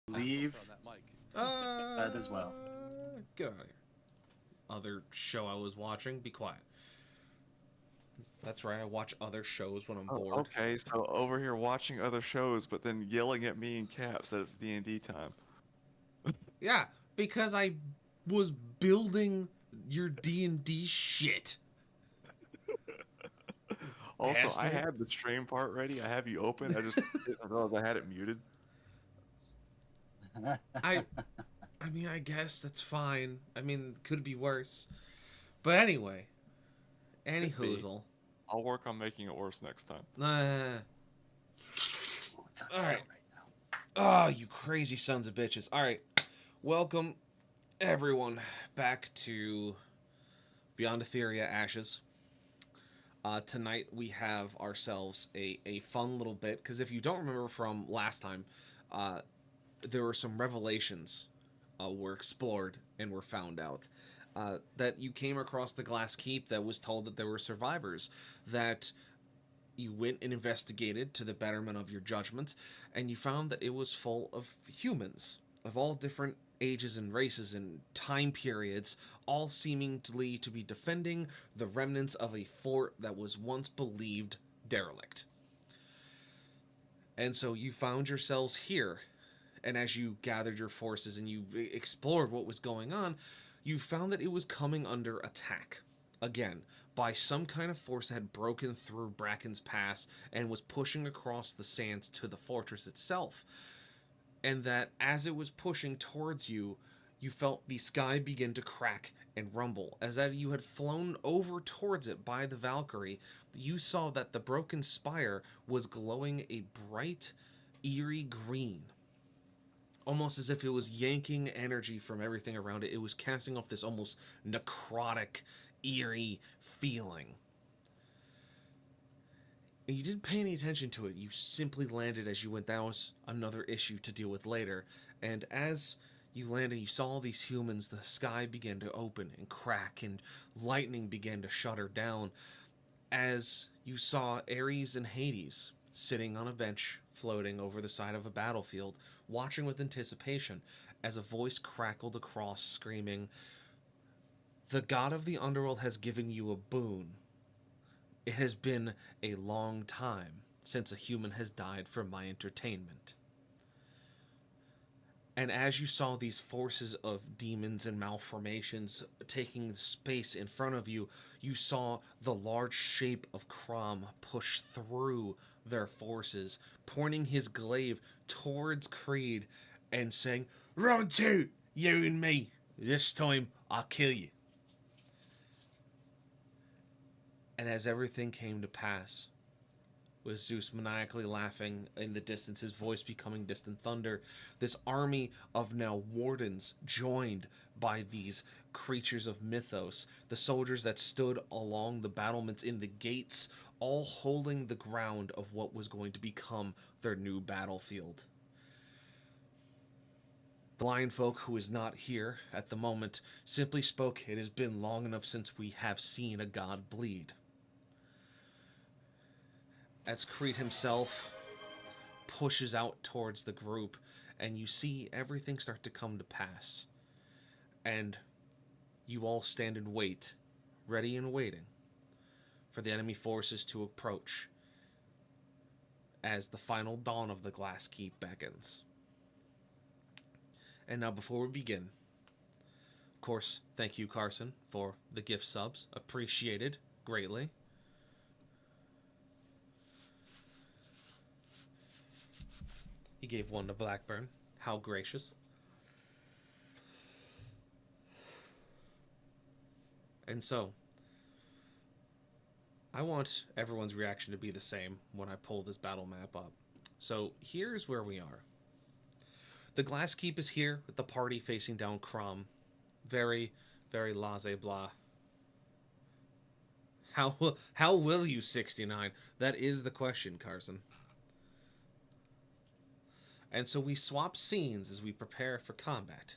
Leave that as well. Get out of here. Other show I was watching. Be quiet. That's right. I watch other shows when I'm Oh, bored. okay, so over here watching other shows, but then yelling at me in caps that it's D&D time. Yeah, because I was building your D&D shit. Also, I Bastard. had the stream part ready. I have you open. I just didn't realize I had it muted. I I mean, I guess that's fine. I mean, could be worse. But anyway, any Could be. hoozle. I'll work on making it worse next time. Uh, Oh, it's on all sale right. right now. Oh, you crazy sons of bitches. All right. Welcome, everyone, back to Beyond Etheria Ashes. Tonight we have ourselves a fun little bit, because if you don't remember from last time, uh, there were some revelations were explored and were found out. That you came across the glass keep that was told that there were survivors, that you went and investigated to the betterment of your judgment, and you found that it was full of humans of all different ages and races and time periods, all seemingly to be defending the remnants of a fort that was once believed derelict. And so you found yourselves here, and as you gathered your forces and you explored what was going on, you found that it was coming under attack. Again, by some kind of force that had broken through Bracken's Pass and was pushing across the sands to the fortress itself. And that as it was pushing towards you, you felt the sky begin to crack and rumble. As that you had flown over towards it by the Valkyrie, you saw that the broken spire was glowing a bright, eerie green, almost as if it was yanking energy from everything around it. It was casting off this almost necrotic, eerie feeling. And you didn't pay any attention to it. You simply landed as you went. That was another issue to deal with later. And as you landed, you saw these humans, the sky began to open and crack, and lightning began to shudder down. As you saw Ares and Hades sitting on a bench floating over the side of a battlefield, watching with anticipation, as a voice crackled across, screaming, "The god of the underworld has given you a boon. It has been a long time since a human has died for my entertainment." And as you saw these forces of demons and malformations taking space in front of you, you saw the large shape of Crom push through their forces, pointing his glaive towards Creed and saying, "Round two, you and me. This time, I'll kill you." And as everything came to pass, with Zeus maniacally laughing in the distance, his voice becoming distant thunder, this army of now wardens joined by these creatures of mythos, the soldiers that stood along the battlements in the gates, all holding the ground of what was going to become their new battlefield. The lion folk, who is not here at the moment, simply spoke, "It has been long enough since we have seen a god bleed." As Creed himself pushes out towards the group, and you see everything start to come to pass. And you all stand and wait, ready and waiting, for the enemy forces to approach as the final dawn of the Glass Keep beckons. And now, before we begin, of course, thank you, Carson, for the gift subs. Appreciated greatly. He gave one to Blackburn. How gracious. And so, I want everyone's reaction to be the same when I pull this battle map up. So, here's where we are. The Glass Keep is here, with the party facing down Crom. Very, very laissez-blah. How will you, 69? That is the question, Carson. And so we swap scenes as we prepare for combat.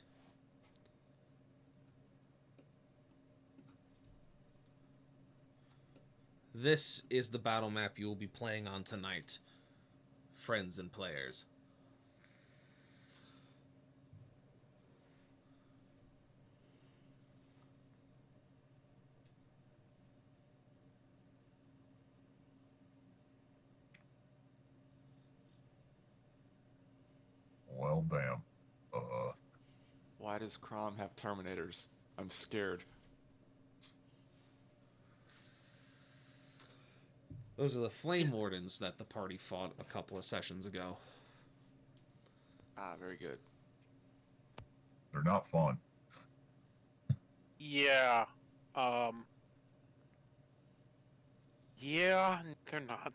This is the battle map you will be playing on tonight, friends and players. Damn. Why does Crom have Terminators? I'm scared. Those are the Flame Wardens that the party fought a couple of sessions ago. Ah, very good. They're not fun. Yeah. Yeah, they're not.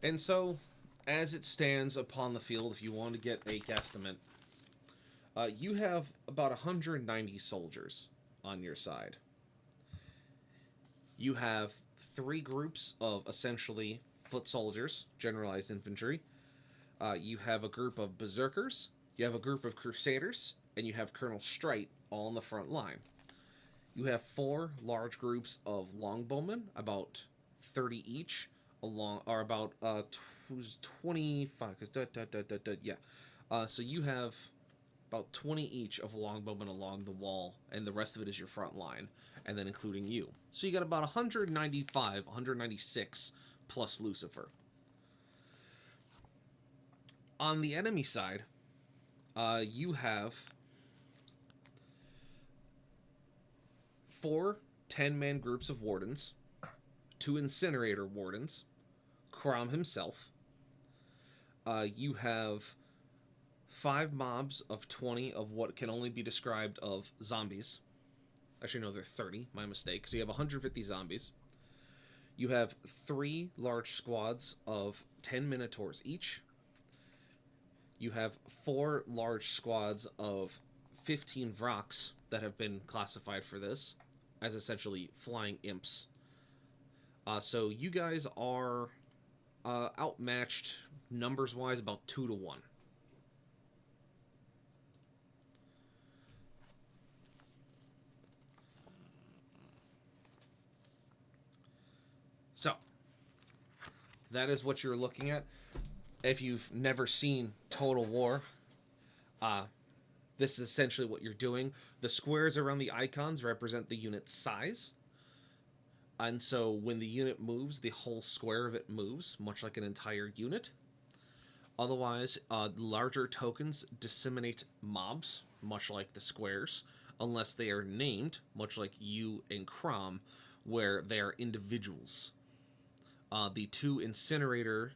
And so, as it stands upon the field, if you want to get a guesstimate, you have about 190 soldiers on your side. You have 3 groups of essentially foot soldiers, generalized infantry. You have a group of berserkers, you have a group of crusaders, and you have Colonel Strite all in the front line. You have 4 large groups of longbowmen, about 30 each, along, or about 25. So you have about 20 each of longbowmen along the wall, and the rest of it is your front line, and then including you. So you got about 195, 196 plus Lucifer. On the enemy side, you have 4 10-man groups of wardens, 2 incinerator wardens, Crom himself. You have 5 mobs of 20 of what can only be described of zombies. Actually, no, they're 30. My mistake. So you have 150 zombies. You have 3 large squads of 10 Minotaurs each. You have 4 large squads of 15 Vrox that have been classified for this as essentially flying imps. So you guys are outmatched numbers-wise about 2 to 1. So, that is what you're looking at. If you've never seen Total War, this is essentially what you're doing. The squares around the icons represent the unit's size. And so when the unit moves, the whole square of it moves, much like an entire unit. Otherwise, larger tokens disseminate mobs, much like the squares, unless they are named, much like you and Crom, where they are individuals. The 2 incinerator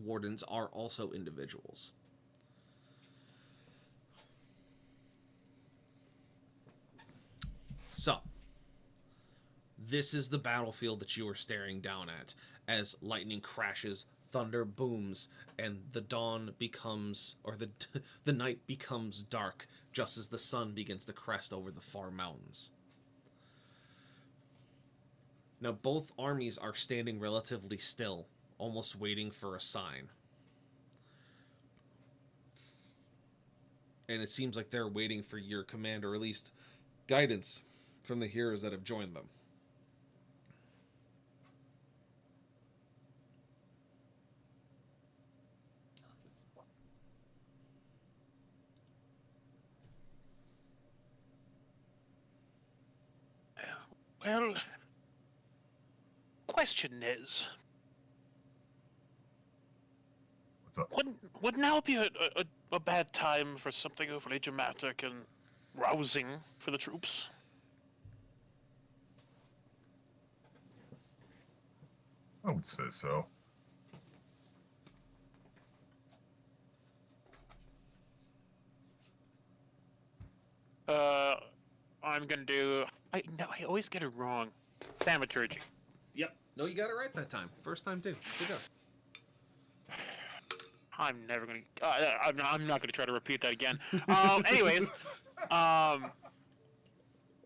wardens are also individuals. So, this is the battlefield that you are staring down at as lightning crashes, thunder booms, and the dawn becomes, or the night becomes dark just as the sun begins to crest over the far mountains. Now, both armies are standing relatively still, almost waiting for a sign. And it seems like they're waiting for your command, or at least guidance from the heroes that have joined them. Well, question is, What's up? would now be a bad time for something overly dramatic and rousing for the troops? I would say so. I'm gonna do. I always get it wrong. Thaumaturgy. Yep. No, you got it right that time. First time, too. Good job. I'm never gonna. I'm not gonna try to repeat that again. Anyways,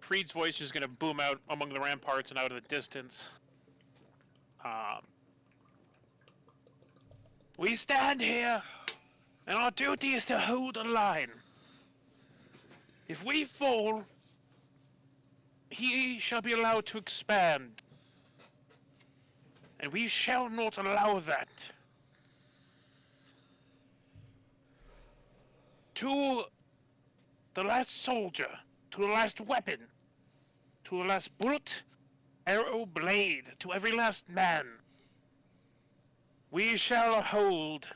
Creed's voice is gonna boom out among the ramparts and out in the distance. We stand here, and our duty is to hold the line. If we fall, he shall be allowed to expand, and we shall not allow that. To the last soldier, to the last weapon, to the last bullet, arrow, blade, to every last man, we shall hold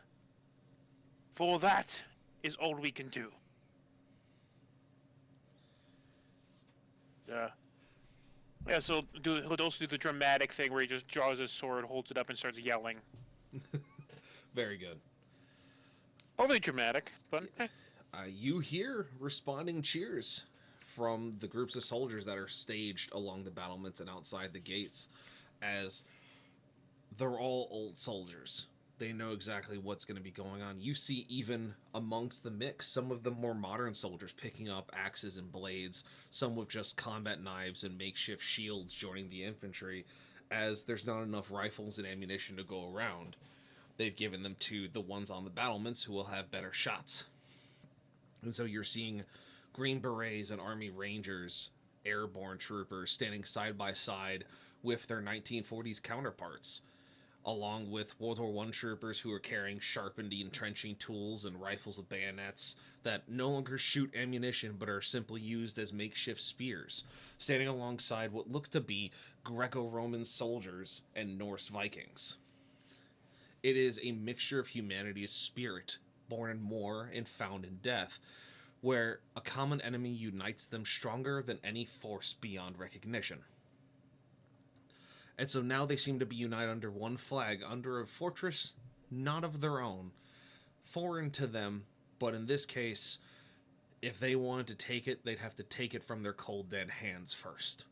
For that is all we can do. Yeah, so he'll also do the dramatic thing where he just draws his sword, holds it up, and starts yelling. Very good. Overly dramatic, but You hear responding cheers from the groups of soldiers that are staged along the battlements and outside the gates, as they're all old soldiers. They know exactly what's going to be going on. You see, even amongst the mix, some of the more modern soldiers picking up axes and blades, some with just combat knives and makeshift shields joining the infantry, as there's not enough rifles and ammunition to go around. They've given them to the ones on the battlements who will have better shots. And so you're seeing Green Berets and Army Rangers, airborne troopers standing side by side with their 1940s counterparts, along with World War I troopers who are carrying sharpened entrenching tools and rifles with bayonets that no longer shoot ammunition but are simply used as makeshift spears, standing alongside what look to be Greco-Roman soldiers and Norse Vikings. It is a mixture of humanity's spirit, born in war and found in death, where a common enemy unites them stronger than any force beyond recognition. And so now they seem to be united under one flag, under a fortress not of their own, foreign to them, but in this case, if they wanted to take it, they'd have to take it from their cold dead hands first.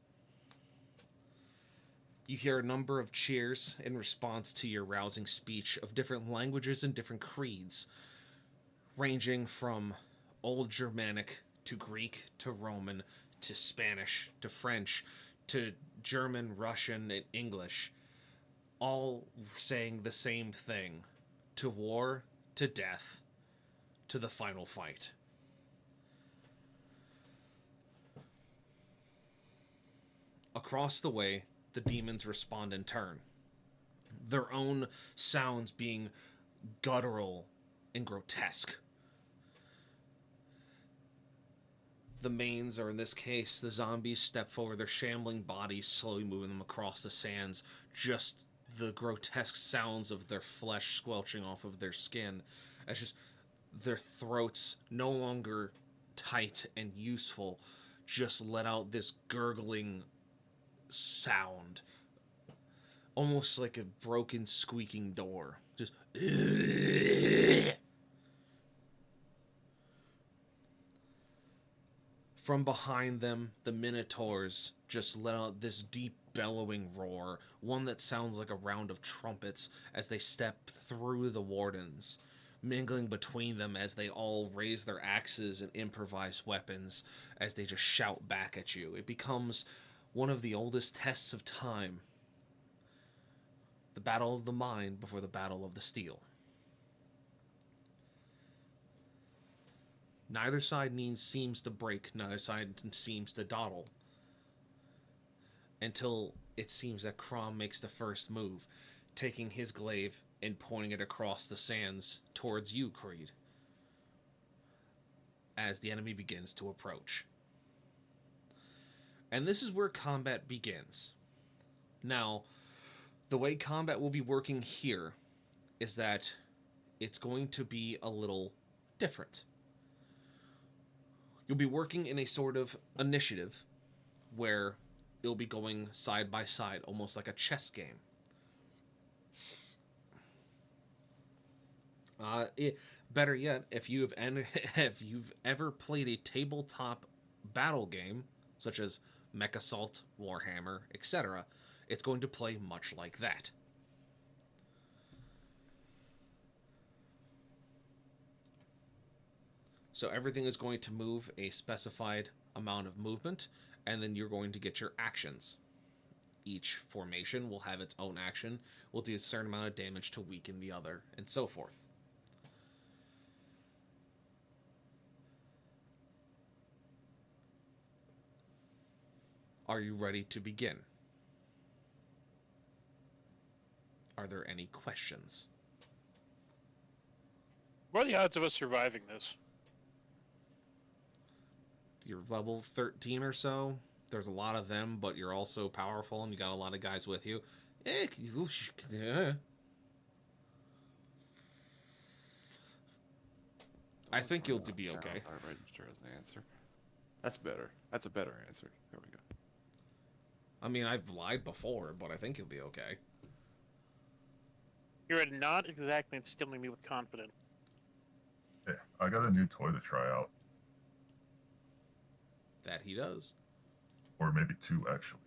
You hear a number of cheers in response to your rousing speech of different languages and different creeds, ranging from Old Germanic to Greek to Roman to Spanish to French to German, Russian, and English, all saying the same thing: to war, to death, to the final fight. Across the way, the demons respond in turn, their own sounds being guttural and grotesque. The mains, or in this case, the zombies, step forward, their shambling bodies slowly moving them across the sands, just the grotesque sounds of their flesh squelching off of their skin, as just their throats, no longer tight and useful, just let out this gurgling sound, almost like a broken, squeaking door. Just... From behind them, the Minotaurs just let out this deep bellowing roar, one that sounds like a round of trumpets as they step through the wardens, mingling between them as they all raise their axes and improvise weapons as they just shout back at you. It becomes one of the oldest tests of time. The battle of the mind before the battle of the steel. Neither side seems to break, neither side seems to dawdle. Until it seems that Crom makes the first move, taking his glaive and pointing it across the sands towards you, Creed, as the enemy begins to approach. And this is where combat begins. Now, the way combat will be working here is that it's going to be a little different. You'll be working in a sort of initiative where you'll be going side by side, almost like a chess game. Better yet, if you've ever played a tabletop battle game, such as Mech Assault, Warhammer, etc., it's going to play much like that. So everything is going to move a specified amount of movement, and then you're going to get your actions. Each formation will have its own action, will do a certain amount of damage to weaken the other, and so forth. Are you ready to begin? Are there any questions? what are the odds of us surviving this? You're level 13 or so. There's a lot of them, but you're also powerful and you got a lot of guys with you. I was think running you'll be out of okay. town, I register as an answer. That's better. That's a better answer. Here we go. I mean, I've lied before, but I think you'll be okay. You're not exactly instilling me with confidence. Hey, I got a new toy to try out. That he does. Or maybe two, actually.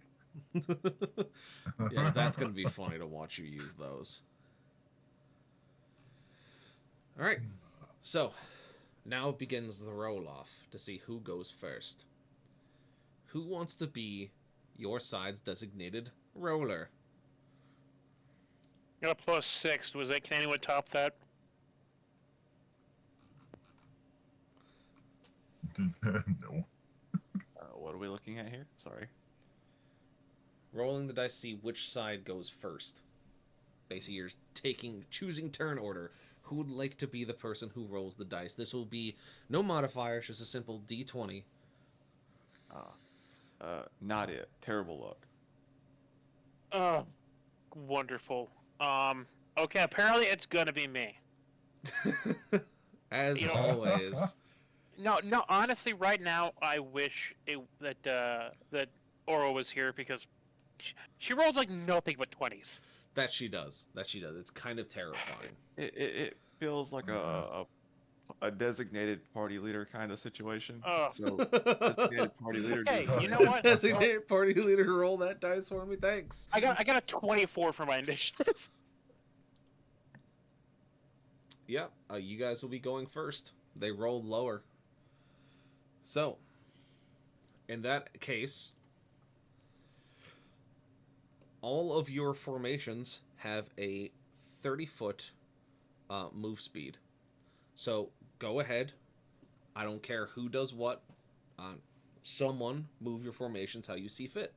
Yeah, that's going to be funny to watch you use those. All right. So, now begins the roll-off to see who goes first. Who wants to be your side's designated roller? Got a +6. Can anyone top that? No. What are we looking at here? Sorry. Rolling the dice to see which side goes first. Basically, you're choosing turn order. Who would like to be the person who rolls the dice? This will be no modifiers, just a simple D20. Not it. Terrible luck. Oh, wonderful. Okay, apparently it's gonna be me. As You know- always. No, honestly, right now, I wish that Oro was here because she rolls like nothing but 20s. That she does. It's kind of terrifying. It feels like a designated party leader kind of situation. Oh. So designated party leader. Hey, dude. you know what? Designated party leader, roll that dice for me. Thanks. I got a 24 for my initiative. Yep, you guys will be going first. They rolled lower. So, in that case, all of your formations have a 30-foot move speed. So, go ahead. I don't care who does what. Someone move your formations how you see fit.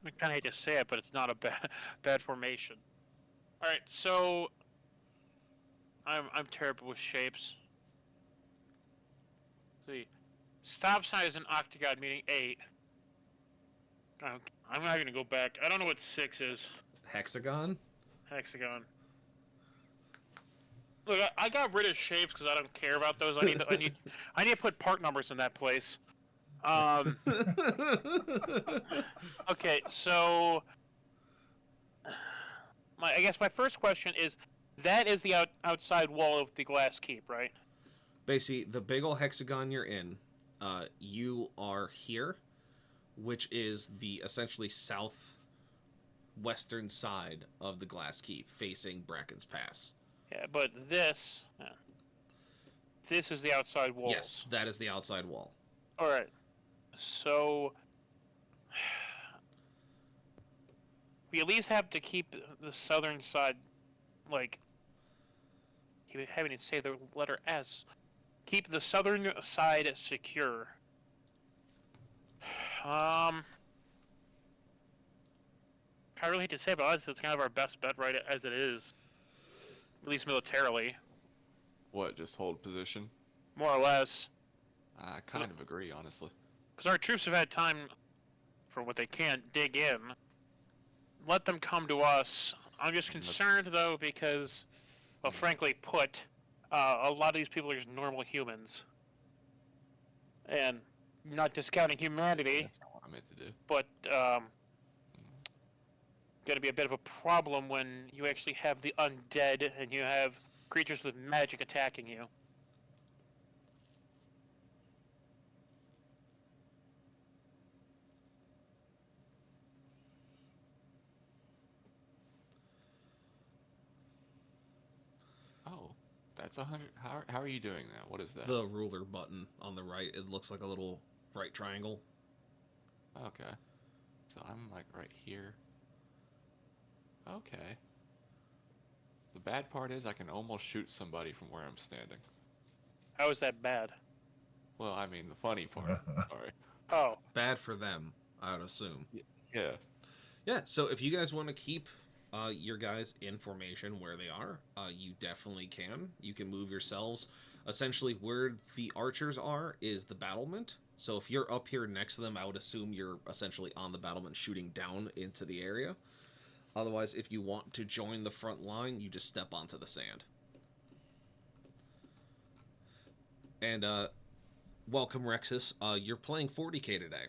I kind of hate to say it, but it's not a bad formation. All right, so I'm terrible with shapes. Let's see, stop sign is an octagon, meaning 8. I'm not gonna go back. I don't know what 6 is. Hexagon? Hexagon. Look, I got rid of shapes because I don't care about those. I need to put part numbers in that place. Okay, so I guess my first question is, that is the outside wall of the glass keep, right? Basically, the big ol' hexagon you're in, you are here, which is the essentially southwestern side of the glass keep, facing Bracken's Pass. Yeah, but this is the outside wall. Yes, that is the outside wall. All right. So we at least have to keep the southern side, like, having to say the letter S. Keep the southern side secure. I really hate to say it, but honestly, it's kind of our best bet right as it is. At least militarily. What? Just hold position? More or less. I kind of agree, honestly. Because our troops have had time, for what they can, dig in. Let them come to us. I'm just concerned, though, because, well, frankly put, a lot of these people are just normal humans. And not discounting humanity, That's not what I meant to do. but going to be a bit of a problem when you actually have the undead and you have creatures with magic attacking you. Oh, that's 100. How are you doing that? What is that? The ruler button on the right, it looks like a little right triangle. Okay. So I'm like right here. Okay. The bad part is I can almost shoot somebody from where I'm standing. How is that bad? Well, I mean the funny part. Sorry. Oh, Bad for them, I would assume. Yeah. Yeah, so if you guys want to keep your guys in formation where they are, you definitely can. You can move yourselves. Essentially, where the archers are is the battlement. So if you're up here next to them, I would assume you're essentially on the battlement shooting down into the area. Otherwise, if you want to join the front line, you just step onto the sand. And, welcome, Rexus. You're playing 40k today.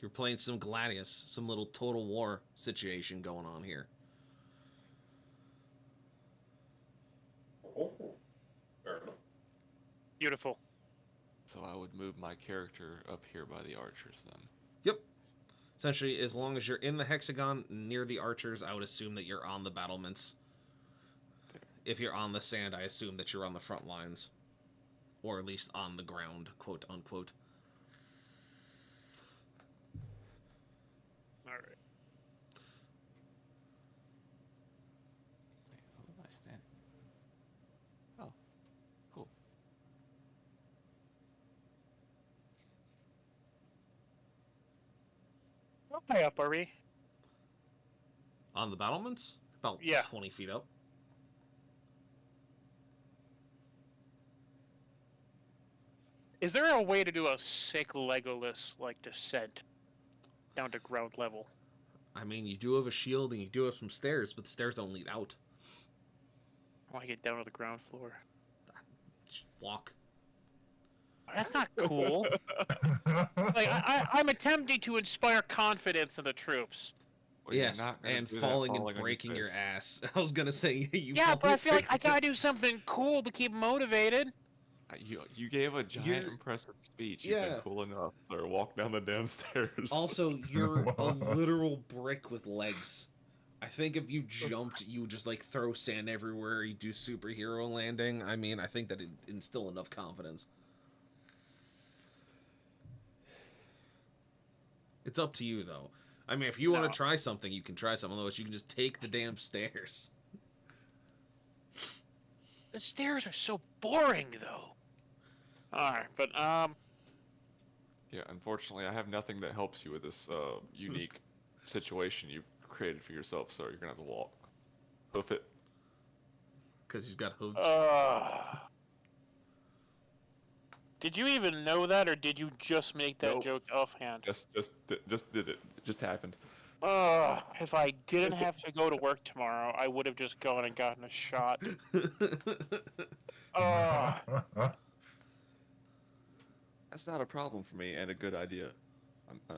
You're playing some Gladius, some little Total War situation going on here. Oh, fair enough. Beautiful. So I would move my character up here by the archers then. Yep. Essentially, as long as you're in the hexagon near the archers, I would assume that you're on the battlements. If you're on the sand, I assume that you're on the front lines. Or at least on the ground, quote unquote. Alright. Who am I standing? Oh, cool. How high up are we? On the battlements? About Yeah. 20 feet up. Is there a way to do a sick Legolas like descent down to ground level? I mean, you do have a shield and you do have some stairs, but the stairs don't lead out. I want to get down to the ground floor. Just walk. That's not cool. Like I'm attempting to inspire confidence in the troops. Well, you're Yes, not gonna and do that falling on and your breaking your fist. ass. I was gonna say you. Yeah, fall but I and feel like break I gotta your do ass. something cool to keep motivated. You gave a giant You're- impressive speech. You've Yeah. been cool enough, sir. Walk down the damn stairs. Also, you're a literal brick with legs. I think if you jumped, you would just like throw sand everywhere. You do superhero landing. I mean, I think that it instill enough confidence. It's up to you, though. I mean, if you want No. to try something, you can try something. Otherwise, you can just take the damn stairs. The stairs are so boring, though. Alright, but, Yeah, unfortunately, I have nothing that helps you with this unique situation you've created for yourself, so you're gonna have to walk. Hoof it. Because he's got hooves. Did you even know that, or did you just make that Nope. joke offhand? Just did it. It just happened. If I didn't have to go to work tomorrow, I would have just gone and gotten a shot. That's not a problem for me, and a good idea.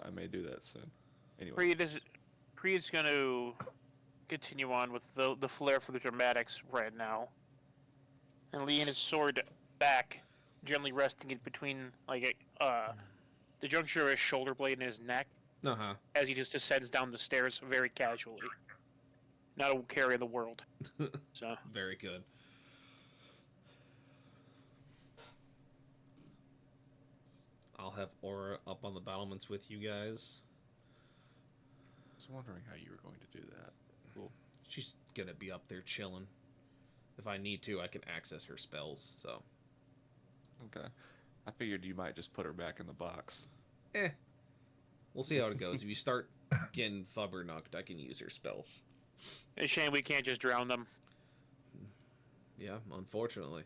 I may do that soon. Anyway. Preet's going to continue on with the flair for the dramatics right now, and lean his sword back, gently resting it between the juncture of his shoulder blade and his neck, Uh-huh. as he just descends down the stairs very casually. Not a care in the world. So Very good. I'll have Aura up on the battlements with you guys. I was wondering how you were going to do that. Cool. She's gonna be up there chilling. If I need to, I can access her spells, so. Okay. I figured you might just put her back in the box. We'll see how it goes. If you start getting thubbernucked, I can use her spells. it's a shame we can't just drown them. Yeah, unfortunately.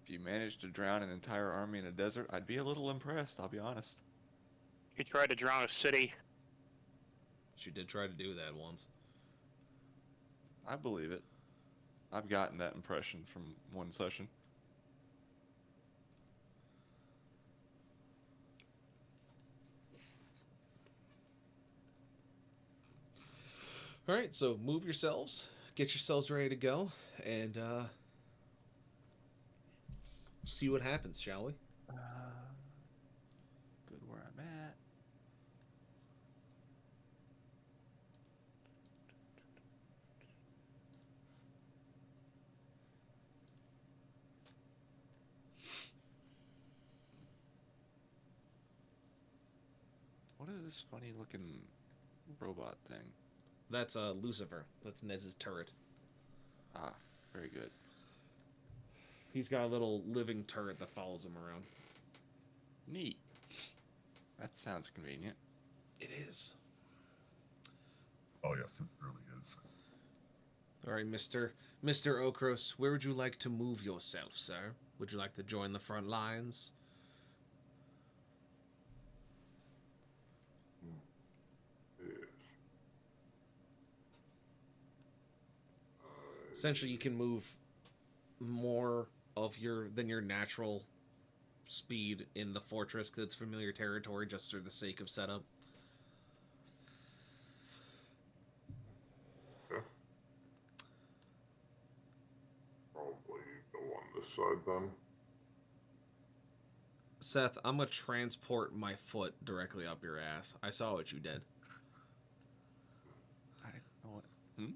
If you managed to drown an entire army in a desert, I'd be a little impressed, I'll be honest. He tried to drown a city. She did try to do that once. I believe it. I've gotten that impression from one session. Alright, so move yourselves. Get yourselves ready to go. And, see what happens, shall we? Good where I'm at. What is this funny looking robot thing? That's, Lucifer. That's Nez's turret. Ah, very good. He's got a little living turret that follows him around. Neat. That sounds convenient. It is. Oh yes, it really is. All right, Mr. Okros, where would you like to move yourself, sir? Would you like to join the front lines? Yes. Essentially, you can move more of than your natural speed in the fortress because it's familiar territory just for the sake of setup. Yeah. Probably go on this side then. Seth, I'm gonna transport my foot directly up your ass. I saw what you did. I don't know what. Hmm?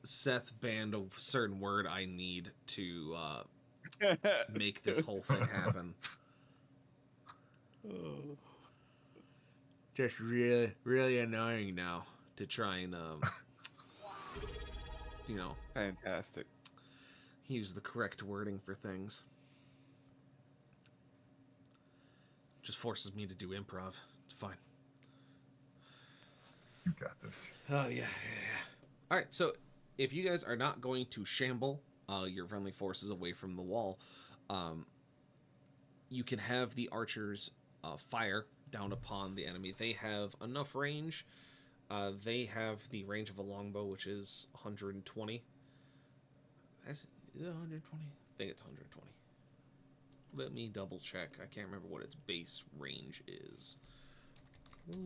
Seth banned a certain word I need to make this whole thing happen. Just really, really annoying now to try and, you know, Fantastic. use the correct wording for things. Just forces me to do improv. It's fine. You got this. Oh, yeah. All right, so if you guys are not going to shamble your friendly forces away from the wall, you can have the archers fire down upon the enemy. They have enough range. They have the range of a longbow, which is 120. Is it 120? I think it's 120. Let me double check. I can't remember what its base range is.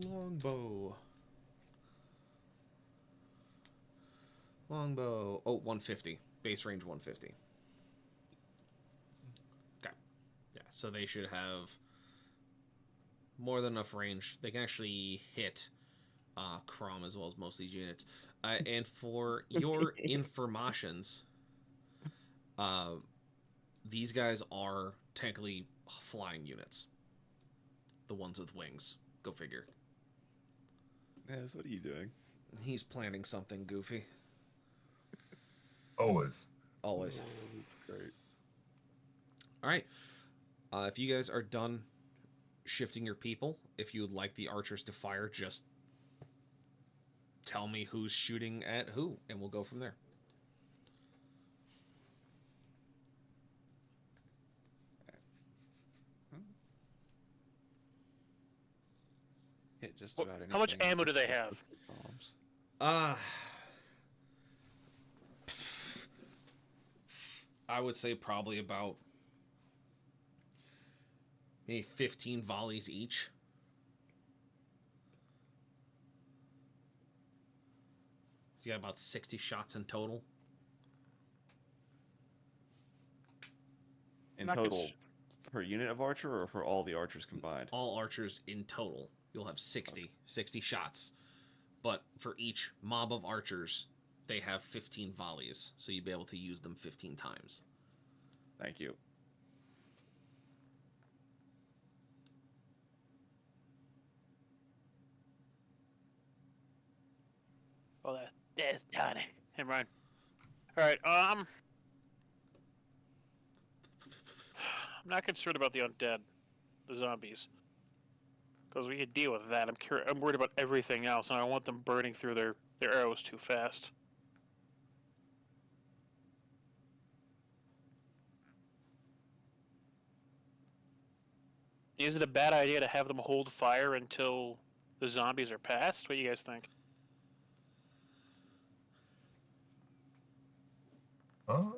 Longbow. Longbow. Oh, 150. Base range 150. Okay. Yeah, so they should have more than enough range. They can actually hit Crom as well as most of these units. And for your informations, these guys are technically flying units. The ones with wings. Go figure. Nez, what are you doing? He's planning something goofy. Always. Always. Oh, that's great. All right. If you guys are done shifting your people, if you would like the archers to fire, just tell me who's shooting at who, and we'll go from there. Hit just Well, about anything. how much ammo do just they with have? the bombs. I would say probably about maybe 15 volleys each. So you got about 60 shots in total. In Not total, cons- per unit of archer or for all the archers combined? All archers in total, you'll have 60 shots. But for each mob of archers, they have 15 volleys, so you'd be able to use them 15 times. Thank you. Oh, that's Johnny. Hey, Ryan. All right. I'm not concerned about the undead, the zombies, because we could deal with that. I'm worried about everything else, and I don't want them burning through their arrows too fast. Is it a bad idea to have them hold fire until the zombies are past? What do you guys think? I don't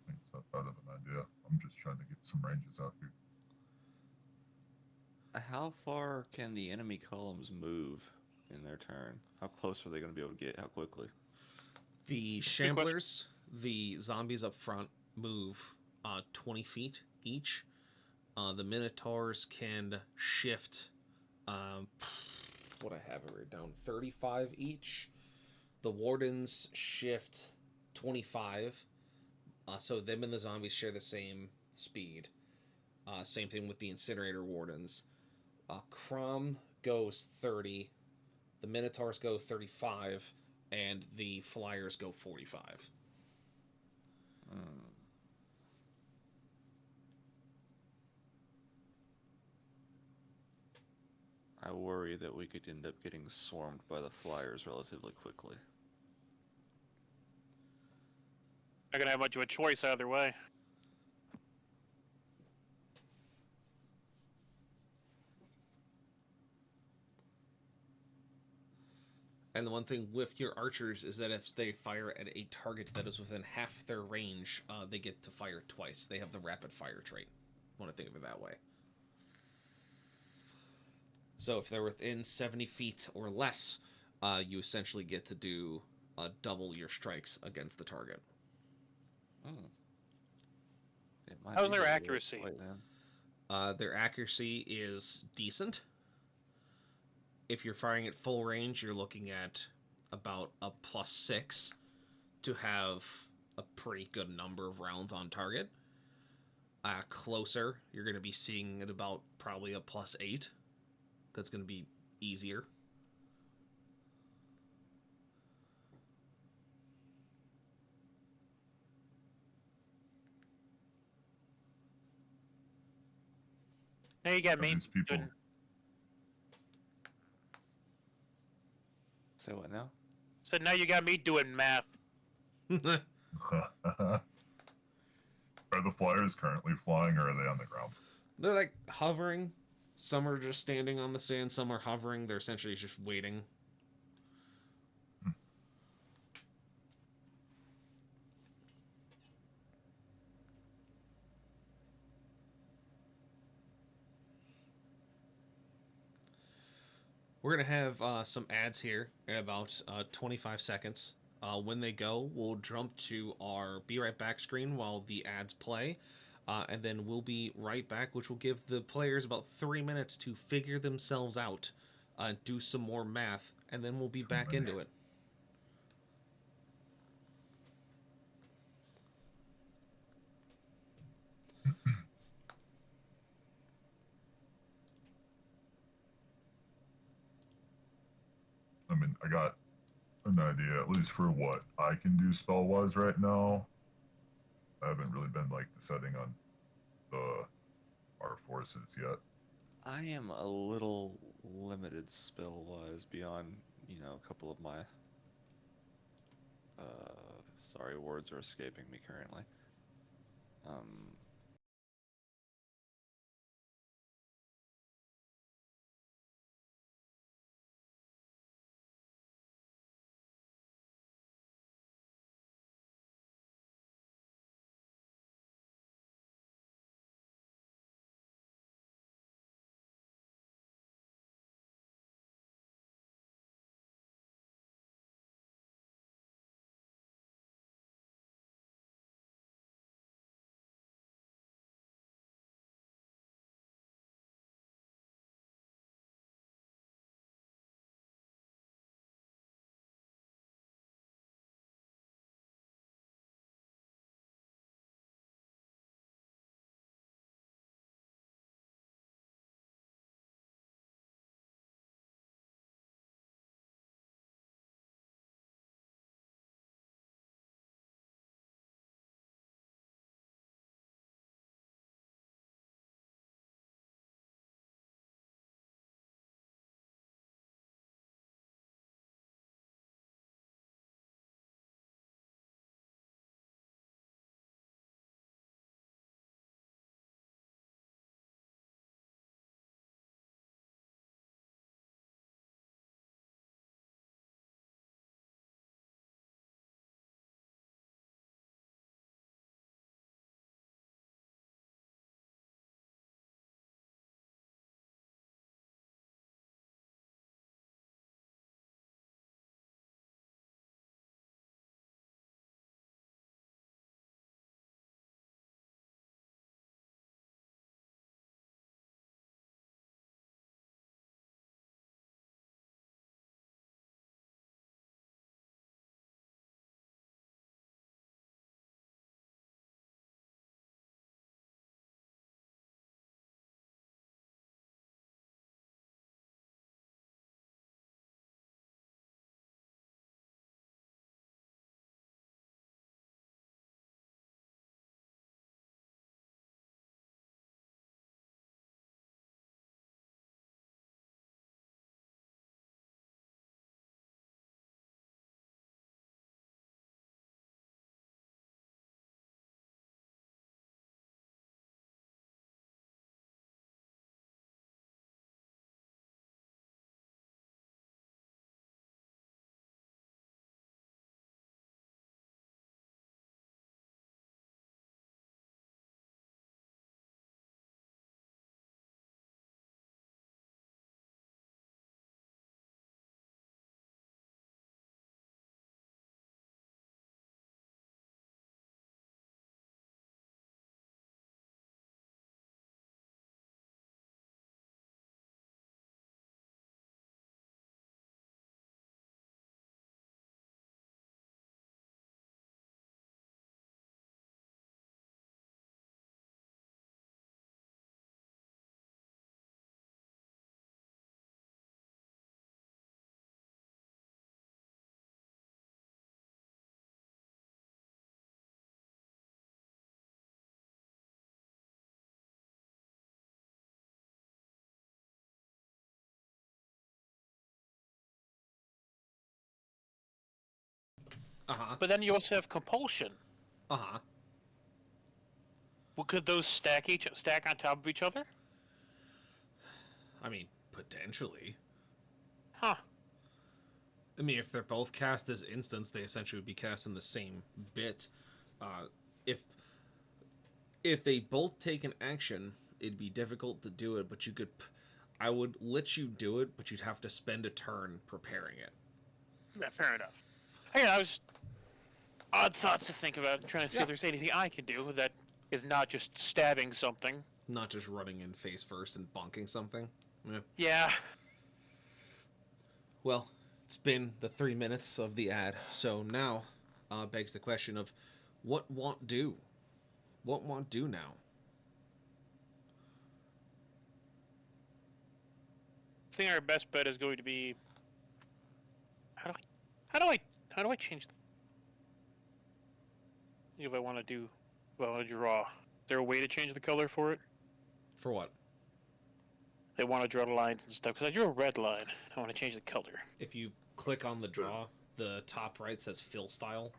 think it's that bad of an idea. I'm just trying to get some ranges out here. How far can the enemy columns move in their turn? How close are they going to be able to get? How quickly? The shamblers, the zombies up front, move 20 feet each. The minotaurs can shift, what I have it written down, 35 each. The wardens shift 25. So them and the zombies share the same speed. Same thing with the incinerator wardens. Crom goes 30. The minotaurs go 35. And the flyers go 45. I worry that we could end up getting swarmed by the flyers relatively quickly. Not gonna have much of a choice either way. And the one thing with your archers is that if they fire at a target that is within half their range, they get to fire twice. They have the rapid fire trait. Want to think of it that way. So if they're within 70 feet or less, you essentially get to do double your strikes against the target. How's their accuracy? Their accuracy is decent. If you're firing at full range, you're looking at about a +6 to have a pretty good number of rounds on target. Closer, you're going to be seeing at about probably a +8. That's going to be easier. Now you got me These people. doing. Say what now? So now you got me doing math. Are the flyers currently flying, or are they on the ground? They're like hovering. Some are just standing on the sand. Some are hovering. They're essentially just waiting. We're going to have some ads here in about 25 seconds. When they go, we'll jump to our Be Right Back screen while the ads play. And then we'll be right back, which will give the players about 3 minutes to figure themselves out, do some more math, and then we'll be back into it. I mean, I got an idea, at least for what I can do spell-wise right now. I haven't really been, like, deciding on our forces yet. I am a little limited spell-wise beyond, a couple of my... sorry, words are escaping me currently. Uh-huh. But then you also have compulsion. Uh-huh. Well, could those stack on top of each other? I mean, potentially. Huh. I mean, if they're both cast as instants, they essentially would be cast in the same bit. If they both take an action, it'd be difficult to do it, but you could... I would let you do it, but you'd have to spend a turn preparing it. Yeah, fair enough. Hey, I was odd thoughts to think about, trying to see Yeah. if there's anything I can do that is not just stabbing something. Not just running in face first and bonking something. Yeah. Yeah. Well, it's been the 3 minutes of the ad, so now begs the question of what want do? What want do now? I think our best bet is going to be. How do I change? If I want to do, well, I want to draw. Is there a way to change the color for it? For what? They want to draw the lines and stuff. Because I drew a red line. I want to change the color. If you click on the draw, the top right says fill style.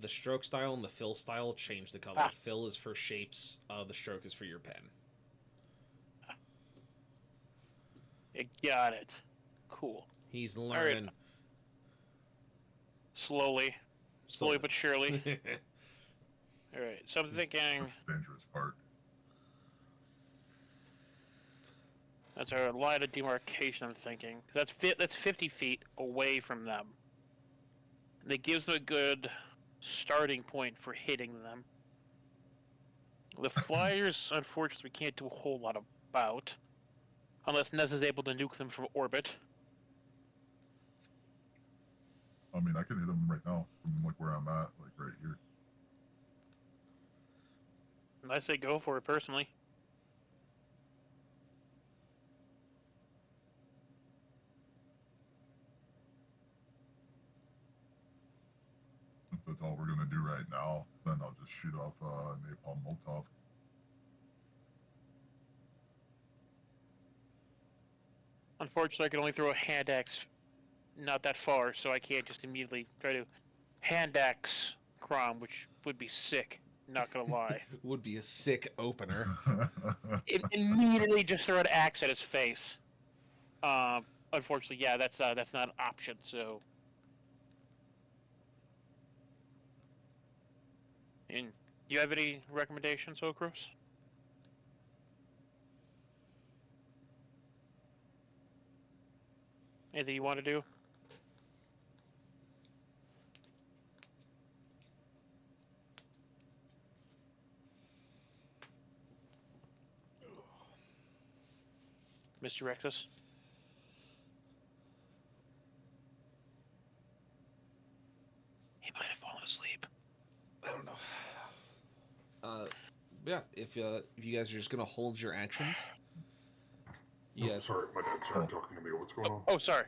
The stroke style and the fill style change the color. Ah. Fill is for shapes. The stroke is for your pen. I got it. Cool. He's learning. Slowly but surely. All right. So I'm thinking That's the dangerous part. that's our line of demarcation. I'm thinking that's 50 feet away from them. And it gives them a good starting point for hitting them. The flyers, unfortunately, we can't do a whole lot about, unless Nez is able to nuke them from orbit. I mean, I can hit them right now from like where I'm at, like right here. And I say go for it personally. If that's all we're gonna do right now, then I'll just shoot off napalm Molotov. Unfortunately, I can only throw a hand axe not that far, so I can't just immediately try to hand axe Crom, which would be sick. Not gonna lie. Would be a sick opener. Immediately just throw an axe at his face. Unfortunately, yeah, that's not an option. So, and you have any recommendations, Okros? Anything you want to do? Mr. Rexus? He might have fallen asleep. I don't know. Yeah, if you guys are just gonna hold your actions. Yes. Sorry, my dad started talking to me. What's going on? Oh, sorry.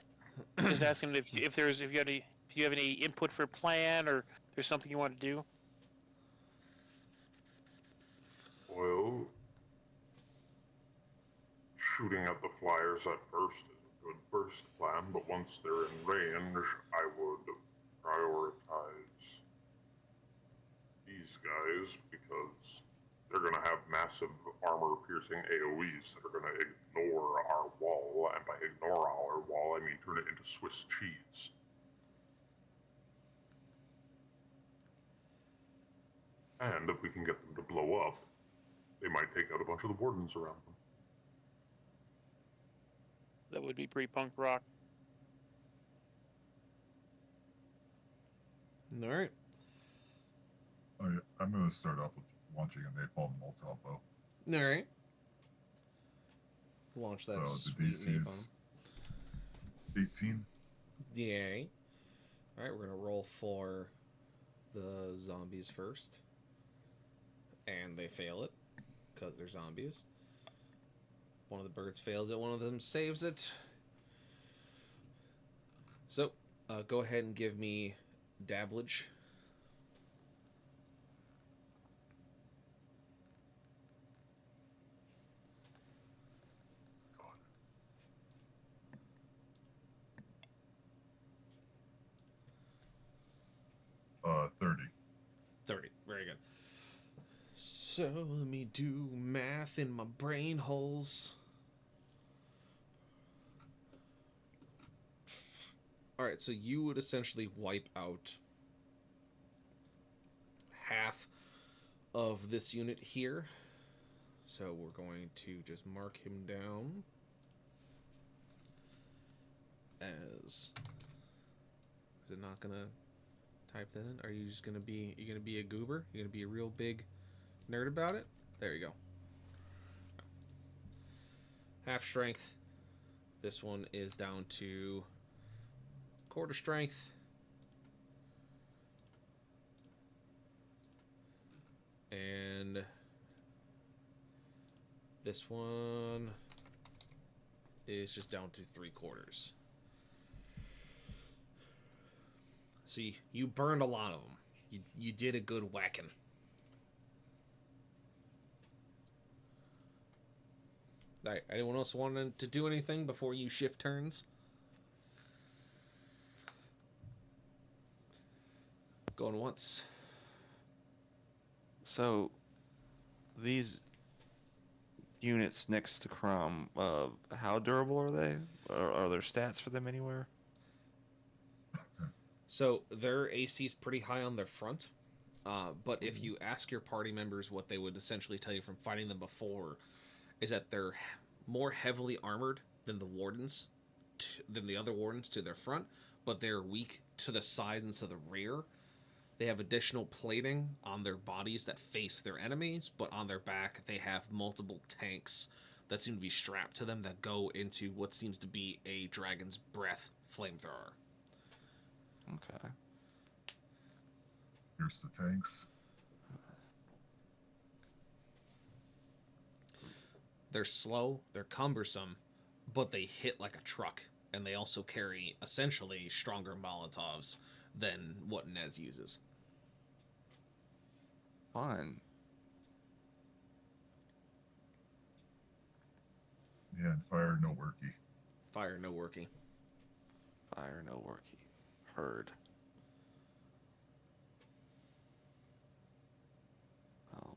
Just asking if you have any input for a plan, or there's something you want to do. Well, shooting at the flyers at first is a good first plan, but once they're in range, I would prioritize these guys because they're going to have massive armor-piercing AoEs that are going to ignore our wall, and by ignore our wall, I mean turn it into Swiss cheese. And if we can get them to blow up, they might take out a bunch of the wardens around them. That would be pretty punk rock. All right. I'm gonna start off with launching a napalm Molotov though. All right. Launch that So sweet the DC's 18. Yay. All right, we're gonna roll for the zombies first, and they fail it because they're zombies. One of the birds fails it. One of them saves it. So, go ahead and give me dabblage. 30. Very good. So let me do math in my brain holes. Alright, so you would essentially wipe out half of this unit here. So we're going to just mark him down as... Is it not gonna type that in? Are you just gonna be... You gonna be a goober? You gonna be a real big nerd about it? There you go. Half strength. This one is down to quarter strength. And this one is just down to 3/4. See, you burned a lot of them. You did a good whacking. Alright, anyone else wanted to do anything before you shift turns? Going once. So, these units next to Crom, how durable are they? Are there stats for them anywhere? So their AC is pretty high on their front. But if you ask your party members what they would essentially tell you from fighting them before, is that they're more heavily armored than the wardens, than the other wardens to their front, but they're weak to the sides and to the rear. They have additional plating on their bodies that face their enemies, but on their back they have multiple tanks that seem to be strapped to them that go into what seems to be a dragon's breath flamethrower. Okay. Here's the tanks. They're slow, they're cumbersome, but they hit like a truck, and they also carry essentially stronger Molotovs than what Nez uses. Fun. Yeah, and fire no worky. Fire, no working. Fire, no worky. Heard. Oh.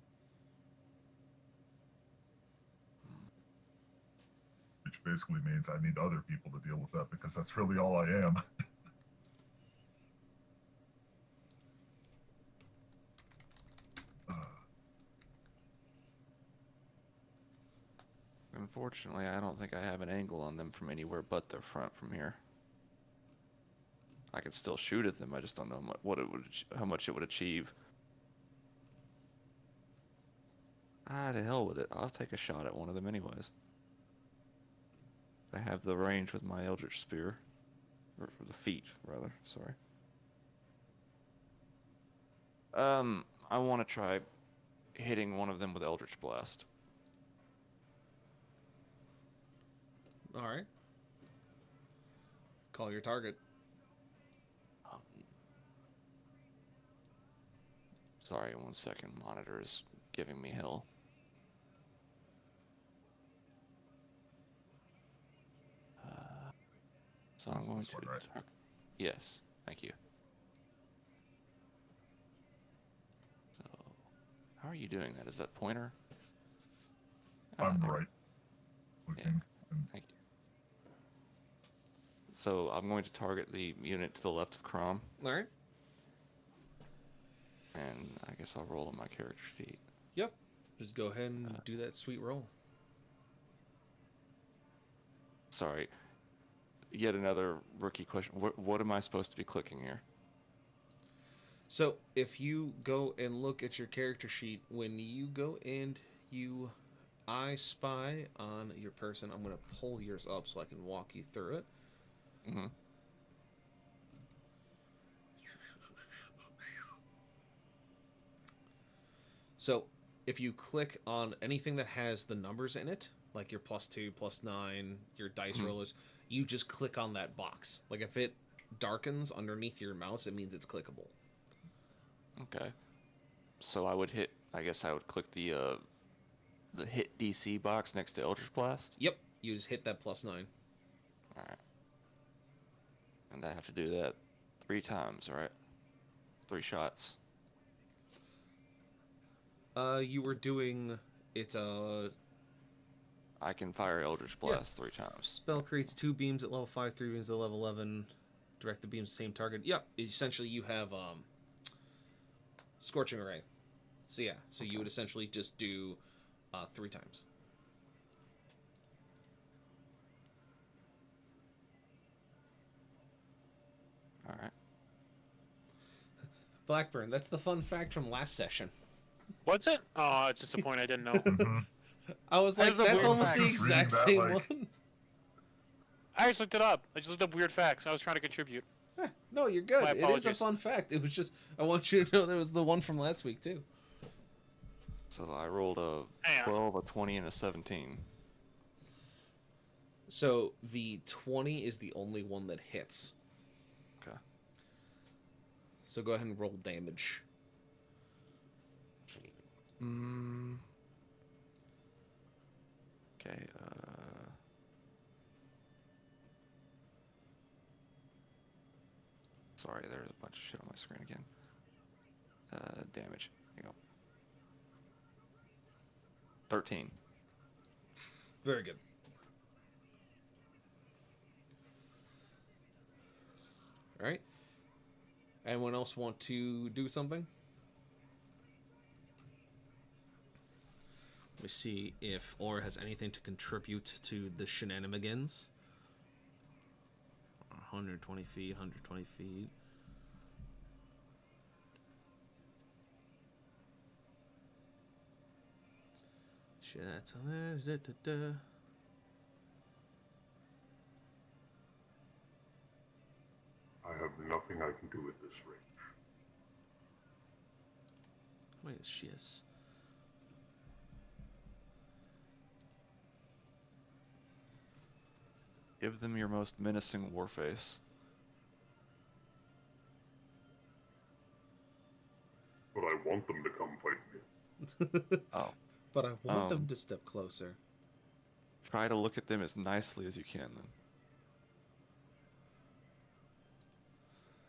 Which basically means I need other people to deal with that because that's really all I am. Unfortunately, I don't think I have an angle on them from anywhere but their front from here. I could still shoot at them. I just don't know what it would, how much it would achieve. Ah, to hell with it. I'll take a shot at one of them anyways. I have the range with my Eldritch Spear. Or for the feet, rather. Sorry. I want to try hitting one of them with Eldritch Blast. Alright. Call your target. Sorry, 1 second. Monitor is giving me hell. So I'm going to... Right? Yes, thank you. So, how are you doing that? Is that pointer? I'm there. right. Clicking. And Thank you. So I'm going to target the unit to the left of Crom, Alright. and I guess I'll roll on my character sheet. Yep. Just go ahead and do that sweet roll. Sorry. Yet another rookie question. What am I supposed to be clicking here? So, if you go and look at your character sheet, when you go and you I spy on your person, I'm going to pull yours up so I can walk you through it. Mm-hmm. So, if you click on anything that has the numbers in it, like your +2, +9, your dice rollers, you just click on that box. Like, if it darkens underneath your mouse, it means it's clickable. Okay. So I would hit... I guess I would click the hit DC box next to Eldritch Blast? Yep, you just hit that +9. Alright. And I have to do that 3 times, right? 3 shots. You were doing it's a I can fire Eldritch Blast 3 times. spell creates 2 beams at level 5, 3 beams at level 11. Direct the beams same target. Yep. Essentially, you have Scorching Ray. So yeah. So you would essentially just do 3 times. All right. Blackburn. That's the fun fact from last session. What's it? Oh, it's just a point I didn't know. Mhm. I was I like, have a that's weird almost fact. the Just reading exact that, same like- one. I just looked it up. I just looked up weird facts. I was trying to contribute. No, you're good. My It is a apologies. fun fact. It was just I want you to know that was the one from last week too. So I rolled a Hang on. 12, a 20, and a 17. So the 20 is the only one that hits. Okay. So go ahead and roll damage. Okay. Sorry, there's a bunch of shit on my screen again. Damage. Here you go. 13. Very good. All right. Anyone else want to do something? Let me see if Aura has anything to contribute to the shenanigans. 120 feet, 120 feet. Shit, that's I have nothing I can do at this range. Wait, she is. Give them your most menacing war face. But I want them to come fight me. Oh. But I want them Um, to step closer. Try to look at them as nicely as you can then.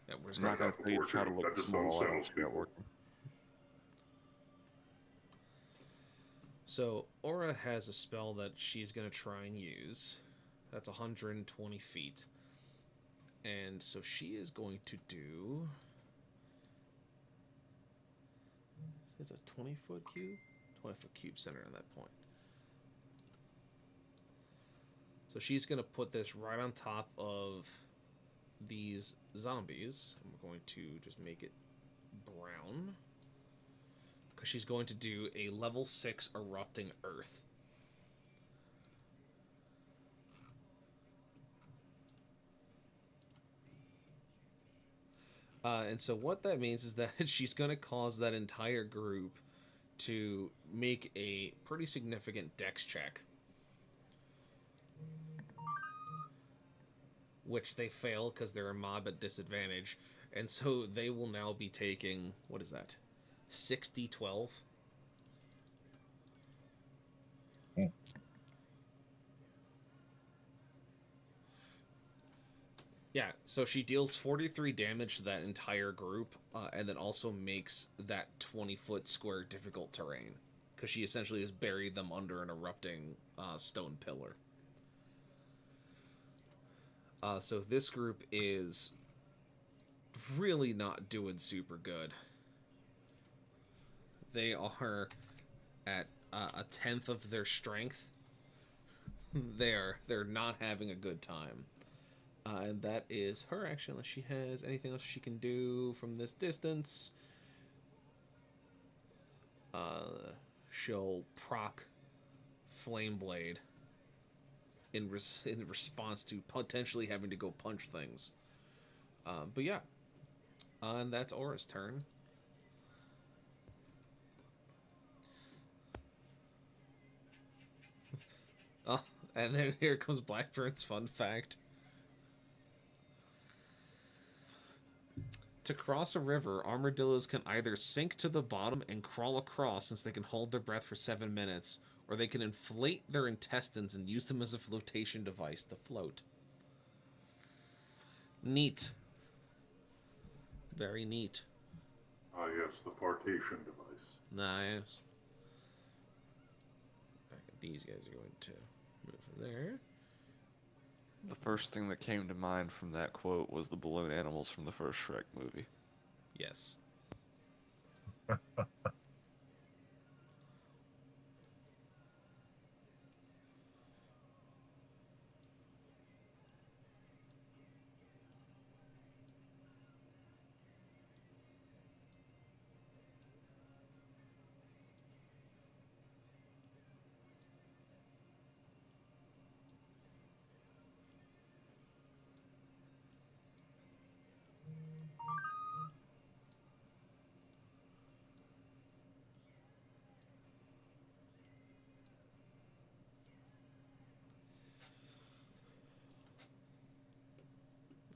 Yeah, where's I'm not going to tell you to try to That look just small. I don't unsettles see that people. working. So Aura has a spell that she's gonna try and use. That's 120 feet, and so she is going to do. It's a 20-foot cube, 20-foot cube center on that point. So she's gonna put this right on top of these zombies, and we're going to just make it brown. Because she's going to do a level 6 erupting earth. And so what that means is that she's going to cause that entire group to make a pretty significant dex check. Which they fail because they're a mob at disadvantage. And so they will now be taking, what is that? 60-12. Hmm. Yeah, so she deals 43 damage to that entire group, and then also makes that 20-foot square difficult terrain. Because she essentially has buried them under an erupting stone pillar. So this group is really not doing super good. They are at a tenth of their strength. They're not having a good time. And that is her action, unless she has anything else she can do from this distance. She'll proc Flame Blade in response to potentially having to go punch things. But yeah. And that's Aura's turn. Oh, and then here comes Blackburn's fun fact. To cross a river, armadillos can either sink to the bottom and crawl across since they can hold their breath for 7 minutes, or they can inflate their intestines and use them as a flotation device to float. Neat. Very neat. Ah, yes, the fartation device. Nice. these guys are going to move there. The first thing that came to mind from that quote was the balloon animals from the first Shrek movie. Yes.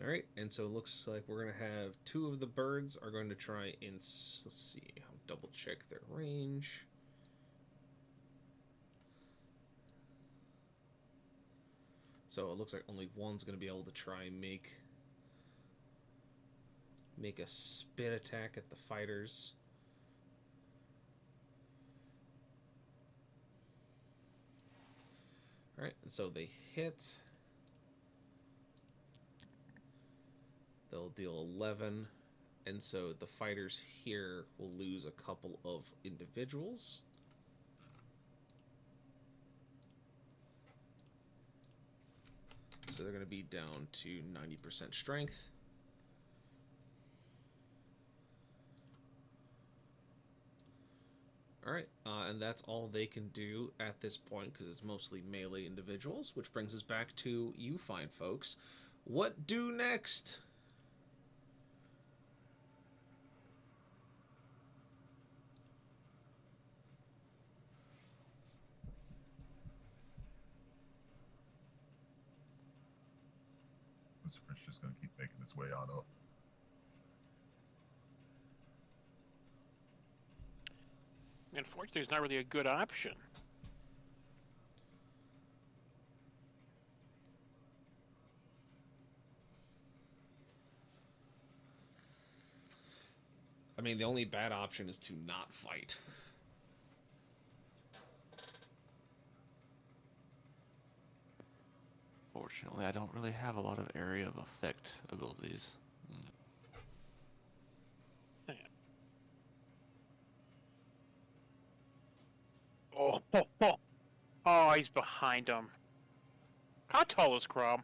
All right, and so it looks like we're going to have 2 of the birds are going to try and, let's see, I'll double check their range. So it looks like only one's going to be able to try and make a spit attack at the fighters. All right, and so they hit. They'll deal 11, and so the fighters here will lose a couple of individuals. So they're going to be down to 90% strength. All right, and that's all they can do at this point because it's mostly melee individuals, which brings us back to you fine folks. What do next? This sprint's just going to keep making its way on up. Unfortunately, it's not really a good option. I mean, the only bad option is to not fight. Fortunately, I don't really have a lot of area of effect abilities. Oh, he's behind him. How tall is Crom?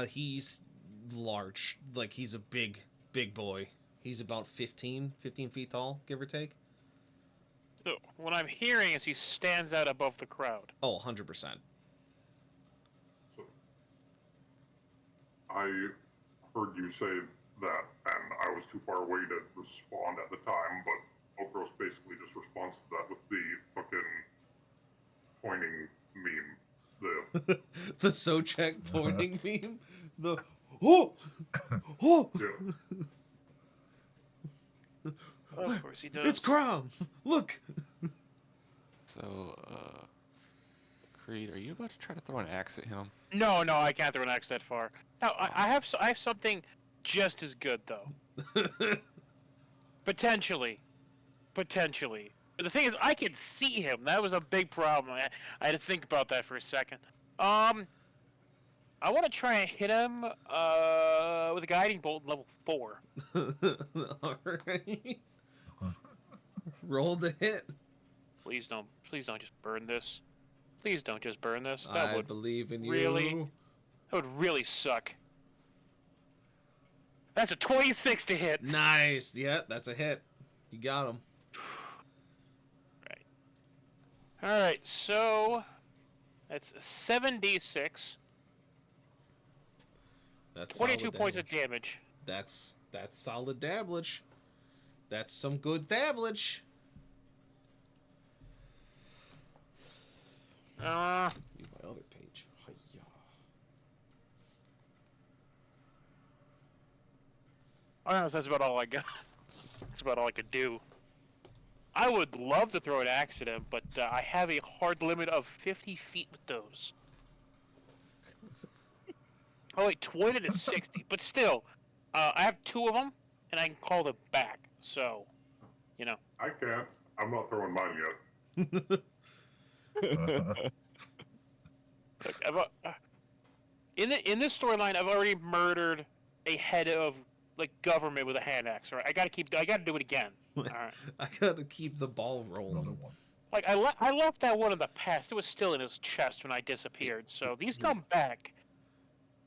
He's large. Like, he's a big boy. He's about 15 feet tall, give or take. So, what I'm hearing is he stands out above the crowd. Oh, 100%. So, I heard you say that, and I was too far away to respond at the time, but Okros basically just responds to that with the fucking pointing meme. The Sochek pointing meme? The, oh! Oh! Yeah. Of course he does. It's Crom! Look! So, Creed, are you about to try to throw an axe at him? No, I can't throw an axe that far. No, I have something just as good though. Potentially. But the thing is, I can see him. That was a big problem. I had to think about that for a second. I want to try and hit him with a guiding bolt level 4. Alright. Roll to hit. Please don't just burn this. Please don't just burn this. I believe in you. That would really suck. That's a 26 to hit. Nice. Yeah, that's a hit. You got him. Right. Alright, so that's 7d6. That's 22 points of damage. That's solid damage. That's some good damage. Use my other page. Hi-ya. Oh, that's about all I got. That's about all I could do. I would love to throw an axe at him, but I have a hard limit of 50 feet with those. Oh wait, 20 to 60, but still, I have 2 of them, and I can call them back. So, you know. I can't. I'm not throwing mine yet. Look, in this storyline, I've already murdered a head of like government with a hand axe. Right? I gotta do it again. All right. I gotta keep the ball Another rolling. one. Like I left that one in the past. It was still in his chest when I disappeared. So these come back.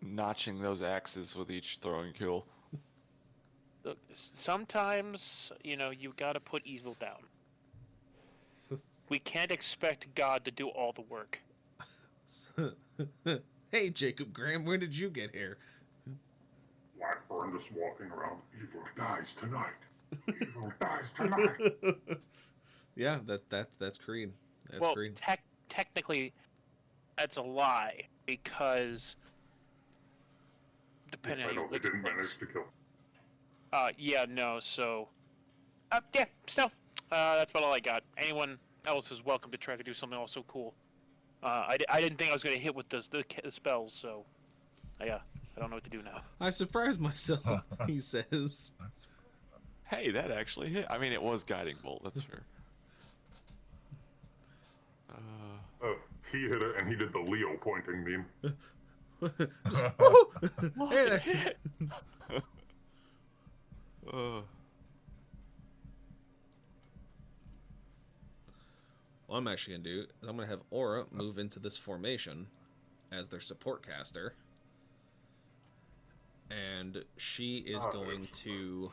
Notching those axes with each throwing kill. Look, sometimes you gotta put evil down. We can't expect God to do all the work. Hey, Jacob Graham, when did you get here? Blackburn just walking around. Evil dies tonight. Evil dies tonight. Yeah, that's Creed. That's Well, Creed. technically, that's a lie because depending I on how know you they look at didn't things. manage to kill. Yeah, no. So, yeah. Still, that's about all I got. Anyone else is welcome to try to do something also cool. I didn't think I was gonna hit with the spells, so yeah, I don't know what to do now. I surprised myself, he says. That's Hey, that actually hit. I mean, it was guiding bolt. That's fair. He hit it, and he did the Leo pointing meme. Woo! Look, Hey it there. hit. What I'm actually gonna do is I'm gonna have Aura move into this formation as their support caster, and she is going to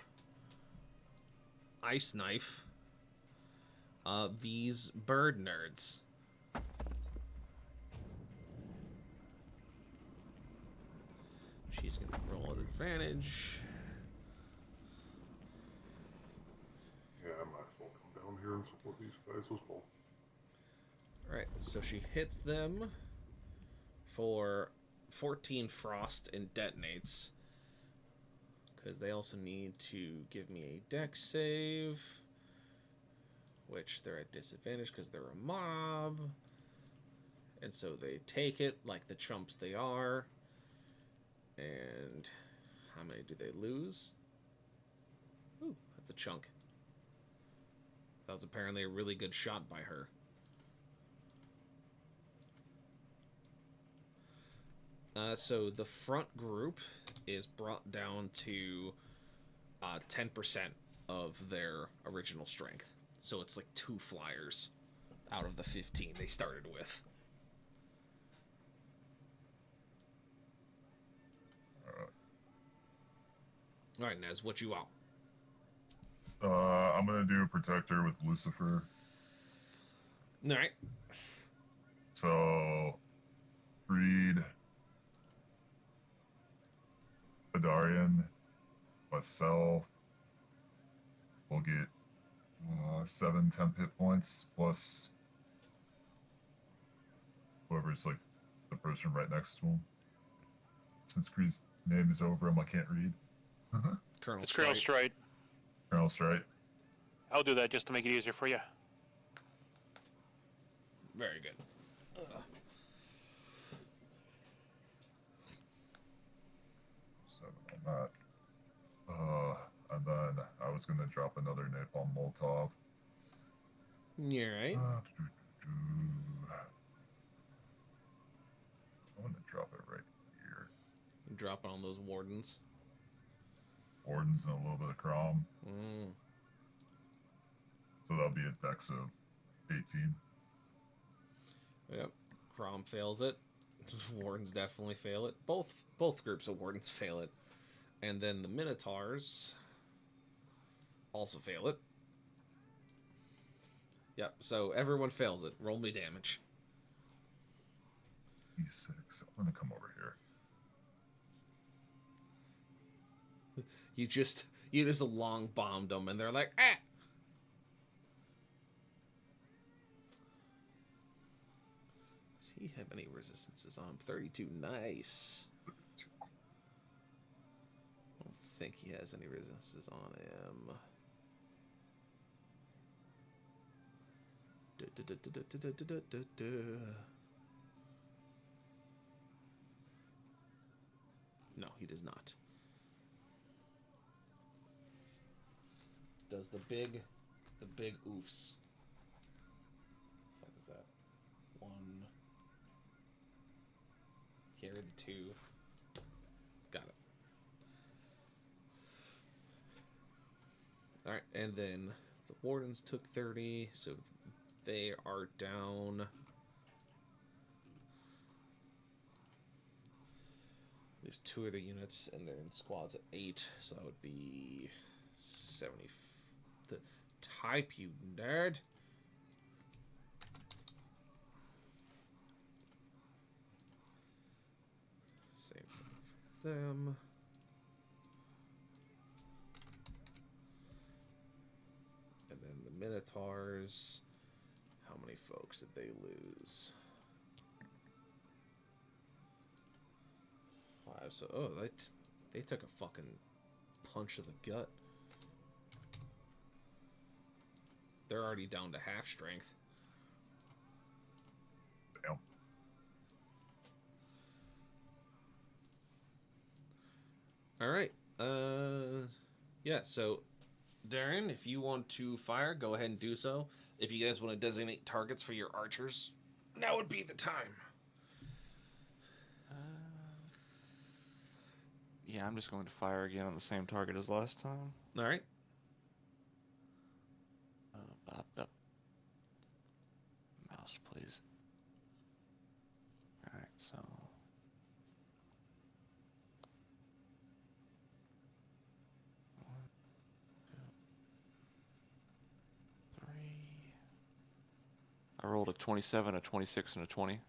ice knife these bird nerds. She's gonna roll at advantage. Yeah, I might as well come down here and support these guys as well. Alright, so she hits them for 14 frost and detonates. Because they also need to give me a dex save. Which they're at disadvantage because they're a mob. And so they take it like the chumps they are. And how many do they lose? Ooh, that's a chunk. That was apparently a really good shot by her. So the front group is brought down to 10% of their original strength. So it's like 2 flyers out of the 15 they started with. All right, Nez, what you want? I'm gonna do a protector with Lucifer. All right. So, Creed, Adarian, myself will get 7 temp hit points plus whoever's like the person right next to him. Since Creed's name is over him, I can't read. Colonel It's Colonel Stride. Colonel Strite. I'll do that just to make it easier for you. Very good. 7 on that. And then I was gonna drop another napalm Molotov. You're right. I'm gonna drop it right here. Drop it on those wardens. Wardens and a little bit of Crom. Mm. So that'll be a dex of 18. Yep. Crom fails it. Wardens definitely fail it. Both groups of wardens fail it. And then the Minotaurs also fail it. Yep, so everyone fails it. Roll me damage. E6. I'm gonna come over here. You just a long bombed them and they're like, ah! Does he have any resistances on him? 32, nice. I don't think he has any resistances on him. No, he does not. Does the big oofs. What the fuck is that? carry the 2. Got it. Alright, and then the wardens took 30, so they are down. There's 2 of the units, and they're in squads at 8, so that would be 70. The type, you nerd. Same thing for them. And then the Minotaurs. How many folks did they lose? 5. So, oh, they took a fucking punch to the gut. They're already down to half strength. Damn. All right. Yeah, so Darren, if you want to fire, go ahead and do so. If you guys want to designate targets for your archers, now would be the time. Yeah, I'm just going to fire again on the same target as last time. All right. Bop. Mouse, please. Alright, so... 1, 2, 3... I rolled a 27, a 26, and a 20.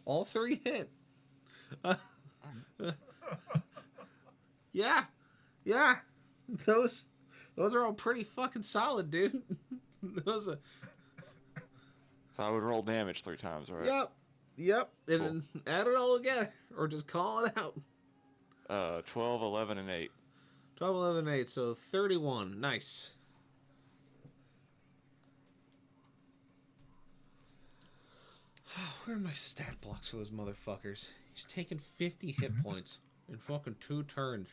All 3 hit. Yeah. Those are all pretty fucking solid, dude. Those are. So I would roll damage 3 times, right? Yep. And Cool. then add it all together, or just call it out. 12, 11, and 8. 12, 11, 8, so 31. Nice. Where are my stat blocks for those motherfuckers? He's taken 50 hit points in fucking 2 turns.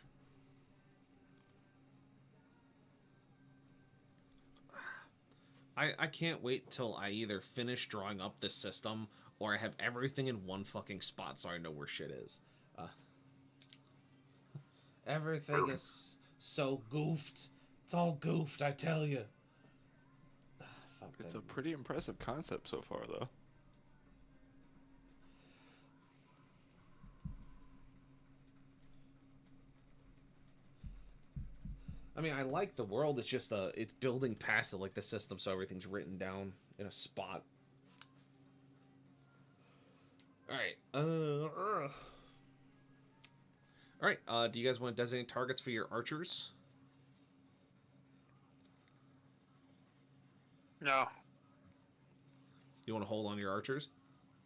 I can't wait till I either finish drawing up this system or I have everything in one fucking spot so I know where shit is. Everything is so goofed. It's all goofed, I tell you. It's a pretty impressive concept so far, though. I mean, I like the world. It's just it's building past it like the system, so everything's written down in a spot. All right. All right. Do you guys want to designate targets for your archers? No. You want to hold on to your archers?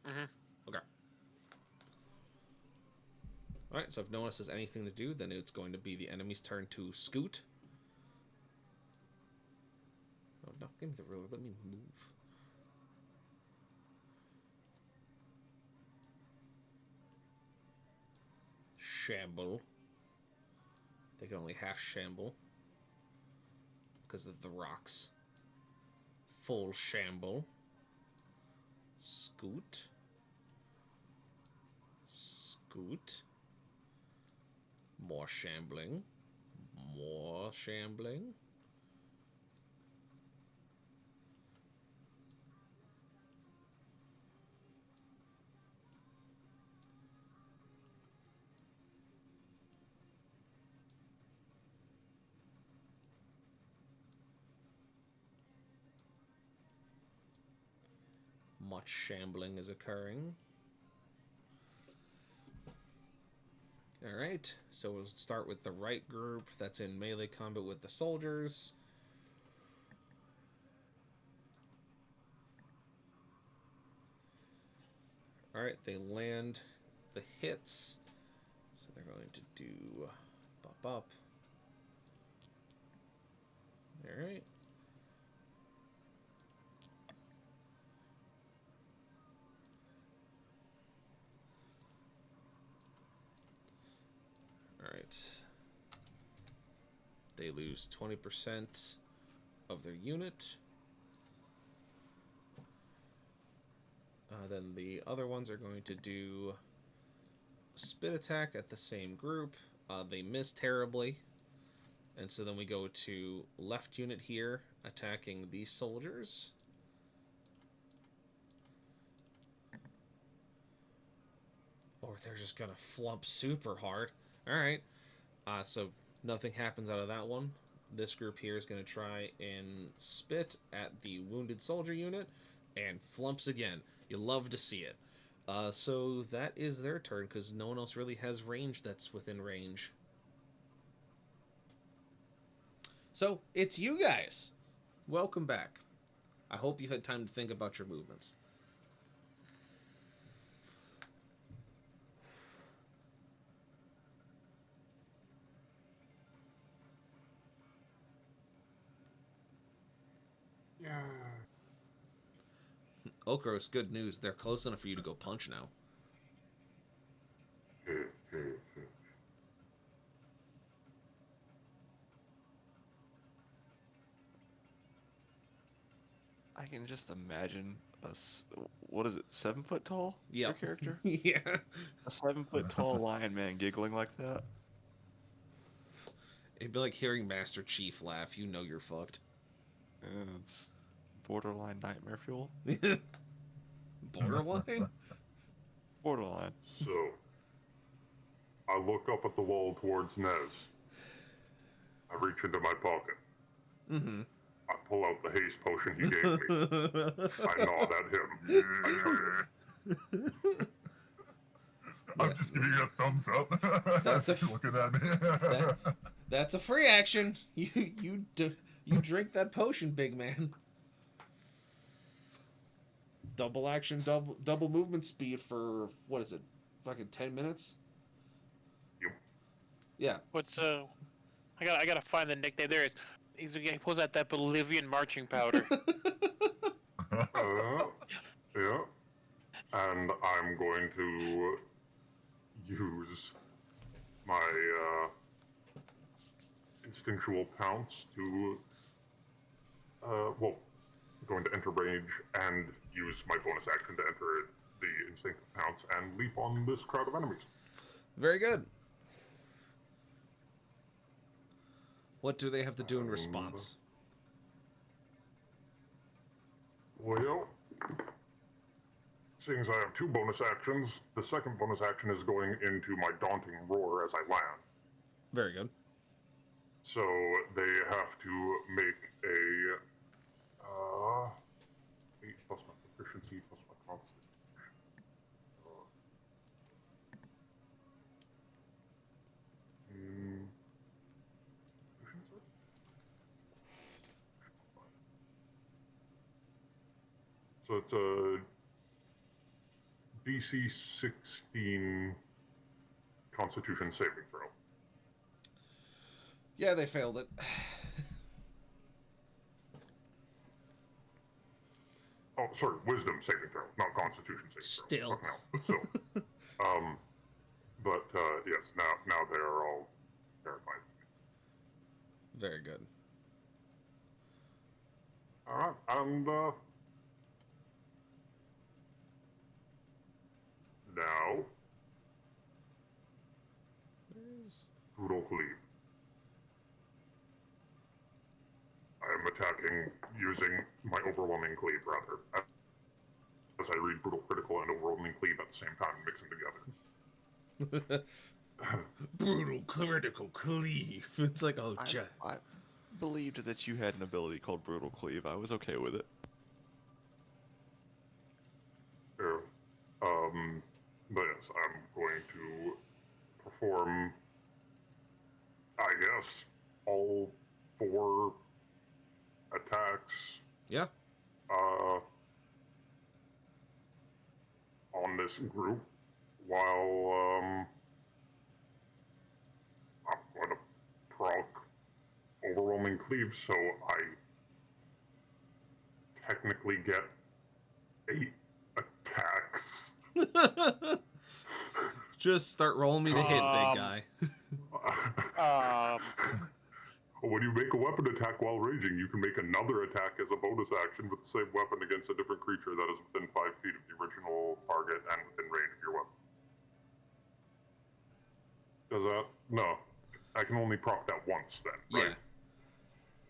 Mhm. Okay. All right. So if no one else has anything to do, then it's going to be the enemy's turn to scoot. Oh, no, give me the ruler. Let me move. Shamble. They can only half shamble because of the rocks. Full shamble. Scoot. Scoot. More shambling. More shambling. Much shambling is occurring. Alright, so we'll start with the right group that's in melee combat with the soldiers. Alright, they land the hits. So they're going to do bop. Alright. Alright. They lose 20% of their unit. Then the other ones are going to do spit attack at the same group. They miss terribly. And so then we go to left unit here, attacking these soldiers. Or they're just going to flump super hard. Alright. So nothing happens out of that one. This group here is going to try and spit at the wounded soldier unit. And flumps again. You love to see it. So that is their turn, because no one else really has range that's within range. So, it's you guys. Welcome back. I hope you had time to think about your movements. Yeah. Okros, good news. They're close enough for you to go punch now. I can just imagine what is it, 7 foot tall? Yeah. Your character? Yeah. A 7 foot tall lion man giggling like that? It'd be like hearing Master Chief laugh. You know you're fucked. And it's borderline nightmare fuel. Borderline? Borderline. So, I look up at the wall towards Nez. I reach into my pocket. Mm-hmm. I pull out the haste potion he gave me. I nod at him. I chug it. I'm just giving you a thumbs up. That's a You're looking at me. That's a free action. You drink that potion, big man. Double action, double movement speed for what is it? Fucking 10 minutes. Yep. Yeah. What's I gotta find the nickname. There is. He pulls out that Bolivian marching powder. Yeah. And I'm going to use my instinctual pounce to, going to enter range and use my bonus action to enter the instinctive pounce and leap on this crowd of enemies. Very good. What do they have to do in response? Well, seeing as I have 2 bonus actions, the second bonus action is going into my daunting roar as I land. Very good. So they have to make a 8 plus my proficiency plus my constitution. So it's a DC 16 Constitution saving throw. Yeah, they failed it. Oh, sorry, Wisdom saving throw, not Constitution saving throw. Still. No, but yes, now they are all terrified. Very good. All right, and now Brutal Cleave. I am attacking using my Overwhelming Cleave, rather. As I read Brutal Critical and Overwhelming Cleave at the same time, mix them together. Brutal critical cleave. It's like, oh, I believed that you had an ability called Brutal Cleave. I was okay with it. Yeah. But yes, I'm going to perform, I guess, all 4 attacks. Yeah. On this group, while I'm going to proc Overwhelming Cleave, so I technically get 8 attacks. Just start rolling me to hit, big guy. When you make a weapon attack while raging, you can make another attack as a bonus action with the same weapon against a different creature that is within 5 feet of the original target and within range of your weapon. Does that? No. I can only proc that once then, right?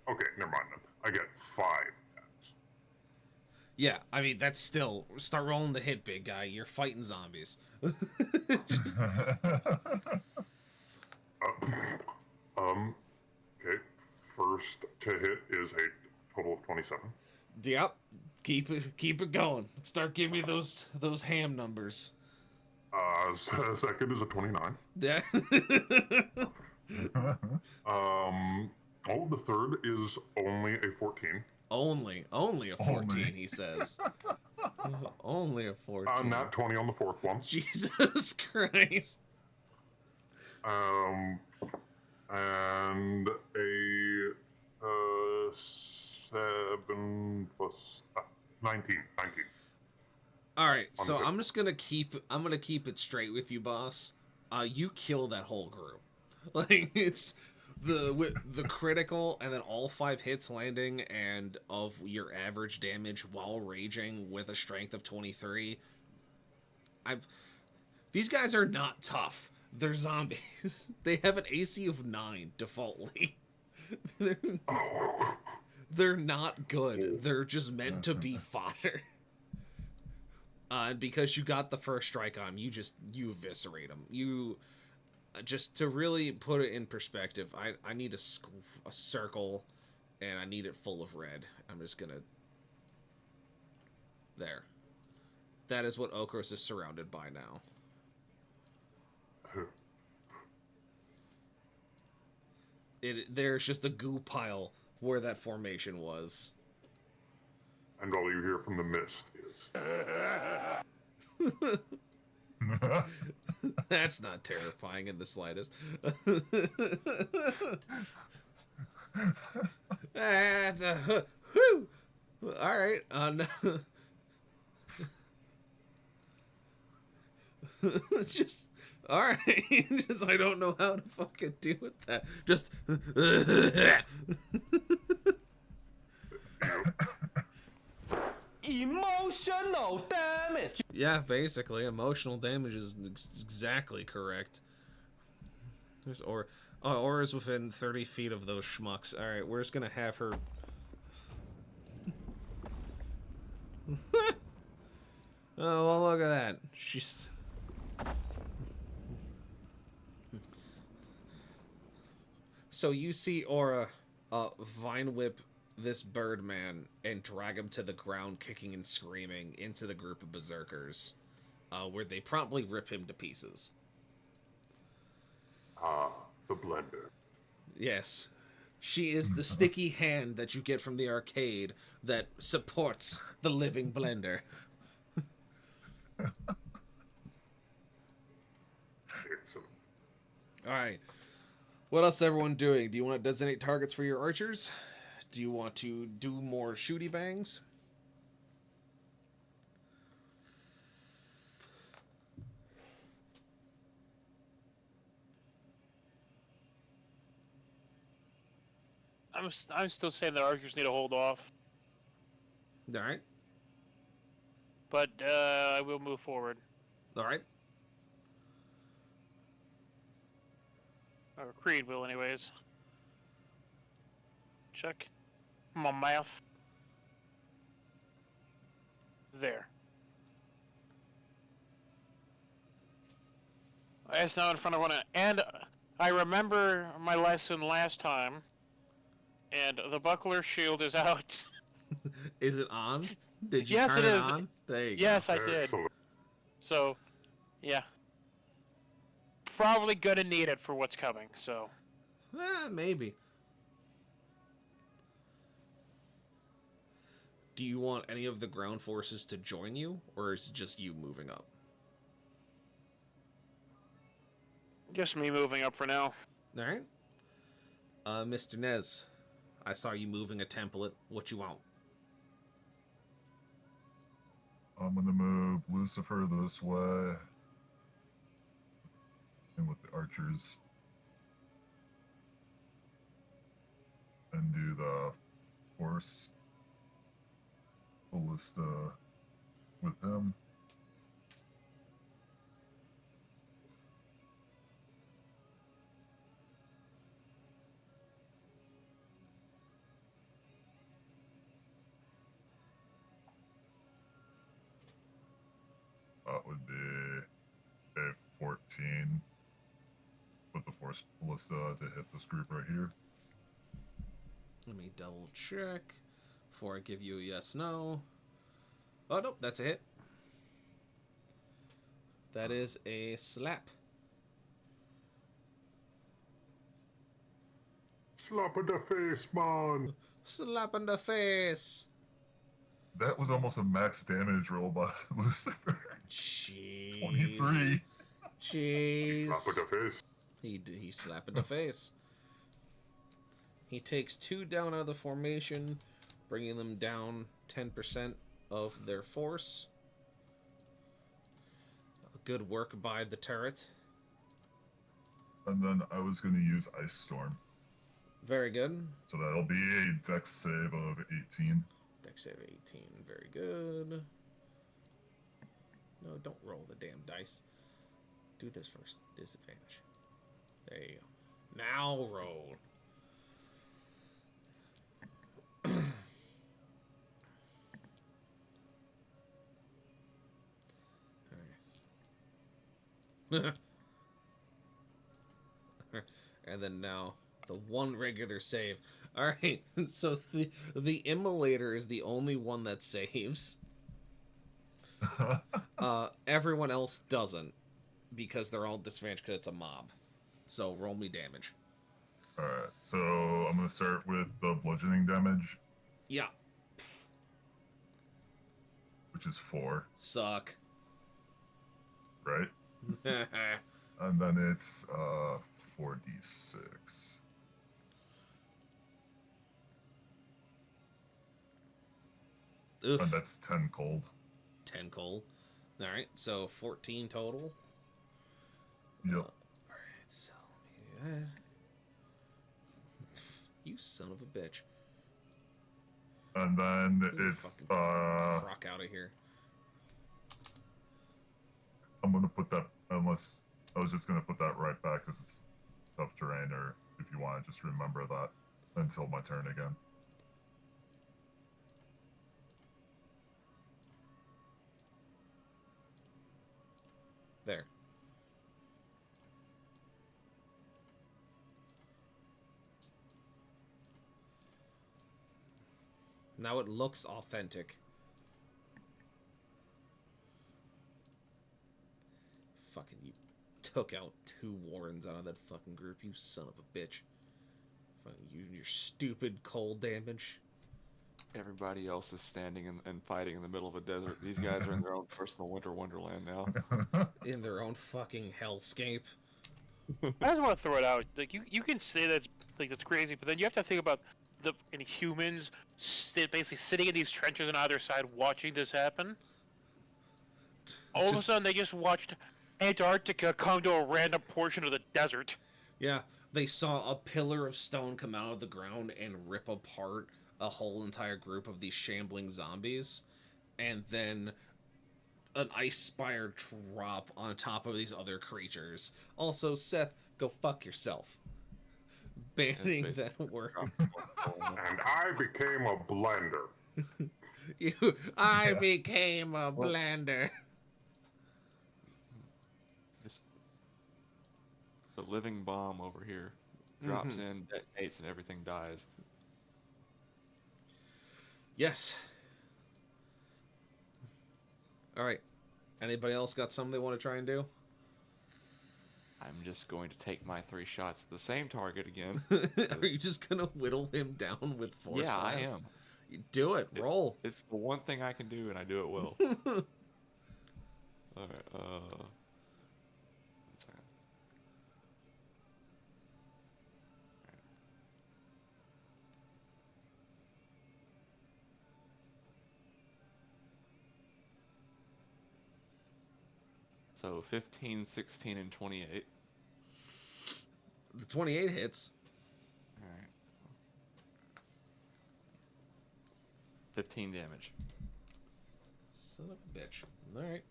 Yeah. Okay, never mind then. I get 5 attacks. Yeah, I mean, that's still... Start rolling the hit, big guy. You're fighting zombies. Just- Okay. First to hit is a total of 27. Yep. Keep it going. Start giving me those ham numbers. Second is a 29. Yeah. The third is only a 14. Only a 14, Only. he says. Only a 14. Nat 20 on the fourth one. Jesus Christ. And a 7 plus 19. All right, On so the- I'm gonna keep it straight with you, boss. You kill that whole group. Like, it's the critical and then all 5 hits landing and of your average damage while raging with a strength of 23. These guys are not tough. They're zombies. They have an AC of 9 defaultly. They're not good. They're just meant to be fodder. And because you got the first strike on him, you eviscerate him. You just to really put it in perspective. I need a circle, and I need it full of red. I'm just gonna there. That is what Okros is surrounded by now. There's just a goo pile where that formation was. And all you hear from the mist is... That's not terrifying in the slightest. That's a whew. All right. No. It's just all right. Just I don't know how to fucking deal with that. Just Emotional damage. yeah, basically emotional damage is exactly correct. There's Aura's within 30 feet of those schmucks. All right, we're just gonna have her. Oh, well, look at that. She's... So you see Aura vine whip this Birdman and drag him to the ground, kicking and screaming into the group of berserkers, where they promptly rip him to pieces. the blender. Yes. She is the sticky hand that you get from the arcade that supports the living blender. Excellent. Alright. What else is everyone doing? Do you want to designate targets for your archers? Do you want to do more shooty bangs? I'm still saying the archers need to hold off, Alright. but I will move forward. Alright. Or Creed will, anyways. Check my math. There. It's now in front of one, and I remember my lesson last time. And the buckler shield is out. Is it on? Did you Yes, turn it it is. on? There you Yes, I did. Excellent. So, yeah. Probably gonna need it for what's coming, so. go. Maybe. Do you want any of the ground forces to join you, or is it just you moving up? Just me moving up for now. Alright. Mr. Nez, I saw you moving a template. What you want? I'm gonna move Lucifer this way. And with the archers. and do the force ballista with him. That would be a 14 with the force ballista to hit this group right here. Let me double check before I give you a yes, no. Oh, nope, that's a hit. That is a slap. Slap in the face, man. Slap in the face. That was almost a max damage roll by Lucifer. Jeez. 23. Jeez. Slap in the face. He slap in the face. He takes 2 down out of the formation, bringing them down 10% of their force. Good work by the turret. And then I was going to use Ice Storm. Very good. So that'll be a dex save of 18. Dex save 18. Very good. No, don't roll the damn dice. Do this first. Disadvantage. There you go. Now roll. And then now the one regular save. All right, so the immolator is the only one that saves. Everyone else doesn't because they're all disadvantaged because it's a mob. So roll me damage. Alright, so I'm going to start with the bludgeoning damage, Yeah, which is 4, suck. right? And then it's 4d6. Oof. And that's 10 cold. 10 cold. All right, so 14 total. Yep. All right, so let me you son of a bitch. And then Ooh, it's fucking rock out of here. I'm gonna put that, unless I was just gonna put that right back because it's tough terrain, or if you want to just remember that until my turn again. There. Now it looks authentic. Fucking you took out 2 Warrens out of that fucking group, you son of a bitch. Fucking you and your stupid cold damage. Everybody else is standing and fighting in the middle of a desert. These guys are in their own personal winter wonderland now. In their own fucking hellscape. I just want to throw it out. Like you can say that's crazy, but then you have to think about the humans basically sitting in these trenches on either side, watching this happen. All of a sudden, they just watched Antarctica come to a random portion of the desert. Yeah, they saw a pillar of stone come out of the ground and rip apart a whole entire group of these shambling zombies, and then an ice spire drop on top of these other creatures. Also, Seth, go fuck yourself. Banning That's that word. And I became a blender. I became a blender. Just the living bomb over here drops in, detonates, and everything dies. Yes. All right. Anybody else got something they want to try and do? I'm just going to take my 3 shots at the same target again. Are you just gonna whittle him down with force? Yeah, I blast? am. You do it. Roll. It's the one thing I can do, and I do it well. All right. One second. So 15, 16, and 28. The 28 hits. Alright. 15 damage. Son of a bitch. Alright.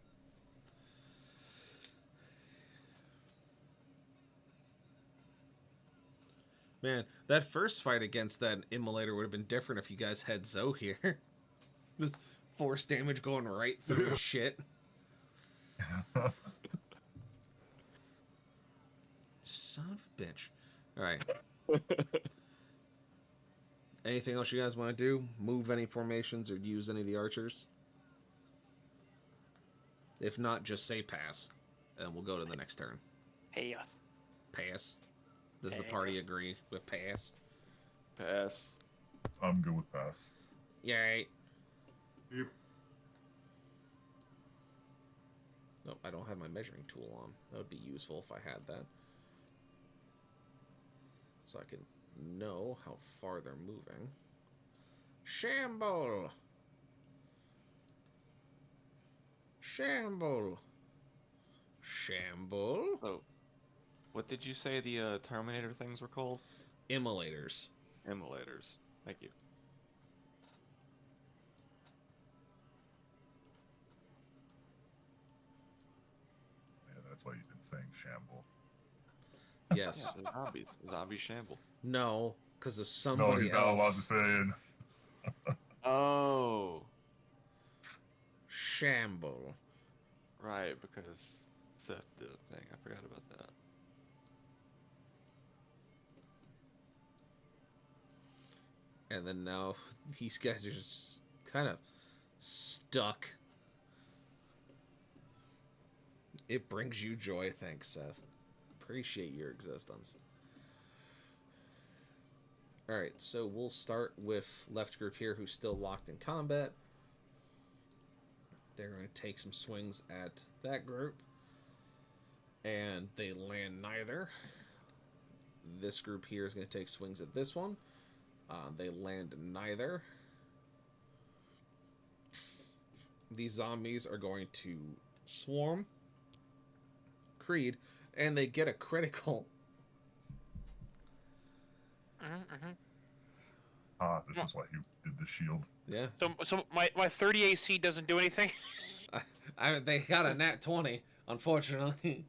Man, that first fight against that immolator would have been different if you guys had Zoe here. Just force damage going right through his shit. Son of a bitch. Alright. Anything else you guys want to do? Move any formations or use any of the archers? If not, just say pass. And we'll go to the next turn. Hey, Pass. Does the party agree with pass? Pass. I'm good with pass. Yeah, right. Yep. Nope, I don't have my measuring tool on. That would be useful if I had that. So I can know how far they're moving. Shamble! Shamble! Shamble? Oh, what did you say the Terminator things were called? Immolators. Immolators. Thank you. Yeah, that's why you've been saying shamble. Yes. Yeah, zombies. Zombie shamble. No, because of No, somebody he's not allowed to else. say it. Oh, Shamble. right, because Seth did a thing. I forgot about that. And then now these guys are just kind of stuck. It brings you joy. Thanks, Seth. Appreciate your existence. Alright, so we'll start with left group here who's still locked in combat. They're going to take some swings at that group. And they land neither. This group here is going to take swings at this one. They land neither. These zombies are going to swarm Creed, and they get a critical. This is why he did the shield. Yeah. So my 30 AC doesn't do anything. They got a nat 20, unfortunately.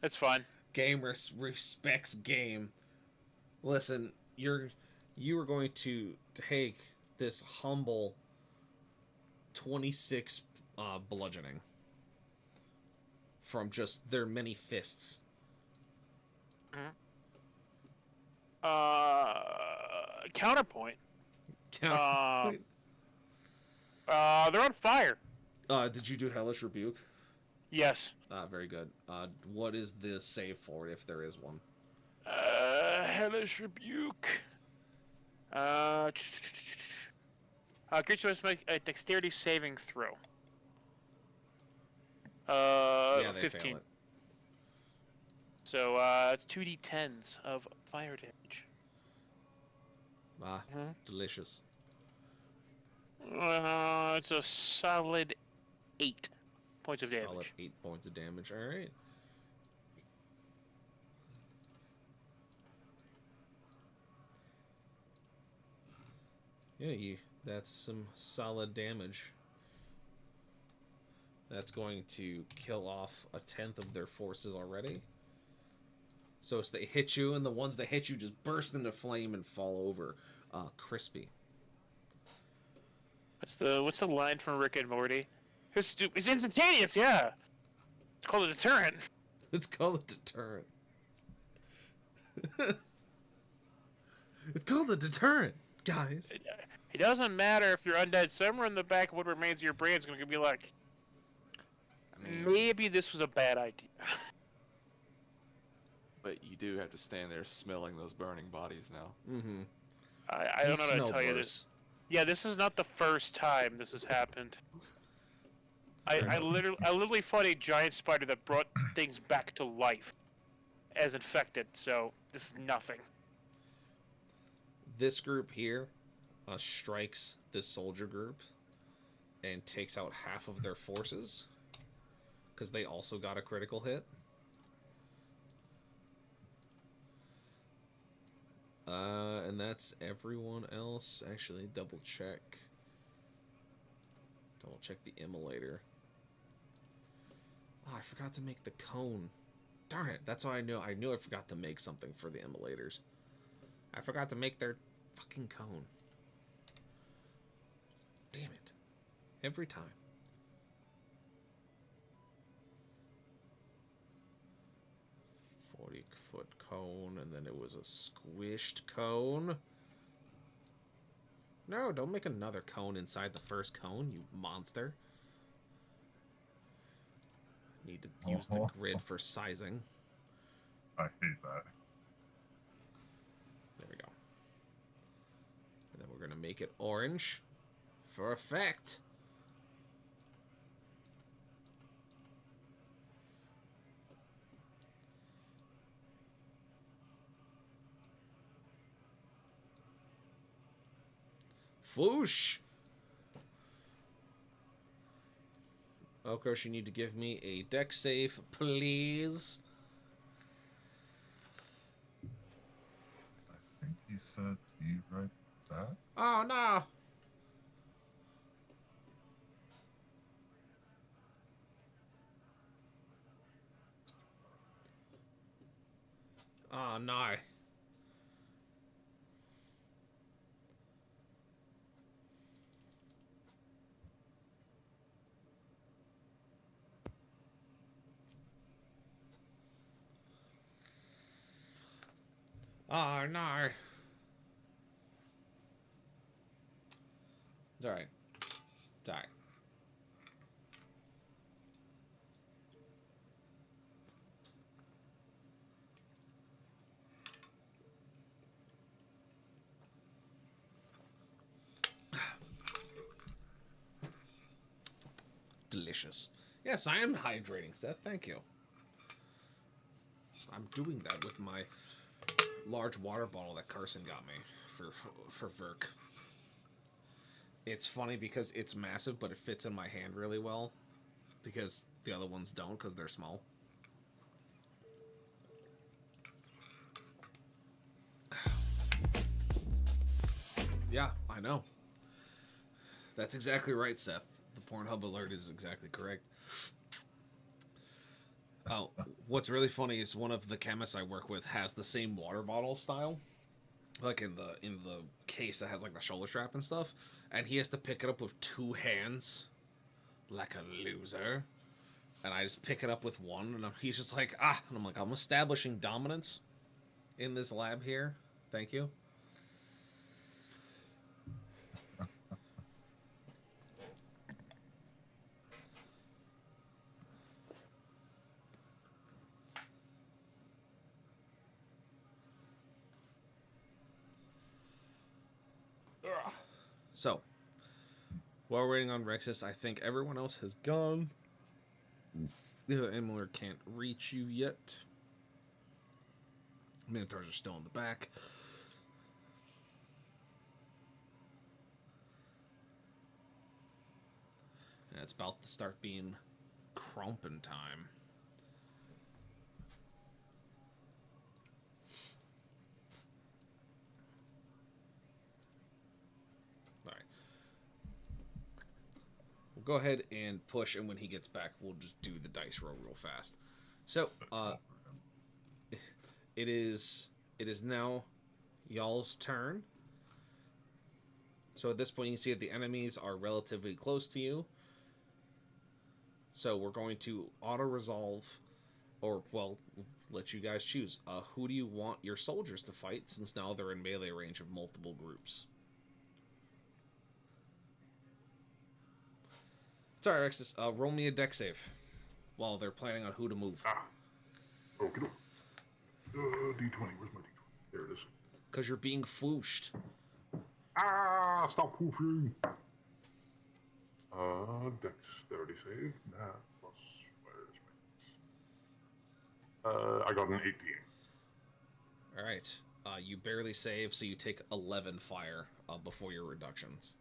That's fine. Game respects game. Listen, you are going to take this humble 26 bludgeoning from just their many fists. Counterpoint. Count. They're on fire. Did you do Hellish Rebuke? Yes. Very good. What is the save for it, if there is one? Hellish Rebuke. Creature must make a dexterity saving throw. Yeah, they 15. fail it. So, it's 2d10s of fire damage. Delicious. It's a solid 8 points of damage. Solid 8 points of damage. All right. Yeah, that's some solid damage. That's going to kill off a 10th of their forces already. So as they hit you, and the ones that hit you just burst into flame and fall over. Crispy. What's the line from Rick and Morty? It's instantaneous, yeah. It's called a deterrent. It's called a deterrent. It's called a deterrent, guys. It doesn't matter if you're undead. Somewhere in the back of what remains of your brain is going to be like, I mean, maybe this was a bad idea. but you do have to stand there smelling those burning bodies now. Mm-hmm. I don't know how to tell you this. Yeah, this is not the first time this has happened. I literally fought a giant spider that brought things back to life as infected, so this is nothing. This group here strikes this soldier group and takes out half of their forces because they also got a critical hit. And that's everyone else. Actually, double check. Double check the immolator. Oh, I forgot to make the cone. Darn it, that's why I knew. I knew I forgot to make something for the immolators. I forgot to make their fucking cone. Damn it. Every time. Foot cone, and then it was a squished cone. No, don't make another cone inside the first cone, you monster. Need to use the grid for sizing. I hate that. There we go. And then we're going to make it orange for effect. Foosh! Okrosh, you need to give me a deck save, please. I think he said be right back. Oh, no! Oh, no. Oh, no. It's alright. It's alright. Delicious. Yes, I am hydrating, Seth. Thank you. I'm doing that with my large water bottle that Carson got me for Verk. It's funny because it's massive, but it fits in my hand really well. Because the other ones don't, because they're small. Yeah, I know. That's exactly right, Seth. The Pornhub alert is exactly correct. Oh, what's really funny is one of the chemists I work with has the same water bottle style, like in the case that has like the shoulder strap and stuff, and he has to pick it up with two hands, like a loser. And I just pick it up with one, and he's just like, ah, and I'm like, I'm establishing dominance in this lab here. Thank you. So, while we're waiting on Rexus, I think everyone else has gone. The Emler can't reach you yet. Minotaurs are still in the back. And it's about to start being Krompin time. Alright. We'll go ahead and push, and when he gets back, we'll just do the dice roll real fast. So, it is now y'all's turn. So at this point, you can see that the enemies are relatively close to you. So we're going to auto-resolve, or, well, let you guys choose. Who do you want your soldiers to fight, since now they're in melee range of multiple groups? Sorry, Rexus. Roll me a deck save while they're planning on who to move. Okay. D20. Where's my D20? There it is. Because you're being fooshed. Ah! Stop poofing! Dexterity save. Nah, plus where's my I got an 18. Alright. You barely save, so you take 11 fire before your reductions.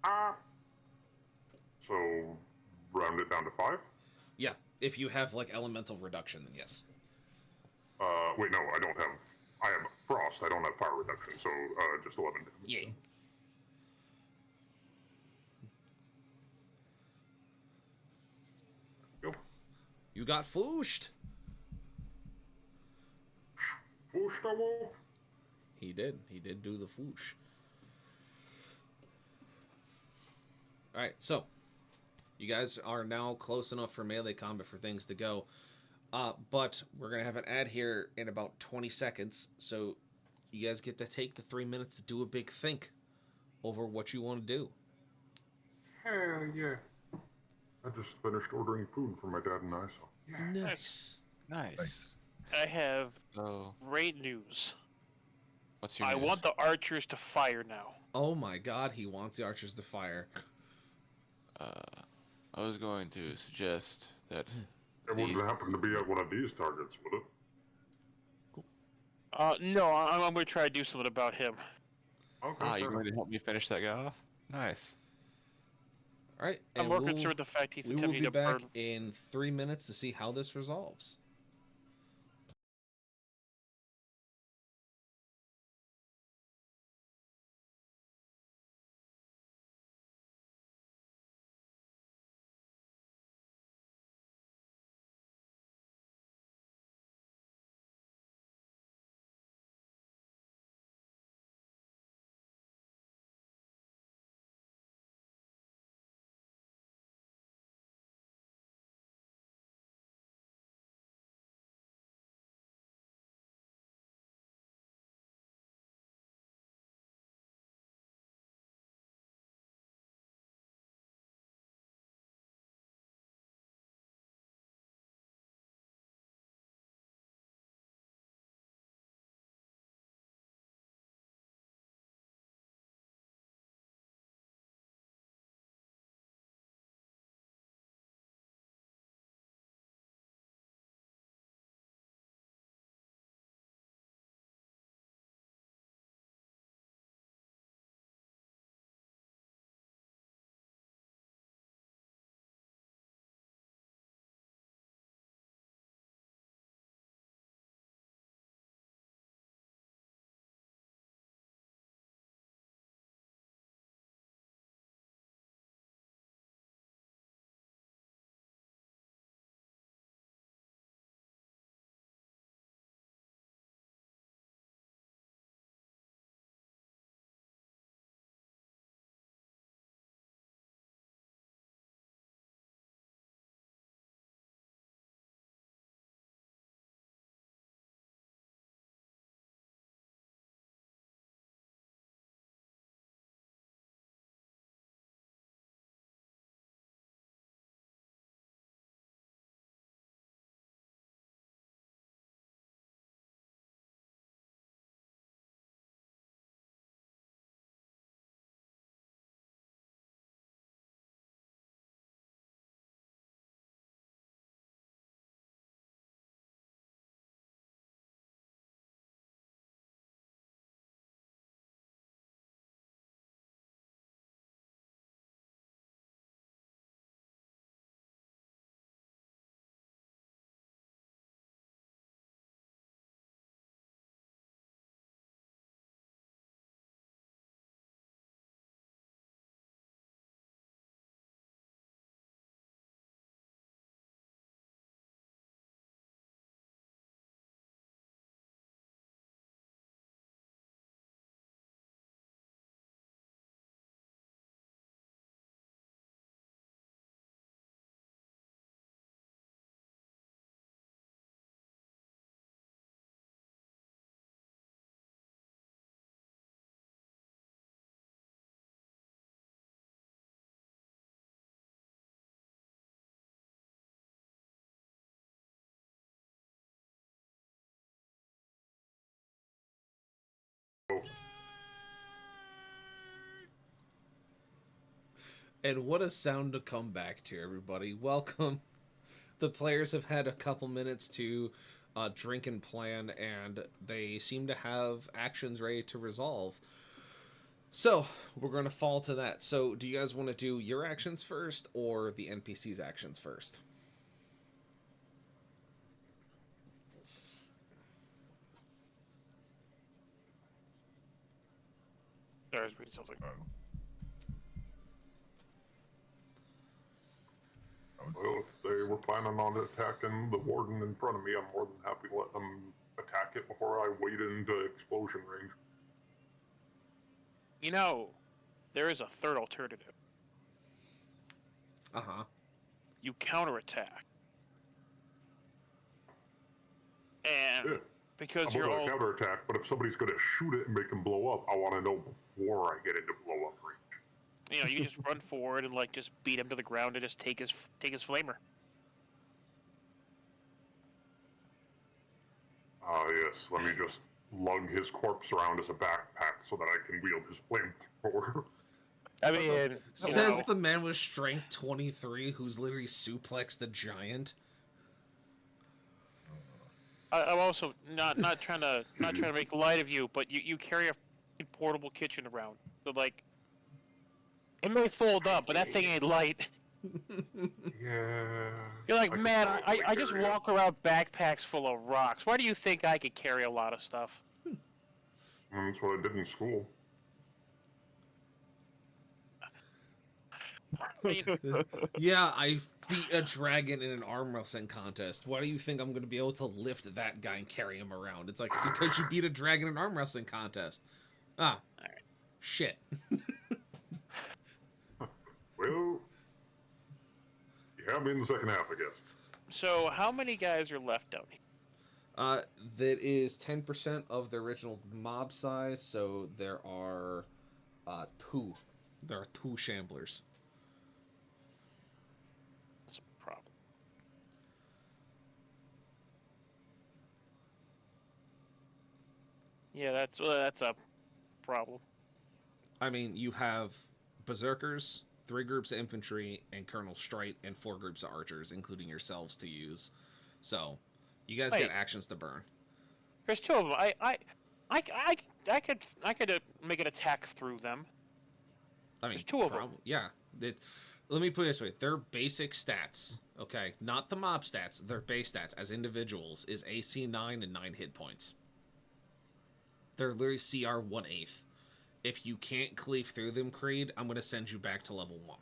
Ah! So, round it down to 5? Yeah, if you have, like, elemental reduction, then yes. Wait, no, I don't have I have frost. I don't have fire reduction, so just 11 damage. Yeah. Go. You got fooshed. Fushtawo. He did. He did do the foosh. Alright, so you guys are now close enough for melee combat for things to go. But we're going to have an ad here in about 20 seconds. So you guys get to take the 3 minutes to do a big think over what you want to do. Hell yeah. I just finished ordering food for my dad and I, so yeah. Nice. Nice. I have Oh, great news. what's your I news? want the archers to fire now. Oh my god, he wants the archers to fire. I was going to suggest that It wouldn't happen to be at one of these targets, would it? No, I'm going to try to do something about him. Okay. you're going to help me finish that guy off? Nice. Alright, I'm and more concerned with the fact he's we will attempting be to back burn. in 3 minutes to see how this resolves. And what a sound to come back to, everybody. Welcome. The players have had a couple minutes to drink and plan, and they seem to have actions ready to resolve. So, we're going to fall to that. So, do you guys want to do your actions first, or the NPC's actions first? There's read something. Well, if they were planning on attacking the warden in front of me, I'm more than happy to let them attack it before I wade into explosion range. You know, there is a third alternative. Uh-huh. You counterattack. And Yeah. because I'm you're gonna all counterattack, but if somebody's gonna shoot it and make him blow up, I want to know before I get into blow up range. you know, you just run forward and like just beat him to the ground and just take his flamer. Yes, let me just lug his corpse around as a backpack so that I can wield his flamethrower. I mean, Says the man with strength 23 who's literally suplexed the giant. I'm also not trying to make light of you, but you carry a portable kitchen around, so like it may fold up, but that thing ain't light. Yeah. You're like, I could man, probably I just carry it. walk around backpacks full of rocks. Why do you think I could carry a lot of stuff? That's what I did in school. I mean, Yeah, I beat a dragon in an arm wrestling contest. Why do you think I'm going to be able to lift that guy and carry him around? It's like, because you beat a dragon in an arm wrestling contest. Ah. Alright. Shit. Well, you have me in the second half, I guess. so how many guys are left down here? That is 10% of the original mob size, so there are two. There are two shamblers. That's a problem. Yeah, that's a problem. I mean, you have berserkers, 3 groups of infantry, and Colonel Strite, and 4 groups of archers, including yourselves to use. So, you guys Wait. get actions to burn. There's 2 of them. I could make an attack through them. I mean, There's 2 of them. Yeah. Let me put it this way. Their basic stats, okay, not the mob stats, their base stats as individuals is AC 9 and 9 hit points. They're literally CR 1/8. If you can't cleave through them, Creed, I'm going to send you back to level 1.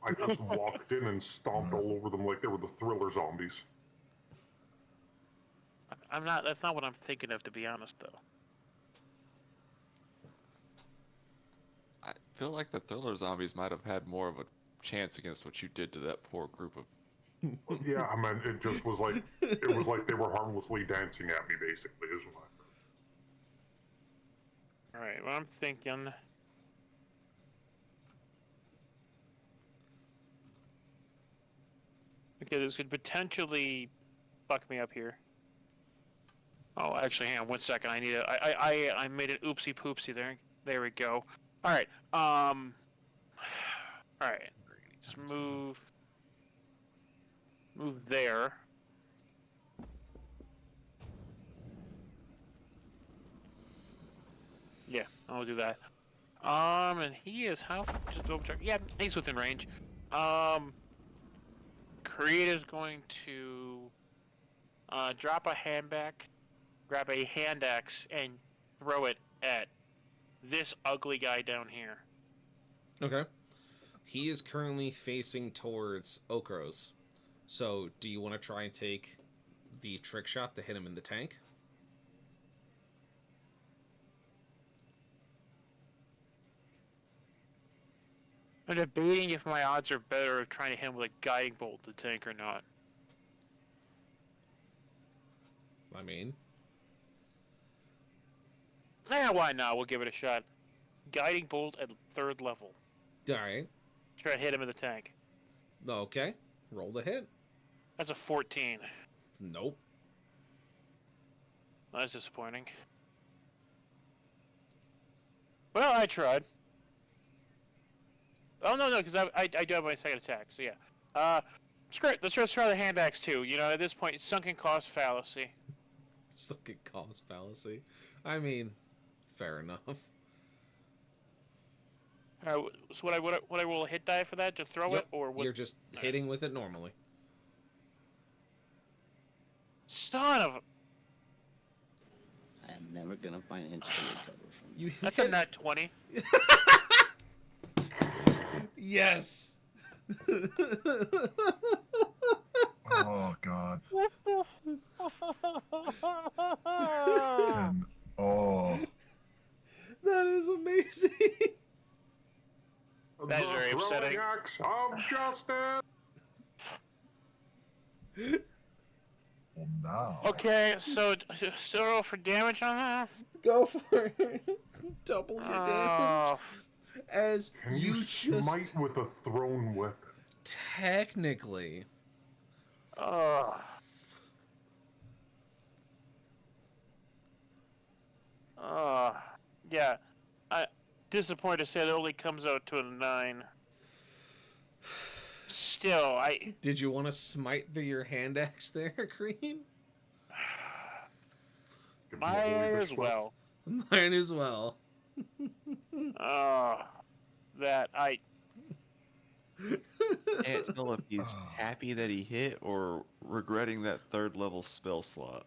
I just walked in and stomped all over them like they were the Thriller zombies. I'm not. That's not what I'm thinking of, to be honest, though. I feel like the Thriller zombies might have had more of a chance against what you did to that poor group of. Yeah, I mean, it just was like they were harmlessly dancing at me, basically, is what I heard. All right. Well, I'm thinking. Okay, this could potentially fuck me up here. Oh, actually, hang on 1 second. I need a. I made an oopsie poopsie there. There we go. All right. All right. Let's move there. Yeah, I'll do that. And he is how? Just double check. Yeah, he's within range. Creed is going to drop a handback, grab a hand axe, and throw it at this ugly guy down here. Okay. He is currently facing towards Okros. So, do you want to try and take the trick shot to hit him in the tank? I'm debating if my odds are better of trying to hit him with a guiding bolt to tank or not. I mean, Yeah, why not? We'll give it a shot. Guiding bolt at 3rd level. alright. Try to hit him in the tank. Okay. Roll the hit. That's a 14. Nope. That's disappointing. Well, I tried. Oh, no, because I do have my second attack, so yeah. Screw it. Let's just try the hand axe, too. You know, at this point, it's sunken cost fallacy. Sunken cost fallacy. I mean, fair enough. So would I roll a hit die for that to throw Yep, it, or what? you're just hitting with it normally. Son of a... never gonna find inch to recover from. You That's a nat 20. Yes. Oh God. And oh, That is amazing. That is very the upsetting. throwing axe of justice. well now. Okay, so still roll for damage on that? Go for it. Double your damage. Oh, As Can you you just smite with a thrown weapon? technically. oh. Yeah. I disappointed to say that only comes out to a 9. Still, Did you want to smite through your hand axe there, Green? Give him a might holy as bitch well. Mine as well. Oh, that Can't tell if he's Ah. happy that he hit or regretting that 3rd level spell slot.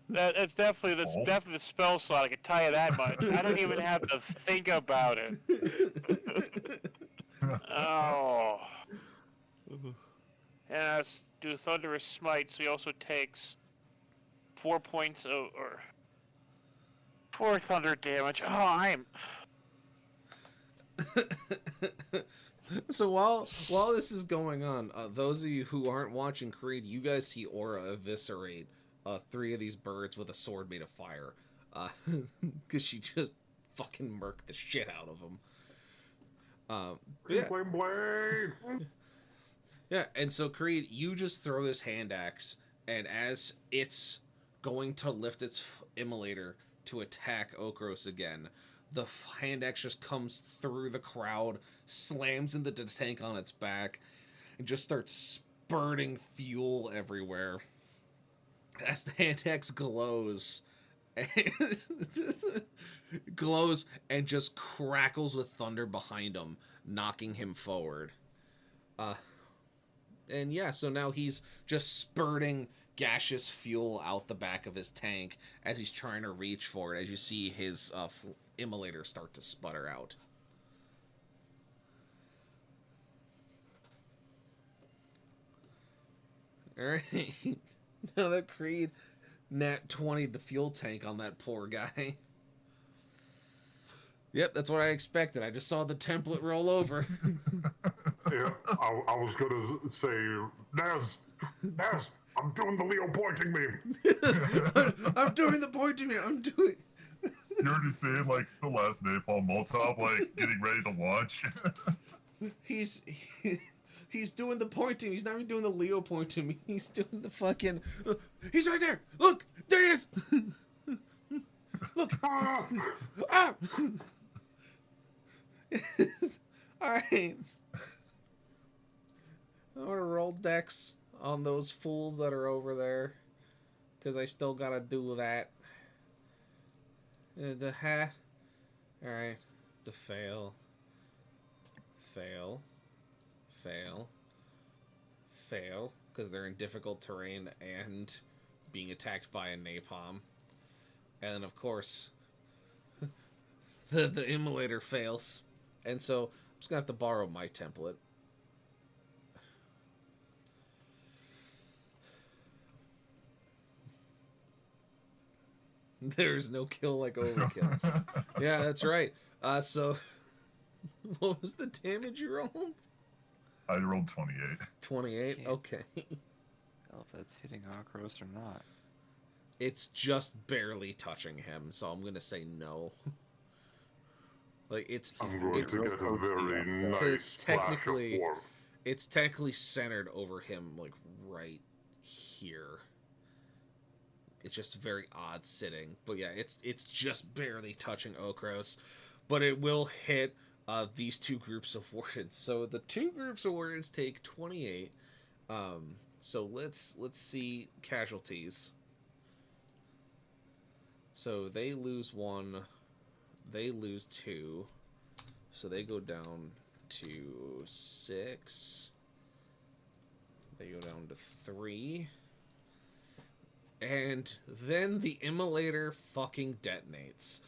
That's definitely Both? definitely the spell slot. I can tell you that much. I don't even have to think about it. Oh, and let's do thunderous smite. So he also takes 4 points of or 4 thunder damage. Oh, I'm So while this is going on, those of you who aren't watching Creed, you guys see Aura eviscerate 3 of these birds with a sword made of fire, because she just fucking murked the shit out of them. But yeah, Flame blade. yeah, and so Creed, you just throw this hand axe, and as it's going to lift its immolator to attack Okros again, the hand axe just comes through the crowd, slams into the tank on its back, and just starts spurting fuel everywhere. As the hand axe glows, glows and just crackles with thunder behind him, knocking him forward. And yeah, so now he's just spurting gaseous fuel out the back of his tank as he's trying to reach for it, as you see his immolator start to sputter out. Alright. Now that Creed nat 20'd the fuel tank on that poor guy. Yep, that's what I expected. I just saw the template roll over. Yeah, I was gonna say, Naz, I'm doing the Leo pointing meme. I'm doing the pointing me. I'm doing. You already saying like the last napalm Molotov, like getting ready to launch. He's doing the pointing. He's not even doing the Leo pointing me. He's doing the fucking. He's right there. Look, there he is. Look. Ah! Ah. All right. I want to roll dex on those fools that are over there, because I still gotta do that. The ha. All right. The fail. Fail. Fail. Fail, because they're in difficult terrain and being attacked by a napalm. And then, of course, the immolator fails. And so I'm just going to have to borrow my template. There's no kill like overkill. Yeah, that's right. So, what was the damage you rolled? I rolled 28. 28? Can't Okay. tell if that's hitting Akros or not. It's just barely touching him, so I'm gonna say no. Like, it's I'm going to get a very nice technically- splash of warmth. it's technically centered over him, like, right here. It's just very odd sitting. But yeah, it's just barely touching Okros. But it will hit these 2 groups of wardens. So the 2 groups of wardens take 28. So let's see casualties. So they lose 1. They lose 2. So they go down to 6. They go down to 3. And then the immolator fucking detonates.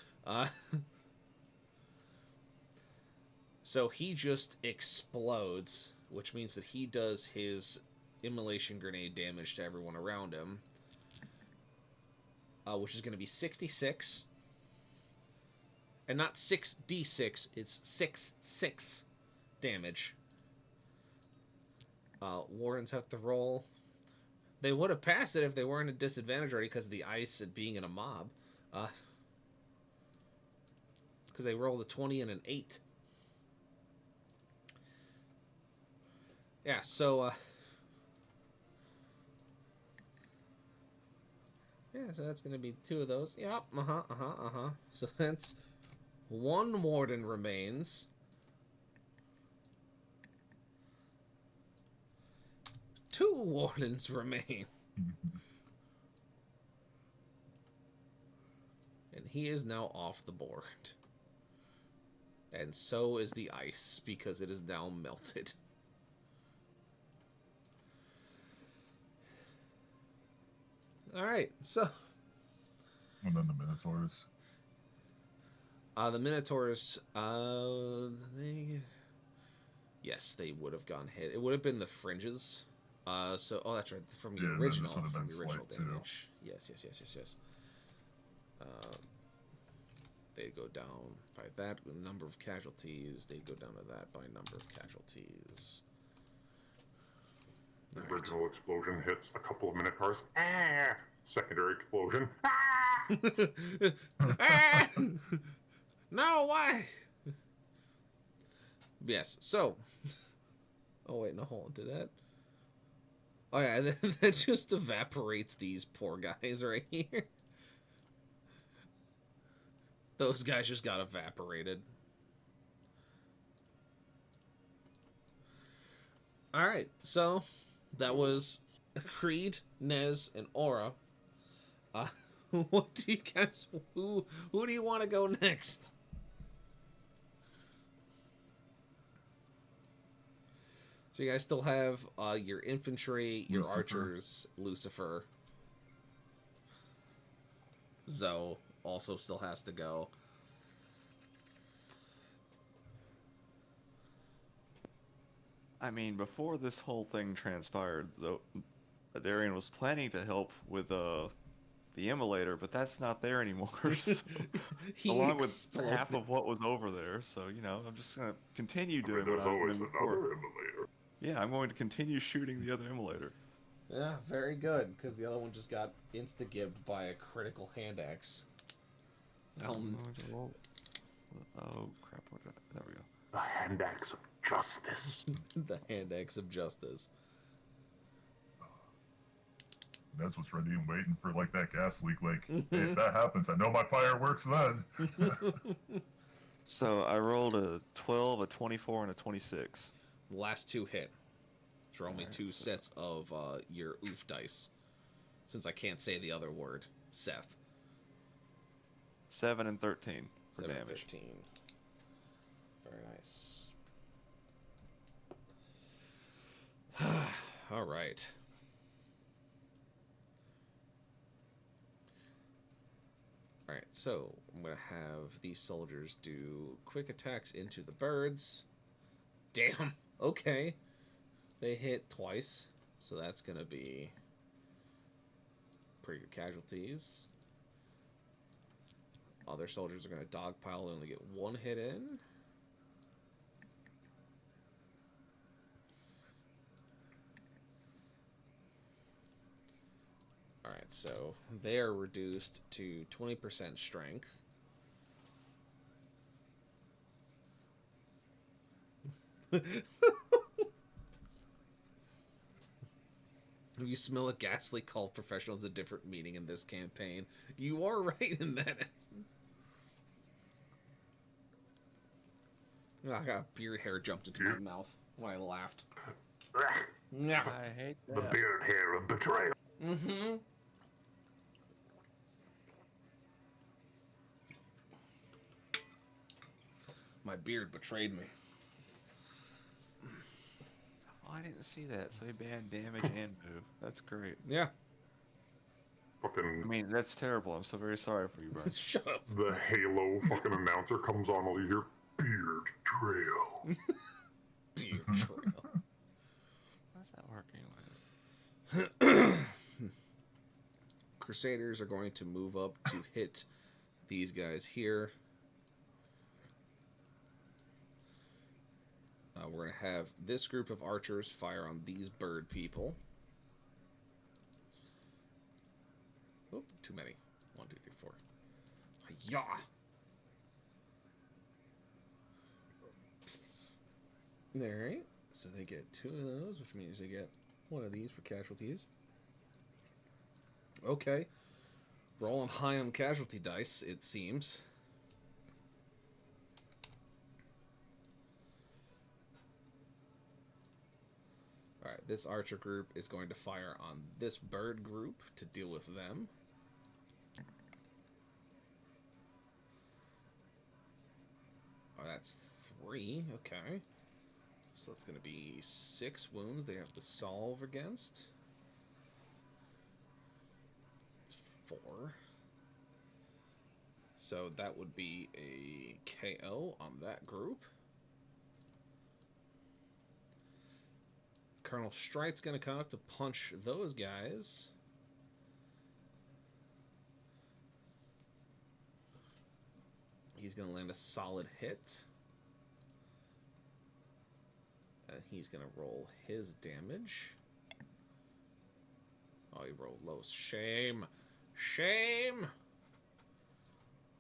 So he just explodes, which means that he does his immolation grenade damage to everyone around him, which is going to be 66. And not 6d6, it's 6 damage. Wardens have to roll. They would have passed it if they weren't at disadvantage already because of the ice and being in a mob. Because they rolled a 20 and an 8. Yeah, so, yeah, so that's going to be 2 of those. Yep, So that's 1 warden remains. 2 wardens remain. And he is now off the board. And so is the ice, because it is now melted. Alright, so... And then the Minotaurs. The Minotaurs, yes, they would have gone hit. It would have been the fringes. That's right, from the original. This would have been the original slight, too. damage. Yes. They'd go down by that number of casualties. They'd go down to that by number of casualties. The Right. original explosion hits a couple of Minotaurs. Secondary explosion. Ah! No, why? Yes, so. Oh, wait, no, hold on to that. Oh, yeah, that just evaporates these poor guys right here. Those guys just got evaporated. Alright, so that was Creed, Nez, and Aura. What do you guys... Who do you want to go next? So you guys still have your infantry, your Lucifer. archers, Lucifer. Zoe also still has to go. I mean, before this whole thing transpired, though, Darian was planning to help with the immolator, but that's not there anymore. So, He along with exploded. half of what was over there, so I'm just gonna continue I mean, doing there's what I've always been another before. immolator. Yeah, I'm going to continue shooting the other immolator. Yeah, very good, because the other one just got insta-gibbed by a critical hand axe. Oh crap! There we go. The hand axe of justice. The hand axe of justice. That's what's ready and waiting for like that gas leak. Like, hey, if that happens, I know my fire works then. So I rolled a 12, a 24, and a 26. The last 2 hit. Throw me Alright, 2 so- sets of your oof dice. Since I can't say the other word. Seth. 7 and 13 for 7, damage. 15. Very nice. All right. All right, so I'm going to have these soldiers do quick attacks into the birds. Damn. Okay. They hit twice, so that's going to be pretty good casualties. Other soldiers are going to dogpile. They only get 1 hit in. Alright, so they are reduced to 20% strength. If you smell a ghastly cult, professional is a different meaning in this campaign. You are right in that essence. Oh, I got a beard hair jumped into my mouth when I laughed. Yeah. I hate The beard hair of betrayal. Mm-hmm. My beard betrayed me. Oh, I didn't see that. So he banned damage and move. That's great. Yeah. fucking I mean, that's terrible. I'm so very sorry for you, Brian. Shut up. the Halo fucking announcer comes on, all you hear, beard trail. Beard trail. How's that working? Crusaders are going to move up to hit these guys here. We're going to have this group of archers fire on these bird people. Oh, too many. 1, 2, 3, 4. Yeah. Alright. So they get 2 of those, which means they get 1 of these for casualties. Okay. Rolling high on casualty dice, it seems. Alright, this archer group is going to fire on this bird group to deal with them. Oh, that's 3. Okay. So that's going to be 6 wounds they have to solve against. It's 4. So that would be a KO on that group. Colonel Strite's going to come up to punch those guys. He's going to land a solid hit. And he's going to roll his damage. Oh, he rolled low. Shame. Shame!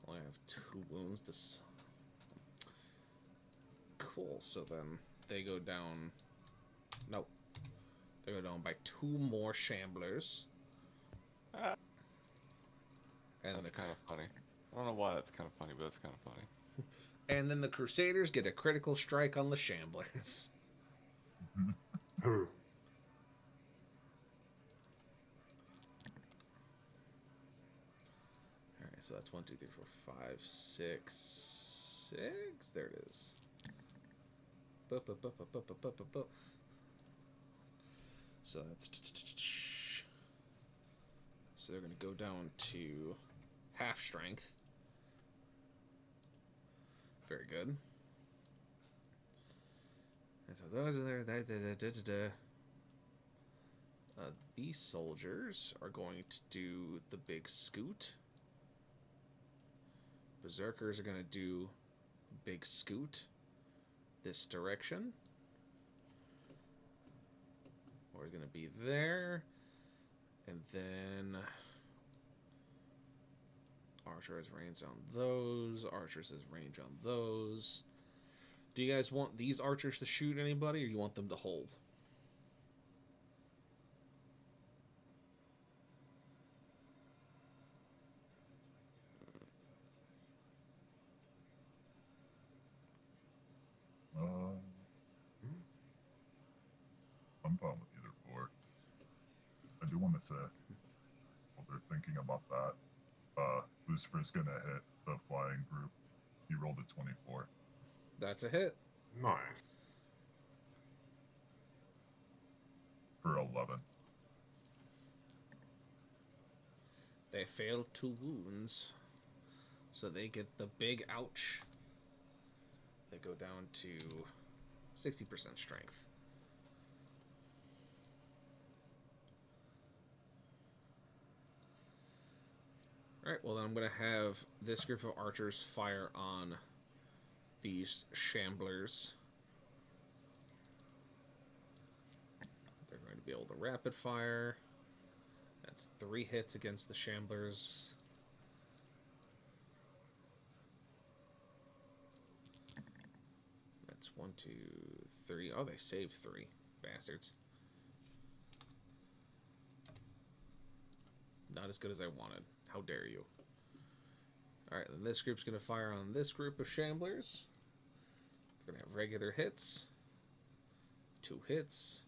Only have 2 wounds. This. Cool. So then they go down. Nope. They go down by 2 more shamblers. And That's kind of funny. I don't know why that's kind of funny, but it's kind of funny. And then the Crusaders get a critical strike on the shamblers. Who? Alright, so that's 1, 2, 3, 4, 5, 6, 6. There it is. So that's. So they're going to go down to half strength. Very good. And so those are there. These soldiers are going to do the big scoot. Berserkers are going to do big scoot this direction. We're going to be there. And then Archer has range on those. Archers has range on those. Do you guys want these archers to shoot anybody, or you want them to hold? I'm fine with either or. I do want to say, while they're thinking about that, Lucifer's gonna hit the flying group. He rolled a 24. That's a hit. Nice. For 11. They fail 2 wounds. So they get the big ouch. They go down to 60% strength. Alright, well then I'm going to have this group of archers fire on these shamblers. They're going to be able to rapid fire. That's 3 hits against the shamblers. That's 1, 2, 3. Oh, they saved 3. Bastards. Not as good as I wanted. How dare you? Alright, then this group's going to fire on this group of shamblers. They're going to have regular hits. 2 hits.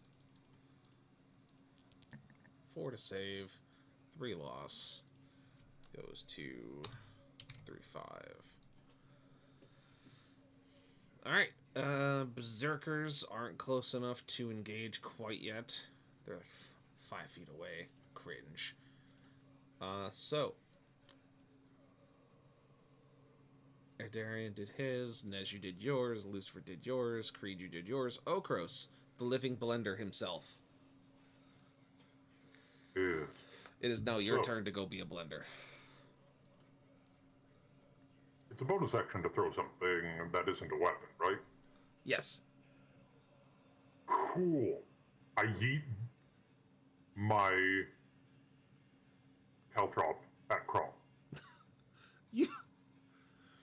4 to save. 3 loss. Goes to 3, 5. Alright. Berserkers aren't close enough to engage quite yet. They're like 5 feet away. Cringe. So Darian did his, Nez, you did yours, Lucifer did yours, Creed, you did yours, Okros, the living blender himself. Yes. It is now your So- turn to go be a blender. It's a bonus action to throw something that isn't a weapon, right? Yes. Cool. I yeet my caltrop at Crawl.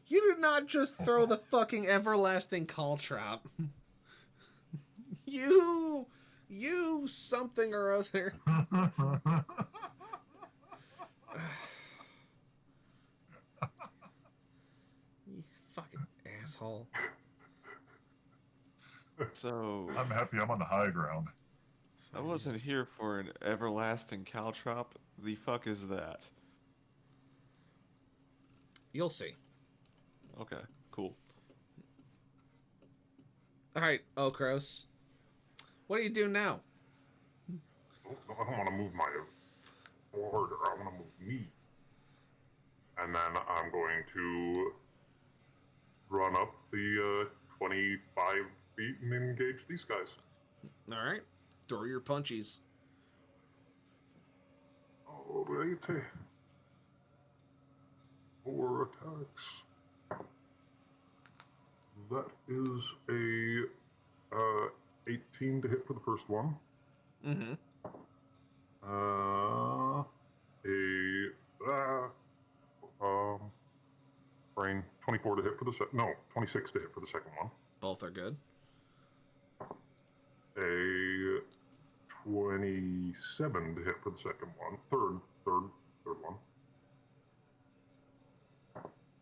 You did not just throw the fucking everlasting call trap. You something or other. You fucking asshole. So I'm happy I'm on the high ground. I wasn't here for an everlasting caltrop. The fuck is that? You'll see. Okay, cool. Alright, Okros. What do you do now? I don't want to move my order. I want to move me. And then I'm going to run up the 25 feet and engage these guys. Alright. Throw your punchies. Alrighty. 4 attacks. That is a 18 to hit for the first one. Mm-hmm. Brain 24 to hit for the no, 26 to hit for the second one. Both are good. A 27 to hit for the second one. Third one.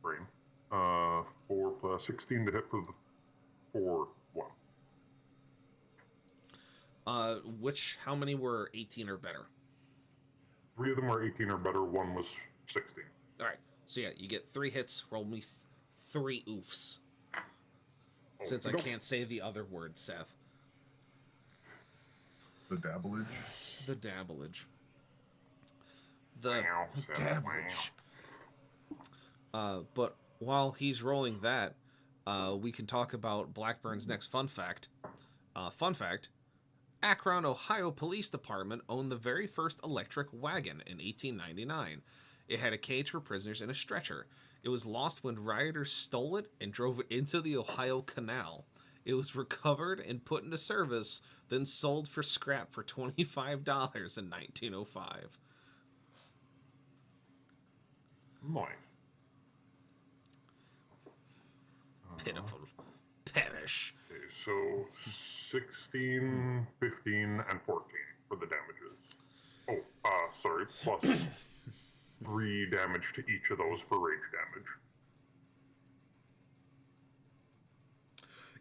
Brain. 4 plus 16 to hit for the fourth one. How many were 18 or better? 3 of them were 18 or better. 1 was 16. Alright. So yeah, you get 3 hits, roll me 3 oofs. Since I can't say the other word, Seth. The dabblage. The dabblage. The Wow, dabblage. But while he's rolling that, we can talk about Blackburn's next fun fact. Fun fact, Akron, Ohio Police Department owned the very first electric wagon in 1899. It had a cage for prisoners and a stretcher. It was lost when rioters stole it and drove it into the Ohio Canal. It was recovered and put into service, then sold for scrap for $25 in 1905. Nice. Pitiful. Perish. Okay, so 16, 15, and 14 for the damages. Oh, sorry, plus 3 damage to each of those for rage damage.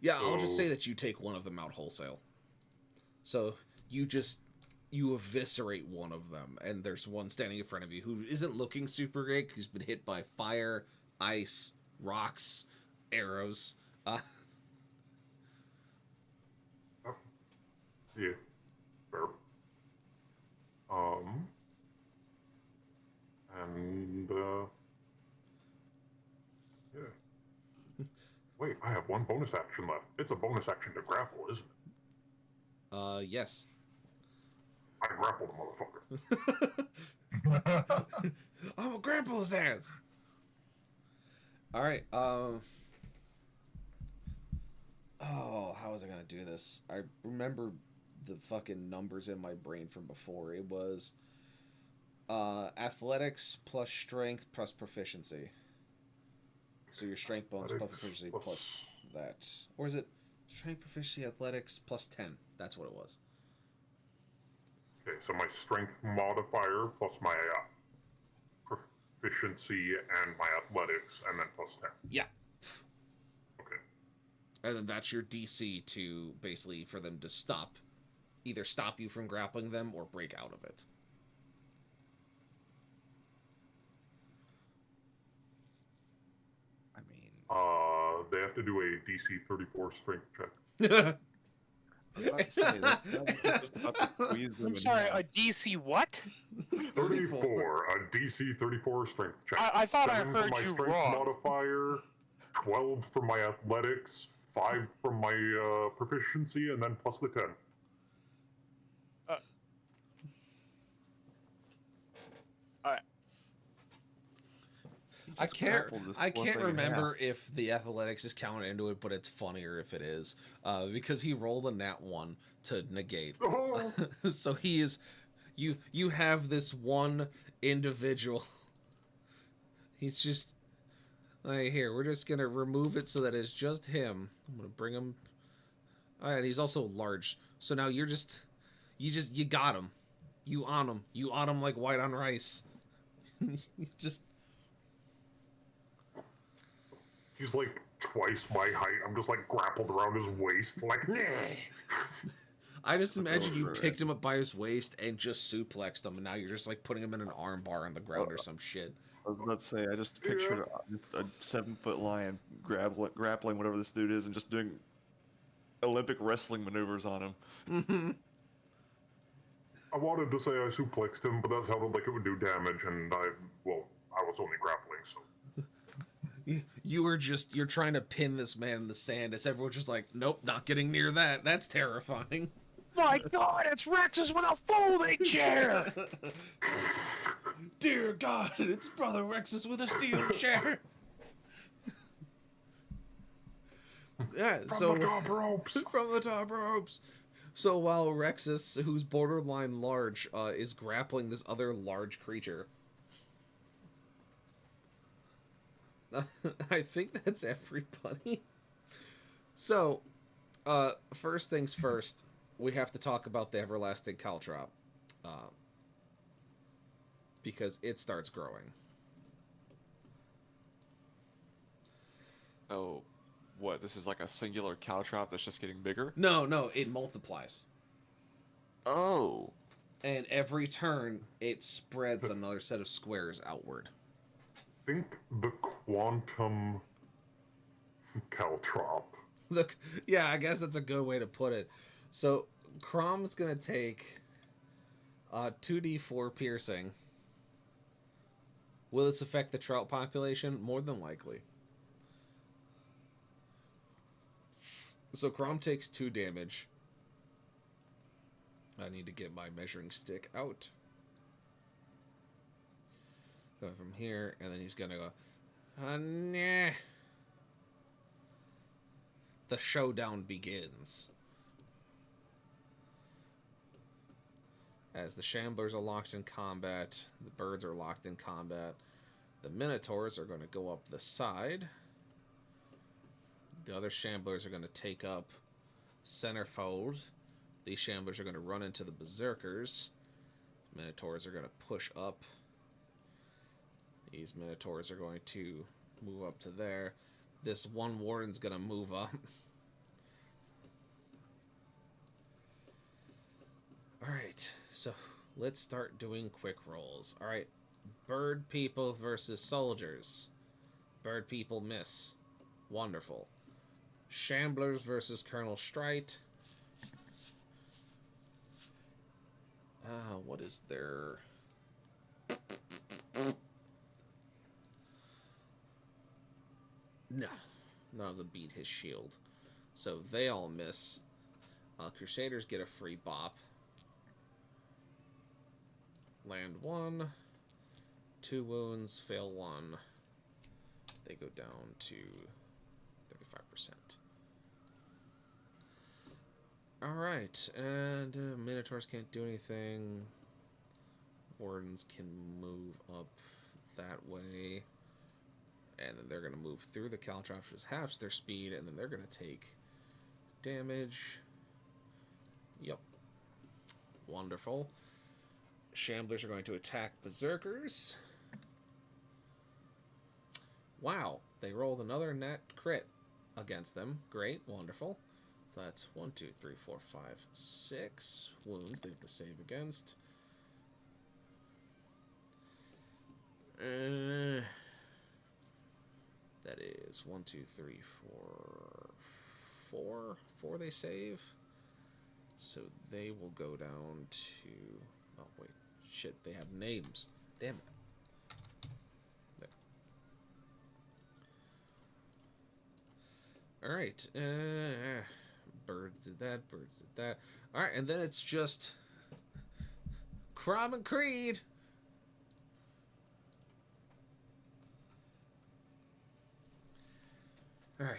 Yeah, I'll just So- say that you take one of them out wholesale. So you eviscerate one of them, and there's one standing in front of you who isn't looking super great, who's been hit by fire, ice, rocks, arrows. Yeah, fair. And, yeah. Wait, I have one bonus action left. It's a bonus action to grapple, isn't it? Yes. I grappled the motherfucker. I'm gonna grapple his ass. All right. Oh, how was I gonna do this? I remember the fucking numbers in my brain from before. It was athletics plus strength plus proficiency. So your strength bonus plus Athletics proficiency plus- plus that. Or is it strength, proficiency, athletics plus 10? That's what it was. Okay, so my strength modifier plus my proficiency and my athletics, and then plus 10. Yeah. Okay. And then that's your DC to basically for them to stop. Either stop you from grappling them or break out of it. I mean, They have to do a DC 34 strength check. was about to say, that's just about to squeeze them I'm in sorry, half. a DC what? 34, a DC 34 strength check. I thought I 7 from heard my you strength wrong. modifier, 12 from my athletics, 5 from my proficiency, and then plus the 10. He I just can't. grappled this I poor can't thing in half. remember if the athletics is counted into it, but it's funnier if it is, because he rolled a nat 1 to negate. Oh, So he is. You have this one individual. He's just. Like, here, we're just gonna remove it so that it's just him. I'm gonna bring him. Alright, he's also large. So now you're just. You got him. You on him. You on him like white on rice. You just. he's like twice my height. I'm just like grappled around his waist, like, nah. I just imagine you Right. picked him up by his waist and just suplexed him, and now you're just like putting him in an arm bar on the ground or some shit. I was about to say, I just pictured a 7-foot lion grappling whatever this dude is and just doing Olympic wrestling maneuvers on him. Mm-hmm. I wanted to say I suplexed him, but that sounded like it would do damage, and I was only grappling, so. You're trying to pin this man in the sand as everyone's just like, nope, not getting near that. That's terrifying. My God, it's Rexus with a folding chair. Dear God, it's Brother Rexus with a steel chair. Yeah, From the top ropes. From the top ropes. So while Rexus, who's borderline large, is grappling this other large creature. I think that's everybody. So, first things first, we have to talk about the everlasting caltrop. Because it starts growing. Oh, what? This is like a singular caltrop that's just getting bigger? No, it multiplies. Oh. And every turn, it spreads another set of squares outward. Think the quantum caltrop. Look, yeah, I guess that's a good way to put it. So, Crom's gonna take 2d4 piercing. Will this affect the trout population? More than likely. So Crom takes 2 damage. I need to get my measuring stick out. Go from here, and then he's gonna go, nah. The showdown begins. As the Shamblers are locked in combat, the birds are locked in combat, the Minotaurs are going to go up the side. The other Shamblers are going to take up centerfold. These Shamblers are going to run into the Berserkers. Minotaurs are going to push up. These Minotaurs are going to move up to there. This one Warden's going to move up. Alright, so let's start doing quick rolls. Alright, bird people versus soldiers. Bird people miss. Wonderful. Shamblers versus Colonel Strite. What is their... No, none of them beat his shield. So they all miss. Crusaders get a free bop. Land 1. 2 wounds, fail 1. They go down to 35%. Alright, and Minotaurs can't do anything. Wardens can move up that way. And then they're going to move through the caltrops, which halves their speed, and then they're going to take damage. Yep. Wonderful. Shamblers are going to attack Berserkers. Wow, they rolled another net crit against them. Great, wonderful. So that's 1, 2, 3, 4, 5, 6 wounds they have to save against. That is 1, 2, 3, 4, 4 they save. So they will go down to... Oh, wait. Shit, they have names. Damn it. There. Alright. Birds did that. Birds did that. Alright, and then it's just... Crom and Creed. Alright.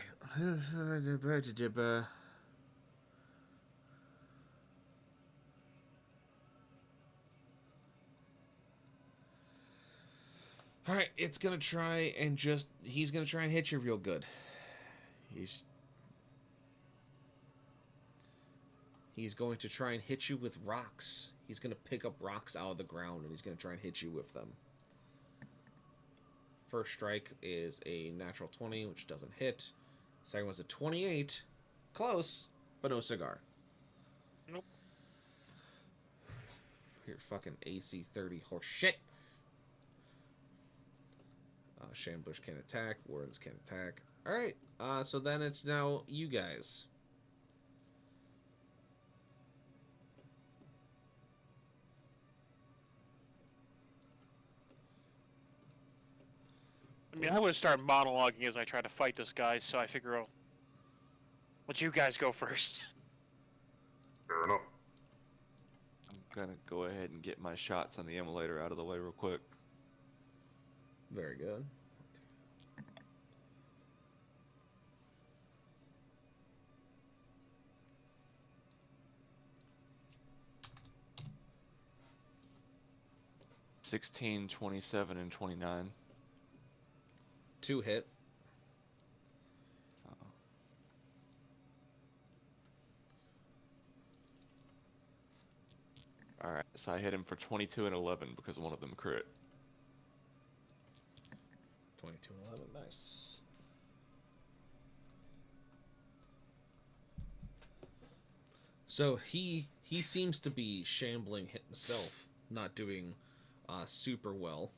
Alright, it's gonna try and just... He's gonna try and hit you real good. He's going to try and hit you with rocks. He's going to pick up rocks out of the ground, and he's going to try and hit you with them. First strike is a natural 20, which doesn't hit. Second one's a 28. Close, but no cigar. Nope. Here, fucking AC 30 horse shit. Shamblers can attack. Wardens can attack. Alright, so then it's now you guys. I mean, I would start monologuing as I try to fight this guy, so I figure I'll let you guys go first. Fair enough. I'm gonna go ahead and get my shots on the emulator out of the way real quick. Very good. $16, $27, and $29. 2 hit. So. Alright, so I hit him for 22 and 11 because one of them crit. 22 and 11, nice. So he seems to be shambling himself, not doing super well.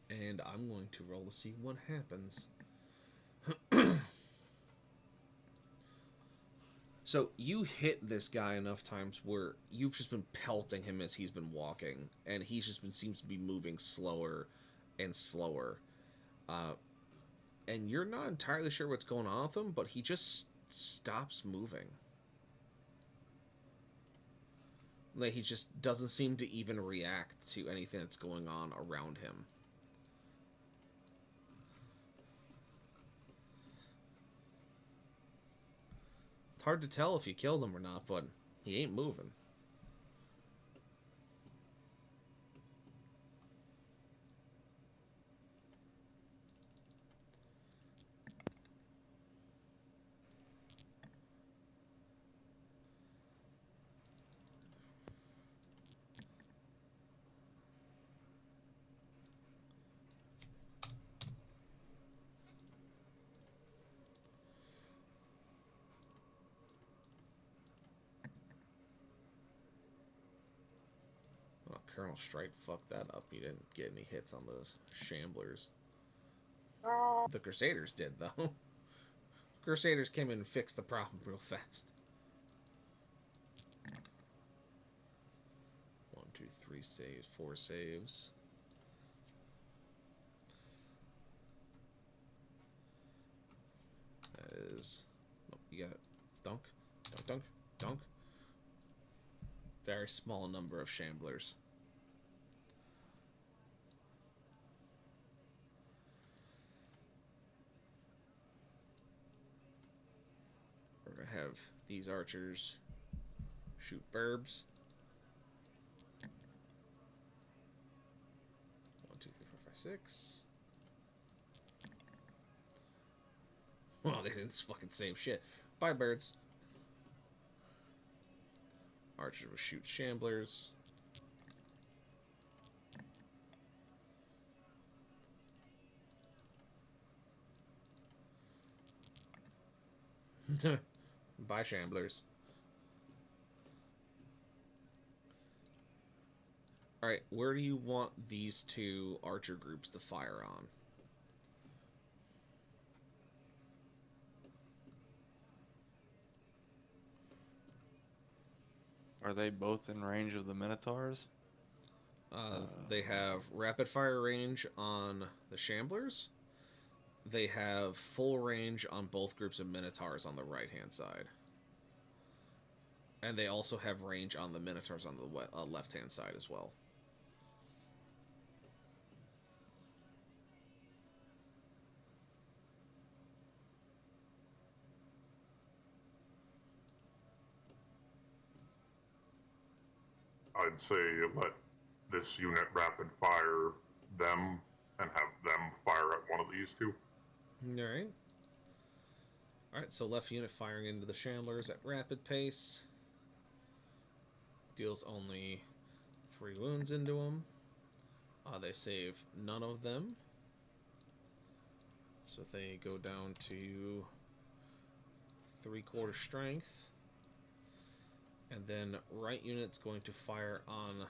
And I'm going to roll to see what happens. So you hit this guy enough times where you've just been pelting him as he's been walking, and he's just been seems to be moving slower and slower. And you're not entirely sure what's going on with him, but he just stops moving. Like, he just doesn't seem to even react to anything that's going on around him. It's hard to tell if you killed him or not, but he ain't moving. Colonel Stripe fucked that up. He didn't get any hits on those Shamblers. The Crusaders did, though. Crusaders came in and fixed the problem real fast. 1, 2, 3 saves, 4 saves. That is... Oh, you got it. Dunk, dunk, dunk, dunk. Very small number of Shamblers. We're going to have these archers shoot burbs. 1, 2, 3, 4, 5, 6. Well, they didn't fucking save shit. Bye, birds. Archers will shoot Shamblers. Bye, Shamblers. Alright, where do you want these two archer groups to fire on? Are they both in range of the Minotaurs? They have rapid fire range on the Shamblers. They have full range on both groups of Minotaurs on the right-hand side. And they also have range on the Minotaurs on the left-hand side as well. I'd say let this unit rapid fire them and have them fire at one of these two. Alright. Alright, so left unit firing into the Shamblers at rapid pace. Deals only 3 wounds into them. They save none of them. So they go down to 3/4 strength. And then right unit's going to fire on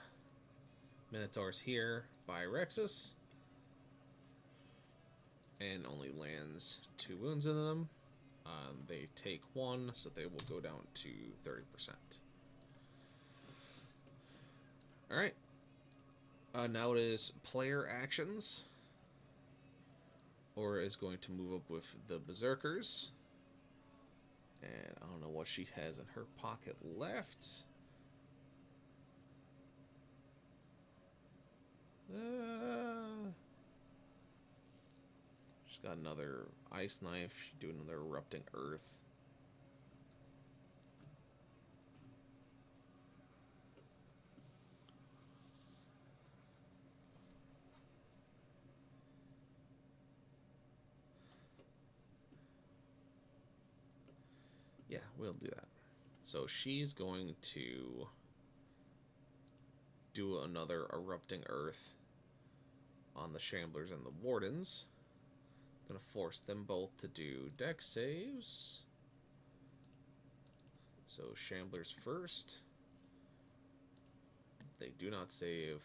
Minotaurs here by Rexus. And only lands 2 wounds in them. They take 1, so they will go down to 30%. Alright. Now it is player actions. Aura is going to move up with the Berserkers. And I don't know what she has in her pocket left. She's got another ice knife. She's doing another erupting earth. Yeah, we'll do that. So she's going to do another erupting earth on the Shamblers and the Wardens. Gonna force them both to do dex saves. So Shamblers first. They do not save.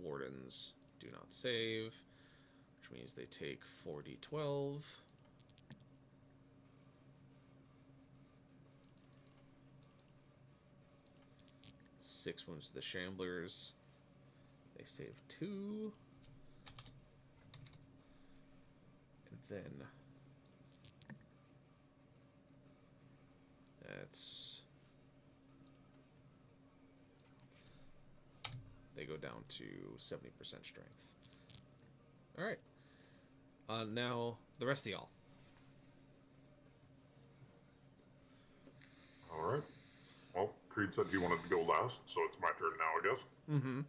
Wardens do not save. Which means they take 4d12. 6 wounds to the Shamblers. They save 2. And then that's... They go down to 70% strength. Alright. Now, the rest of y'all. Alright. Well, Creed said he wanted to go last, so it's my turn now, I guess. Mm-hmm.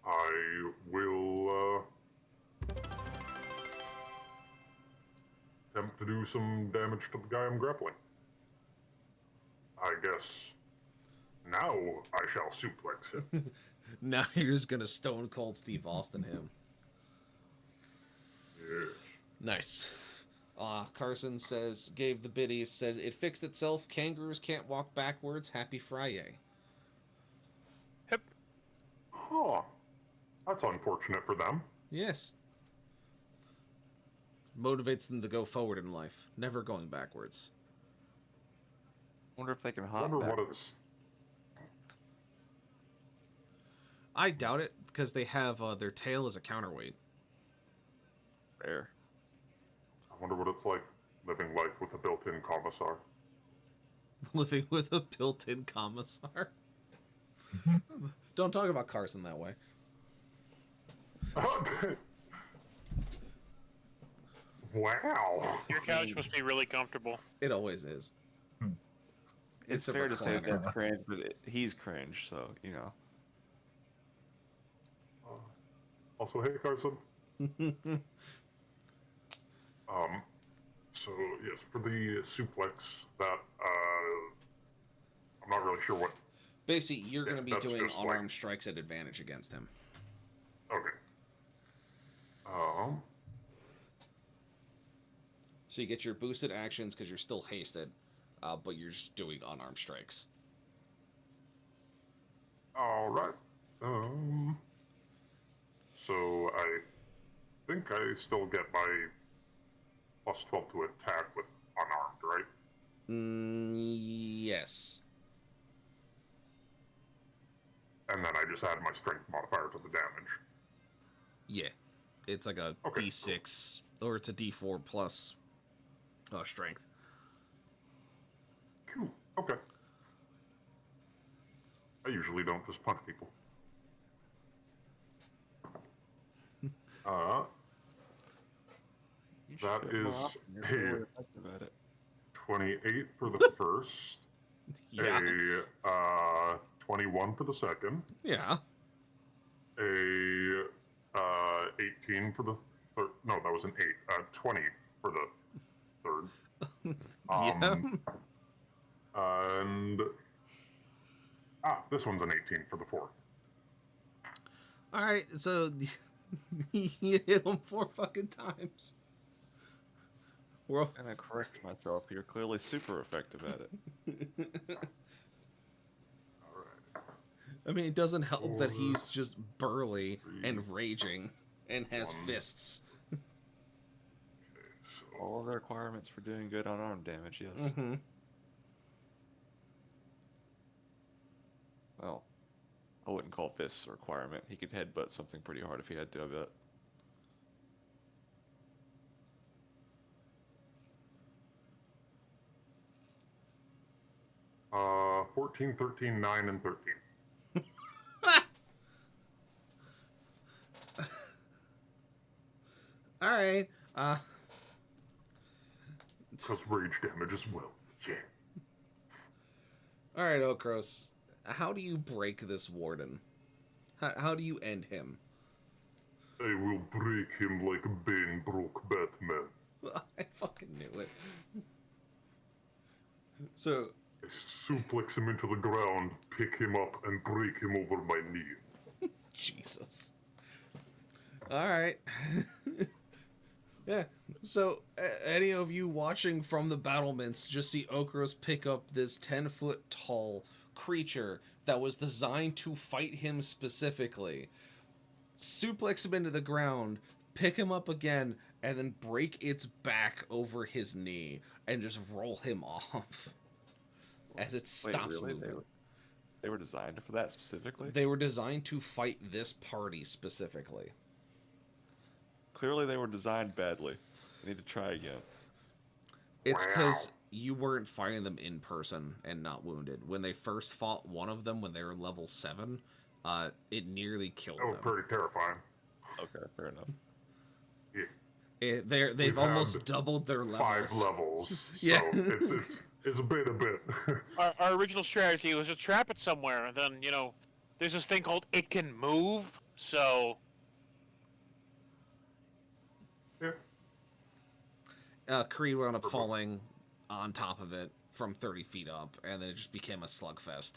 I will attempt to do some damage to the guy I'm grappling. I guess now I shall suplex him. Now you're just gonna Stone Cold Steve Austin him. Yes. Nice. Carson says, gave the biddies, said, it fixed itself. Kangaroos can't walk backwards. Happy Friday. Hip. Huh. That's unfortunate for them. Yes. Motivates them to go forward in life, never going backwards. Wonder if they can I hop wonder what backwards. it's... I doubt it, because they have their tail as a counterweight. Rare. I wonder what it's like living life with a built-in commissar. Living with a built-in commissar. Don't talk about Carson that way. Wow. Your couch must be really comfortable. It always is. It's a fair to say recliner. that's cringe, but he's cringe, so, you know. Also, hey, Carson. So, yes, for the suplex, that, I'm not really sure what... Basically, you're going to be that's doing just unarmed like- strikes at advantage against him. Okay. So you get your boosted actions because you're still hasted, but you're just doing unarmed strikes. Alright. So I think I still get my +12 to attack with unarmed, right? Yes. And then I just add my strength modifier to the damage. Yeah. It's like a Okay, D6, or it's a D4 plus strength. Cool. Okay. I usually don't just punch people. You should That do it more is often. You're a really effective at it. 28 for the first, Yeah. a 21 for the second, Yeah. a 18 for the third. No, that was an 8. 20 for the third. Yeah. And this one's an 18 for the fourth. All right, so you hit him 4 fucking times. Well, And I correct myself. You're clearly super effective at it. All right. I mean, it doesn't help that 4, he's just burly 3, and raging and has 1. fists. Okay, so All of the requirements for doing good unarmed damage, yes. Mm-hmm. Well, I wouldn't call fists a requirement. He could headbutt something pretty hard if he had to, I bet. 14, 13, 9, and 13. All right. Because rage damage as well. Yeah. All right, Okros. How do you break this warden? How do you end him? I will break him like Bane broke Batman. I fucking knew it. So, I suplex him into the ground, pick him up, and break him over my knee. Jesus. All right. Yeah. So, any of you watching from the battlements just see Okros pick up this 10-foot tall creature that was designed to fight him specifically, suplex him into the ground, pick him up again, and then break its back over his knee and just roll him off as it stops really? moving. They were designed for that specifically? They were designed to fight this party specifically. Clearly they were designed badly. I need to try again. It's because you weren't fighting them in person and not wounded. When they first fought one of them when they were level 7, it nearly killed That was them. pretty terrifying. Okay, fair enough. Yeah. They've We've almost had doubled their levels. 5 levels. Yeah. So it's a bit. Our original strategy was to trap it somewhere, and then, there's this thing called it can move, so... Yeah. Creed wound up falling on top of it from 30 feet up, and then it just became a slugfest.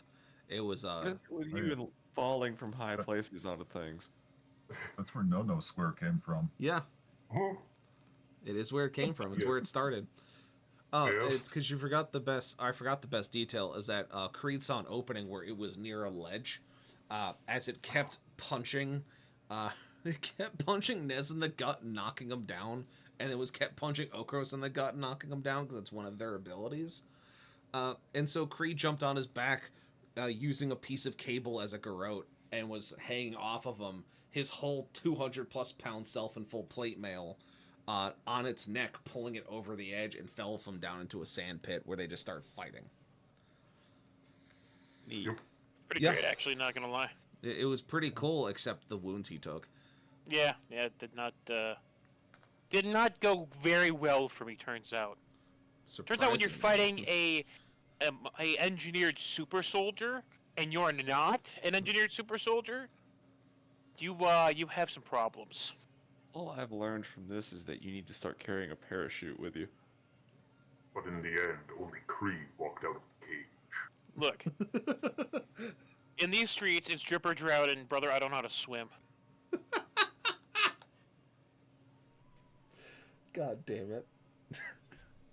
It was, With you and falling from high places onto things. That's where No Square came from. yeah, Huh? it is where it came from. It's Yeah. where it started. Oh, Yes. it's because you forgot the best. I forgot the best detail is that Creed saw an opening where it was near a ledge. As it kept punching, it kept punching Nez in the gut, knocking him down, and it was kept punching Okros in the gut, knocking him down because it's one of their abilities. And so Creed jumped on his back, using a piece of cable as a garrote, and was hanging off of him. His whole 200+ pound self in full plate mail. On its neck, pulling it over the edge, and fell from down into a sand pit where they just started fighting. Neat. Yep. Pretty Yeah. great, actually, not gonna lie. It was pretty cool, except the wounds he took. Yeah, it did not go very well for me, turns out. Turns out when you're fighting a engineered super soldier, and you're not an engineered super soldier, you have some problems. All I've learned from this is that you need to start carrying a parachute with you. But in the end, only Creed walked out of the cage. Look, in these streets, it's drip or drown, and brother, I don't know how to swim. God damn it.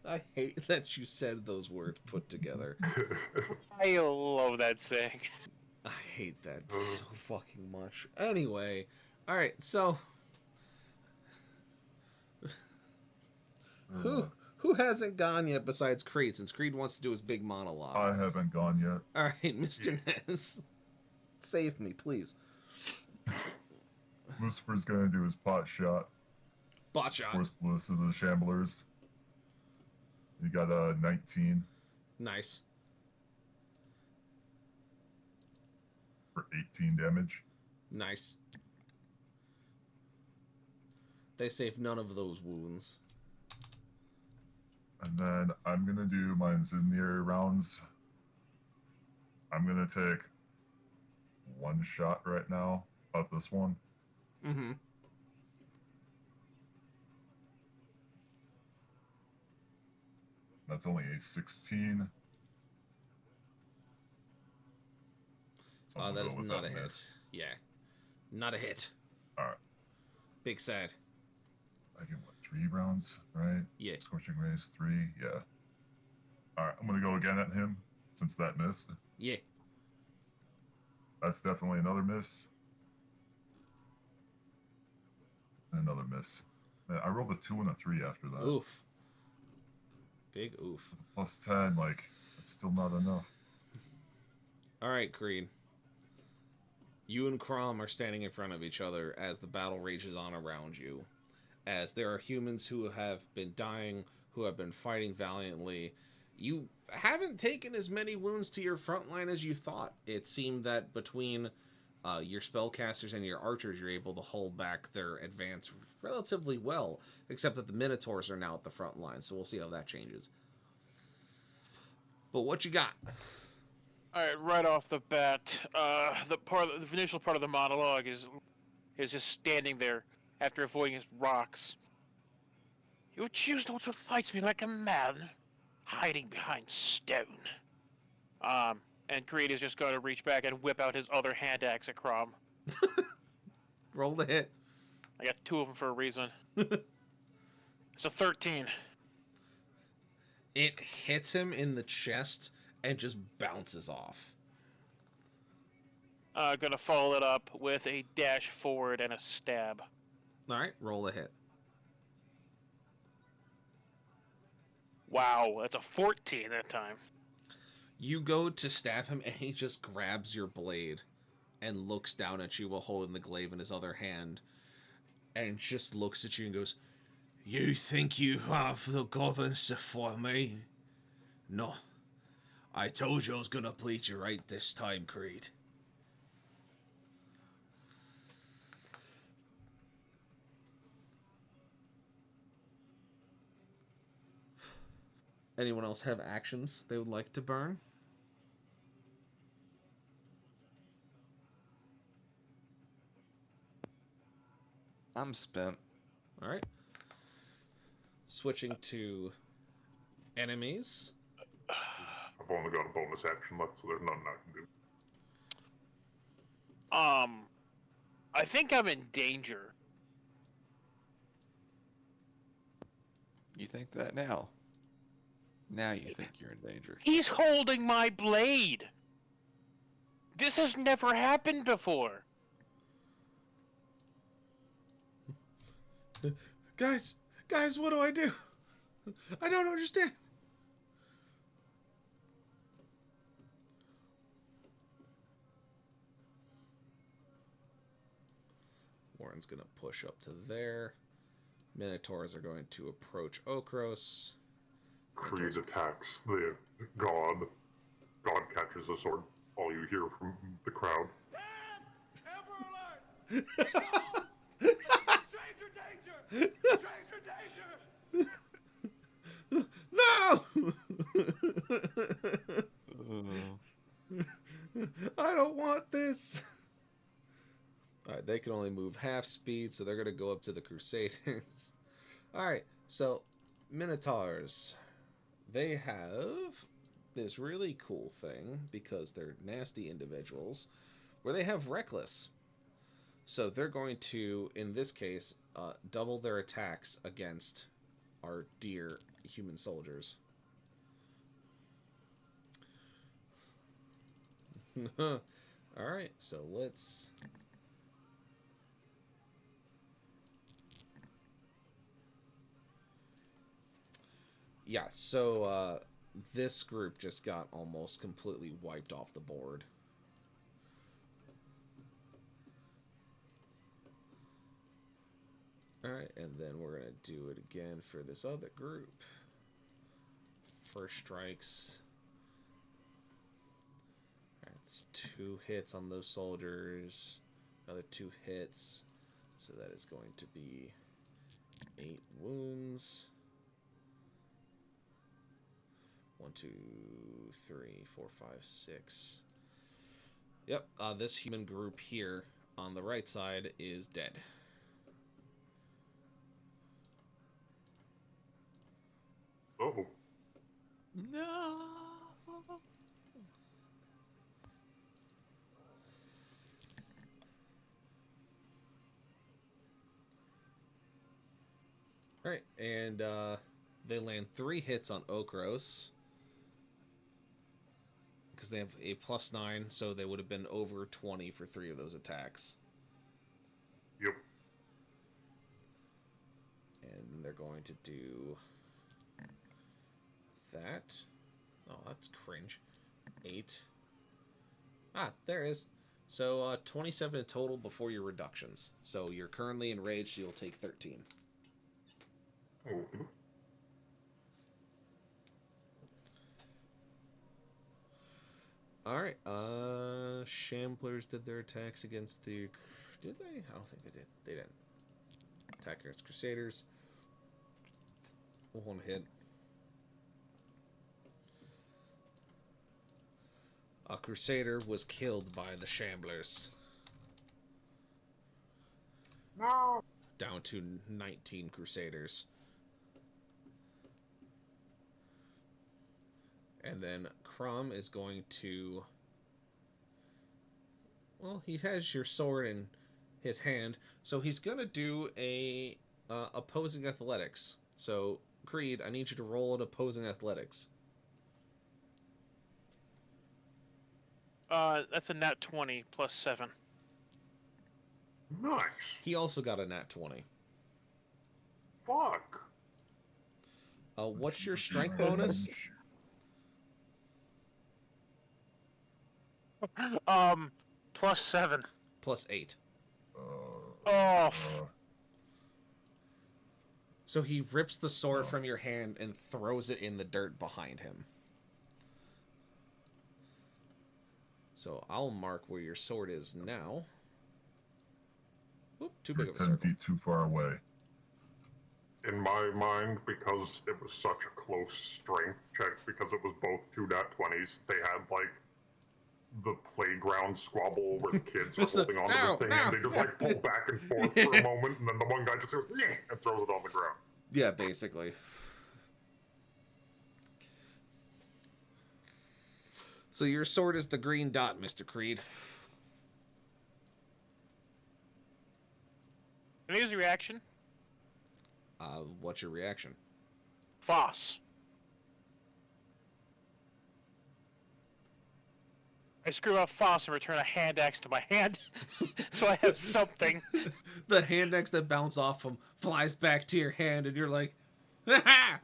I hate that you said those words put together. I love that saying. I hate that so fucking much. Anyway, alright, so... Who hasn't gone yet besides Creed, since Creed wants to do his big monologue? I haven't gone yet. All right, Mr. Ness. Save me, please. Lucifer's gonna do his pot shot. Bot shot. Force Bliss of the Shamblers. You got a 19 Nice. for 18 damage. Nice. They save none of those wounds. And then I'm gonna do my incendiary rounds. I'm gonna take one shot right now at this one. Mm-hmm. That's only a 16. So I'm That gonna is go with not that a hit. miss. Yeah. Not a hit. Alright. Big sad. I get what, 3 rounds, right? Yeah. Scorching Rays, 3, yeah. Alright, I'm gonna go again at him, since that missed. Yeah. That's definitely another miss. And another miss. Man, I rolled a 2 and a 3 after that. Oof. Big oof. With a plus 10, like, that's still not enough. All right, Creed. You and Crom are standing in front of each other as the battle rages on around you. As there are humans who have been dying, who have been fighting valiantly. You haven't taken as many wounds to your front line as you thought. It seemed that between your spellcasters and your archers, you're able to hold back their advance relatively well, except that the Minotaurs are now at the front line, so we'll see how that changes. But what you got? All right, right off the bat, the initial part of the monologue is just standing there after avoiding his rocks. You choose not to fight me like a man, hiding behind stone. And Creed is just going to reach back and whip out his other hand axe at Crom. Roll the hit. I got 2 of them for a reason. It's a 13. It hits him in the chest and just bounces off. Gonna follow it up with a dash forward and a stab. All right, roll the hit. Wow, that's a 14 that time. You go to stab him, and he just grabs your blade and looks down at you while holding the glaive in his other hand, and just looks at you and goes, "You think you have the goblins for me? No. I told you I was gonna plead you right this time, Creed." Anyone else have actions they would like to burn? I'm spent. All right. Switching to enemies. I've only got a bonus action left, so there's nothing I can do. I think I'm in danger. You think that now? Now you think you're in danger. He's holding my blade. This has never happened before. Guys, what do I do? I don't understand. Warren's going to push up to there. Minotaurs are going to approach Okros. Creed attacks the god. God catches the sword. All you hear from the crowd. Stranger danger! Stranger danger! No! Oh. I don't want this. Alright, they can only move half speed, so they're going to go up to the Crusaders. Alright, so Minotaurs. They have this really cool thing, because they're nasty individuals, where they have Reckless. So they're going to, in this case, double their attacks against our dear human soldiers. Alright, so let's... Yeah, so this group just got almost completely wiped off the board. Alright, and then we're going to do it again for this other group. First strikes. That's 2 hits on those soldiers. Another 2 hits. So that is going to be 8 wounds. 1, 2, 3, 4, 5, 6. Yep, this human group here on the right side is dead. Oh. No. Alright, and they land 3 hits on Okros. Because they have a +9, so they would have been over 20 for 3 of those attacks. Yep. And they're going to do that. Oh, that's cringe. 8. Ah, there it is. So 27 in total before your reductions. So you're currently enraged, so you'll take 13. Oh. Alright, Shamblers did their attacks against the... Did they? I don't think they did. They didn't. Attack against Crusaders. 1 hit. A Crusader was killed by the Shamblers. No. Down to 19 Crusaders. And then Crom is going to... Well, he has your sword in his hand, so he's going to do a opposing athletics. So, Creed, I need you to roll an opposing athletics. That's a nat 20 plus 7. Nice. He also got a nat 20. Fuck. What's your strength bonus? Plus 7. Plus 8. Oh. So he rips the sword from your hand and throws it in the dirt behind him. So I'll mark where your sword is now. Oop, too big You're of a 10 circle. feet too far away. In my mind, because it was such a close strength check, because it was both 2 nat 20s, they had like the playground squabble where the kids are Just the, holding onto "No, the thing no." and they just like pull back and forth for a moment, and then the one guy just goes "Yeah," and throws it on the ground. Yeah, basically. So your sword is the green dot, Mr. Creed. Can I use a reaction? What's your reaction? Foss. I screw up Foss and return a hand axe to my hand, so I have something. The hand axe that bounced off him flies back to your hand, and you're like, ha!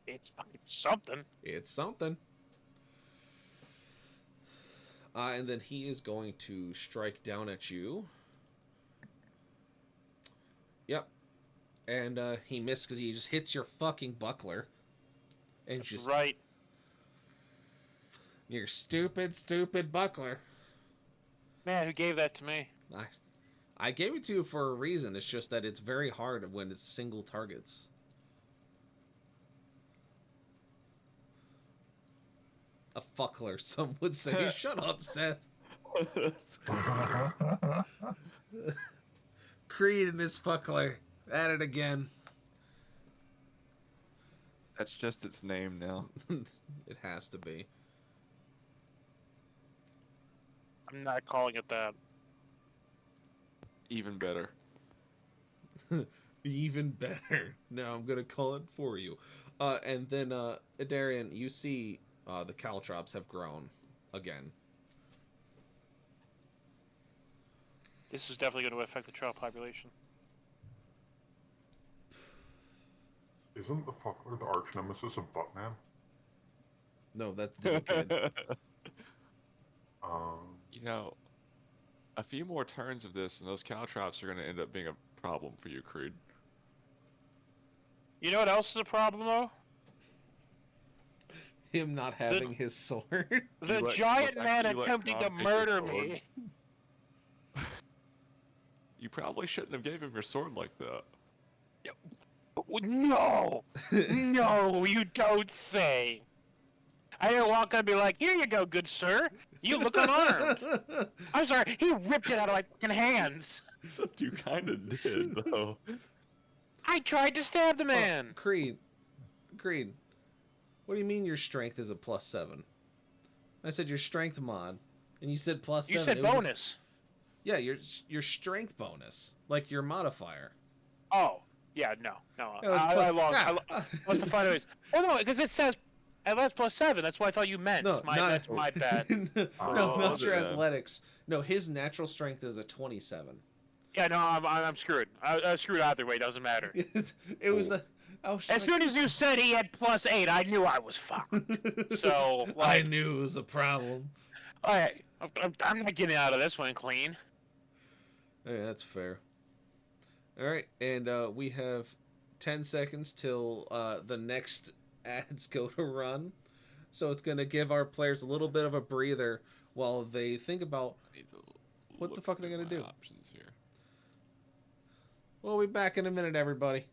It's fucking something. It's something. And then he is going to strike down at you. Yep. And he missed because he just hits your fucking buckler. And That's just right. your stupid, stupid buckler. Man, who gave that to me? I gave it to you for a reason. It's just that it's very hard when it's single targets. A fuckler, some would say. Shut up, Seth. Creed and his fuckler. At it again. That's just its name now. It has to be. I'm not calling it that. Even better. Even better. No, I'm gonna call it for you. And then, Darian, you see the caltrops have grown again. This is definitely going to affect the child population. Isn't the fuckler the arch nemesis of Buttman? No, that's the kid. You know, a few more turns of this, and those cow traps are going to end up being a problem for you, Creed. You know what else is a problem though? Him not having his sword. The let- giant look, man you let attempting to Kron take your murder sword. me. You probably shouldn't have gave him your sword like that. No! No, you don't say! I didn't walk up and be like, here you go, good sir. You look unarmed. I'm sorry, he ripped it out of my fucking hands. Except you kind of did, though. I tried to stab the man. Creed. What do you mean your strength is a +7? I said your strength mod, and you said +7. You said It was bonus. yeah, your strength bonus, like your modifier. Oh, yeah, no. It was I plus- lost. ah, I must have found it. Oh, no, because it says that's +7. That's what I thought you meant. No, That's my bad. no, Oh, not was your it then? athletics. No, his natural strength is a 27. Yeah, no, I'm screwed. I'm screwed either way. Doesn't matter. It was the. I was As soon as you said he had +8, I knew I was fucked. So, I like, knew it was a problem. I'm not getting out of this one clean. Hey, that's fair. All right, and we have 10 seconds till the next ads go to run. So it's going to give our players a little bit of a breather while they think about what the fuck are they going to do. Options here. We'll be back in a minute, everybody.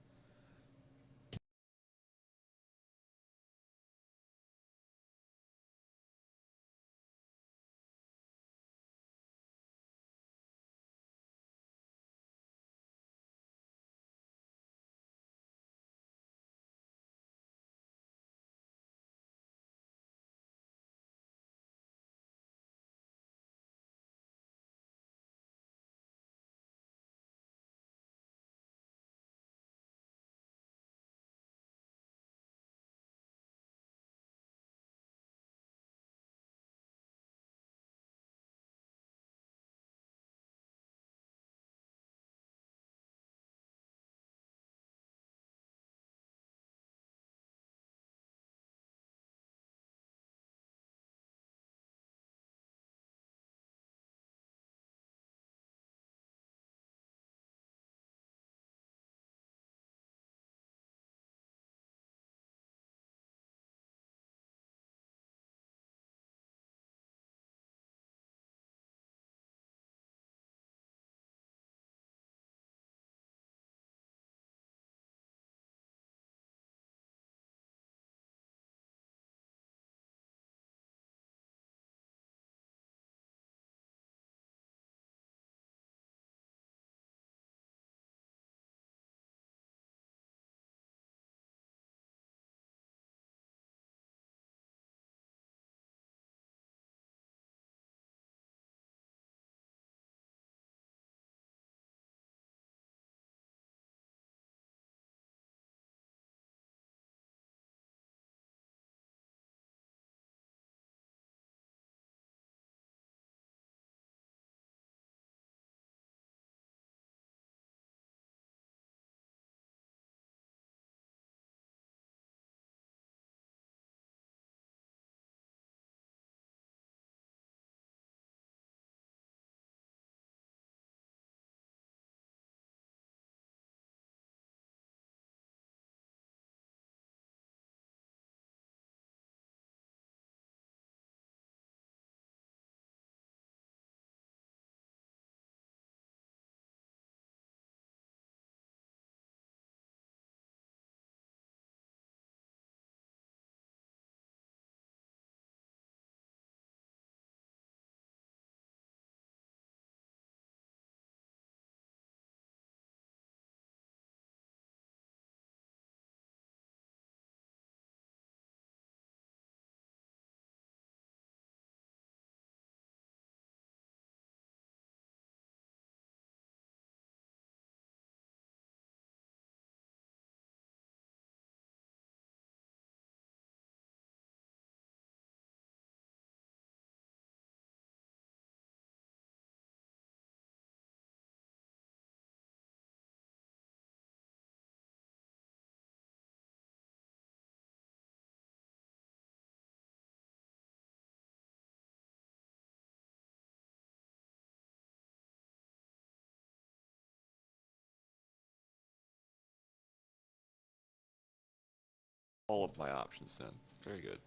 all of my options then. Very good.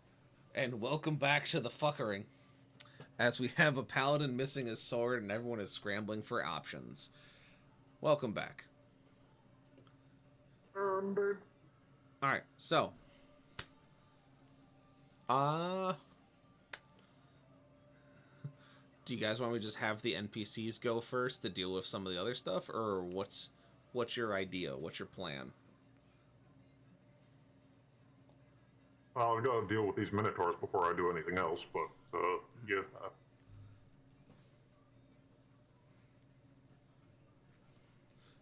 And welcome back to the fuckering. As we have a paladin missing his sword and everyone is scrambling for options. Welcome back. Alright, so. Do you guys want me to just have the NPCs go first to deal with some of the other stuff? Or what's your idea? What's your plan? I've got to deal with these minotaurs before I do anything else, but, yeah.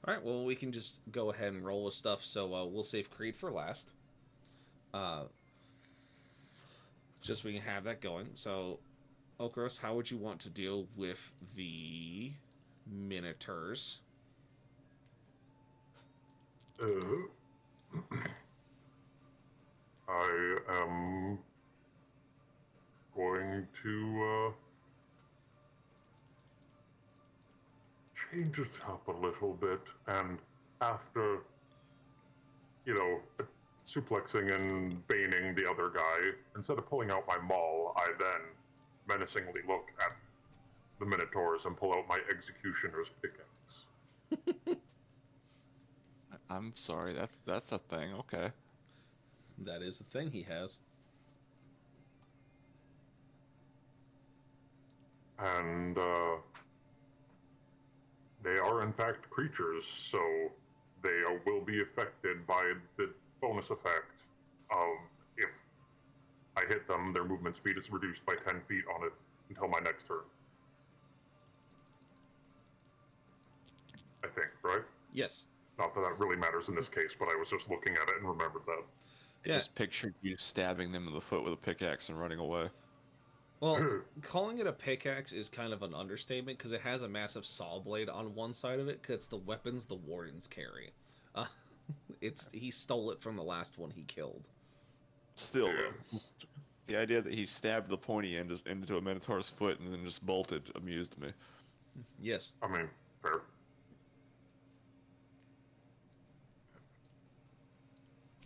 Alright, well, we can just go ahead and roll with stuff, so we'll save Creed for last. Just so we can have that going. So, Okros, how would you want to deal with the Minotaurs? I am going to, change it up a little bit, and after, you know, suplexing and baning the other guy, instead of pulling out my maul, I then menacingly look at the Minotaurs and pull out my executioner's pickaxe. I'm sorry, that's a thing. Okay. That is the thing he has. And, they are in fact creatures, so they will be affected by the bonus effect of if I hit them, their movement speed is reduced by 10 feet on it until my next turn. I think, right? Yes. Not that that really matters in this case, but I was just looking at it and remembered that. Yeah. I just pictured you stabbing them in the foot with a pickaxe and running away. Well, calling it a pickaxe is kind of an understatement because it has a massive saw blade on one side of it because it's the weapons the wardens carry. He stole it from the last one he killed. Still, though, the idea that he stabbed the pointy end into a Minotaur's foot and then just bolted amused me. Yes. I mean, fair.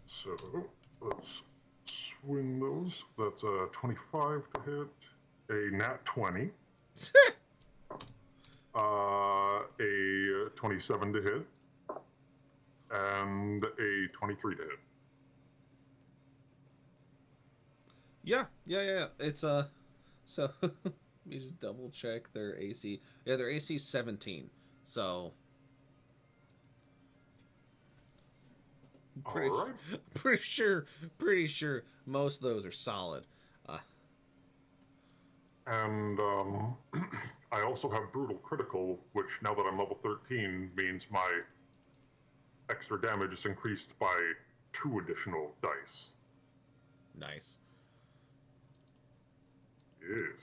So, let's swing those. That's a 25 to hit, a nat 20, a 27 to hit, and a 23 to hit. Yeah. It's so let me just double check their AC. Yeah, their AC 17. So Alright. pretty sure most of those are solid. And I also have brutal critical, which now that I'm level 13 means my extra damage is increased by 2 additional dice. Nice. Yes,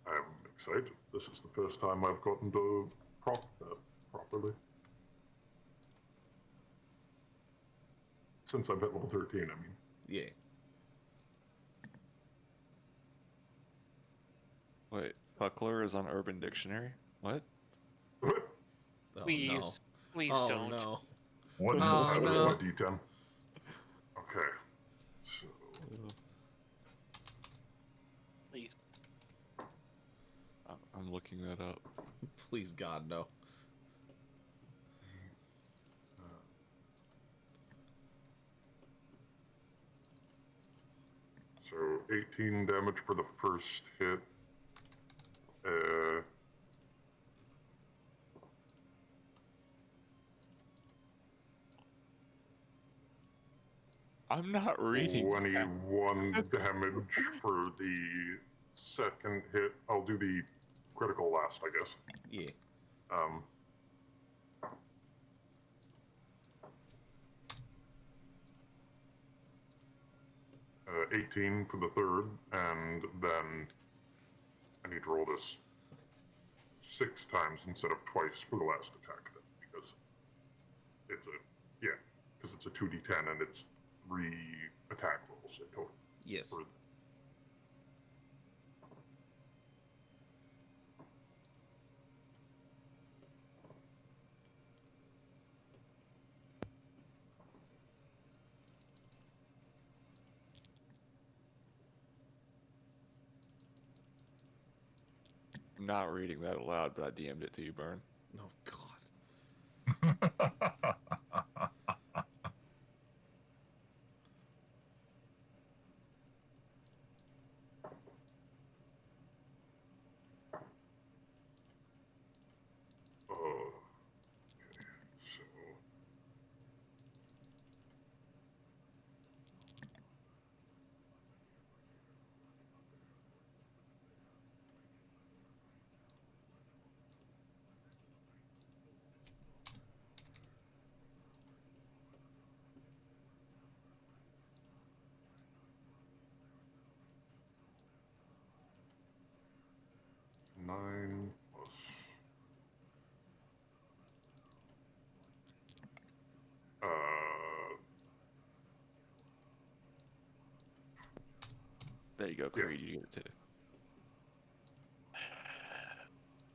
I'm excited. This is the first time I've gotten to proc that properly. Since I've hit level 13, I mean. Yeah. Wait, Buckler is on Urban Dictionary? What? Oh, Please, no. please Oh don't. no. What is Oh, That was no. my D10. Okay. So, Please. I'm looking that up. Please God, no. so 18 damage for the first hit. I'm not reading. 21 damage for the second hit. I'll do the critical last, I guess. Yeah. 18 for the third, and then I need to roll this 6 times instead of twice for the last attack, then, because it's a 2d10 and it's 3 attack rolls in total. Yes. For not reading that aloud, but I DM'd it to you, Burn. Oh God. Okay, so. Nine plus. There you go, Creed. You get it too.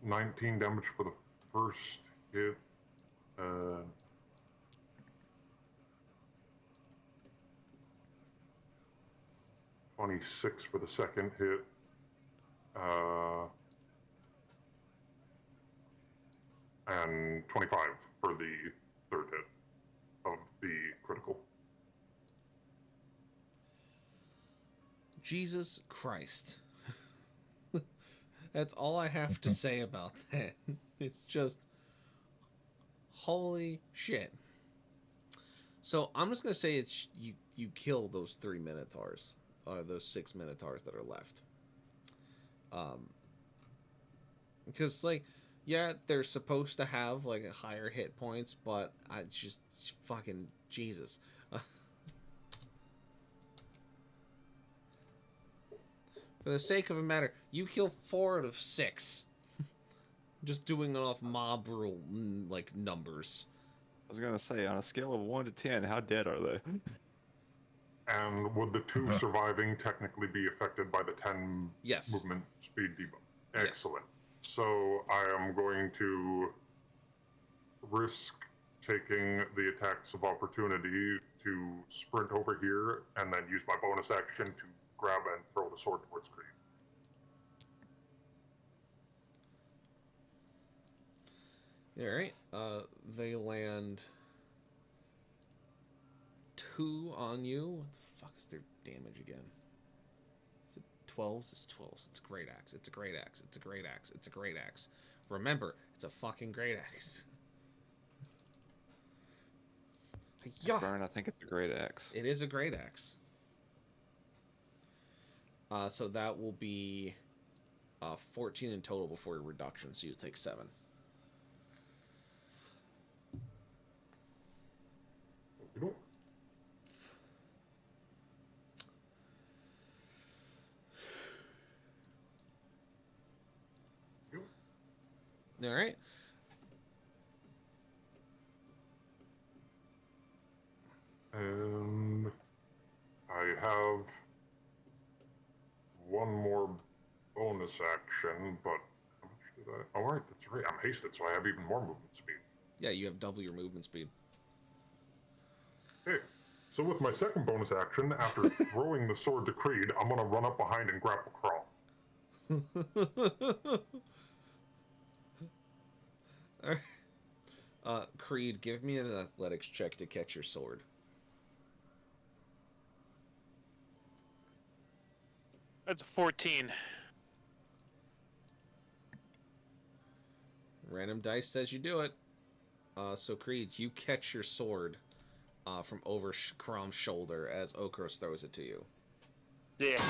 19 damage for the first hit. 26 for the second hit. And 25 for the third hit of the critical. Jesus Christ. That's all I have to say about that. It's just holy shit. So I'm just gonna say it's you kill those 3 minotaurs, or those 6 minotaurs that are left. Because like, yeah, they're supposed to have like higher hit points, but I just fucking Jesus. For the sake of a matter, you kill 4 out of 6. Just doing it off mob rule like numbers. I was gonna say, on a scale of 1 to 10, how dead are they? And would the 2 surviving technically be affected by the 10 Yes. movement speed debuff? Yes. Excellent. So I am going to risk taking the attacks of opportunity to sprint over here and then use my bonus action to grab and throw the sword towards Creed. Alright. They land 2 on you. What the fuck is their damage again? Is it 12s? It's 12s. It's a great axe. It's a great axe. It's a great axe. It's a great axe. Remember, it's a fucking great axe. Yeah. Burn, I think it's a great axe. It is a great axe. So that will be 14 in total before your reduction, so you take 7. Okey-doke. All right. And I have one more bonus action, but how much did I? Oh, right, that's right. I'm hasted, so I have even more movement speed. Yeah, you have double your movement speed. Okay, so with my second bonus action, after throwing the sword to Creed, I'm gonna run up behind and grapple crawl. Creed, give me an athletics check to catch your sword. That's a 14. Random dice says you do it. So Creed, you catch your sword from over Krom's shoulder as Okros throws it to you. Yeah.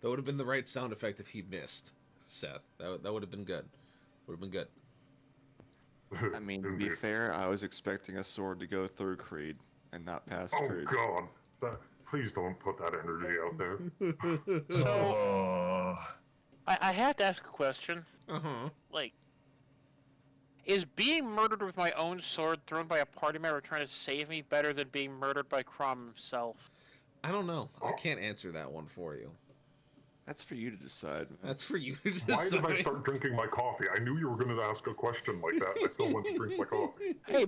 That would have been the right sound effect if he missed, Seth. That would have been good. Would have been good. I mean, to be fair, I was expecting a sword to go through Creed and not past Oh Creed. God! Please don't put that energy out there. So, I have to ask a question. Uh-huh. Like, is being murdered with my own sword thrown by a party member trying to save me better than being murdered by Crom himself? I don't know. I can't answer that one for you. That's for you to decide. Man. That's for you to decide. Why did I start drinking my coffee? I knew you were going to ask a question like that. I still went to drink my coffee. Hey,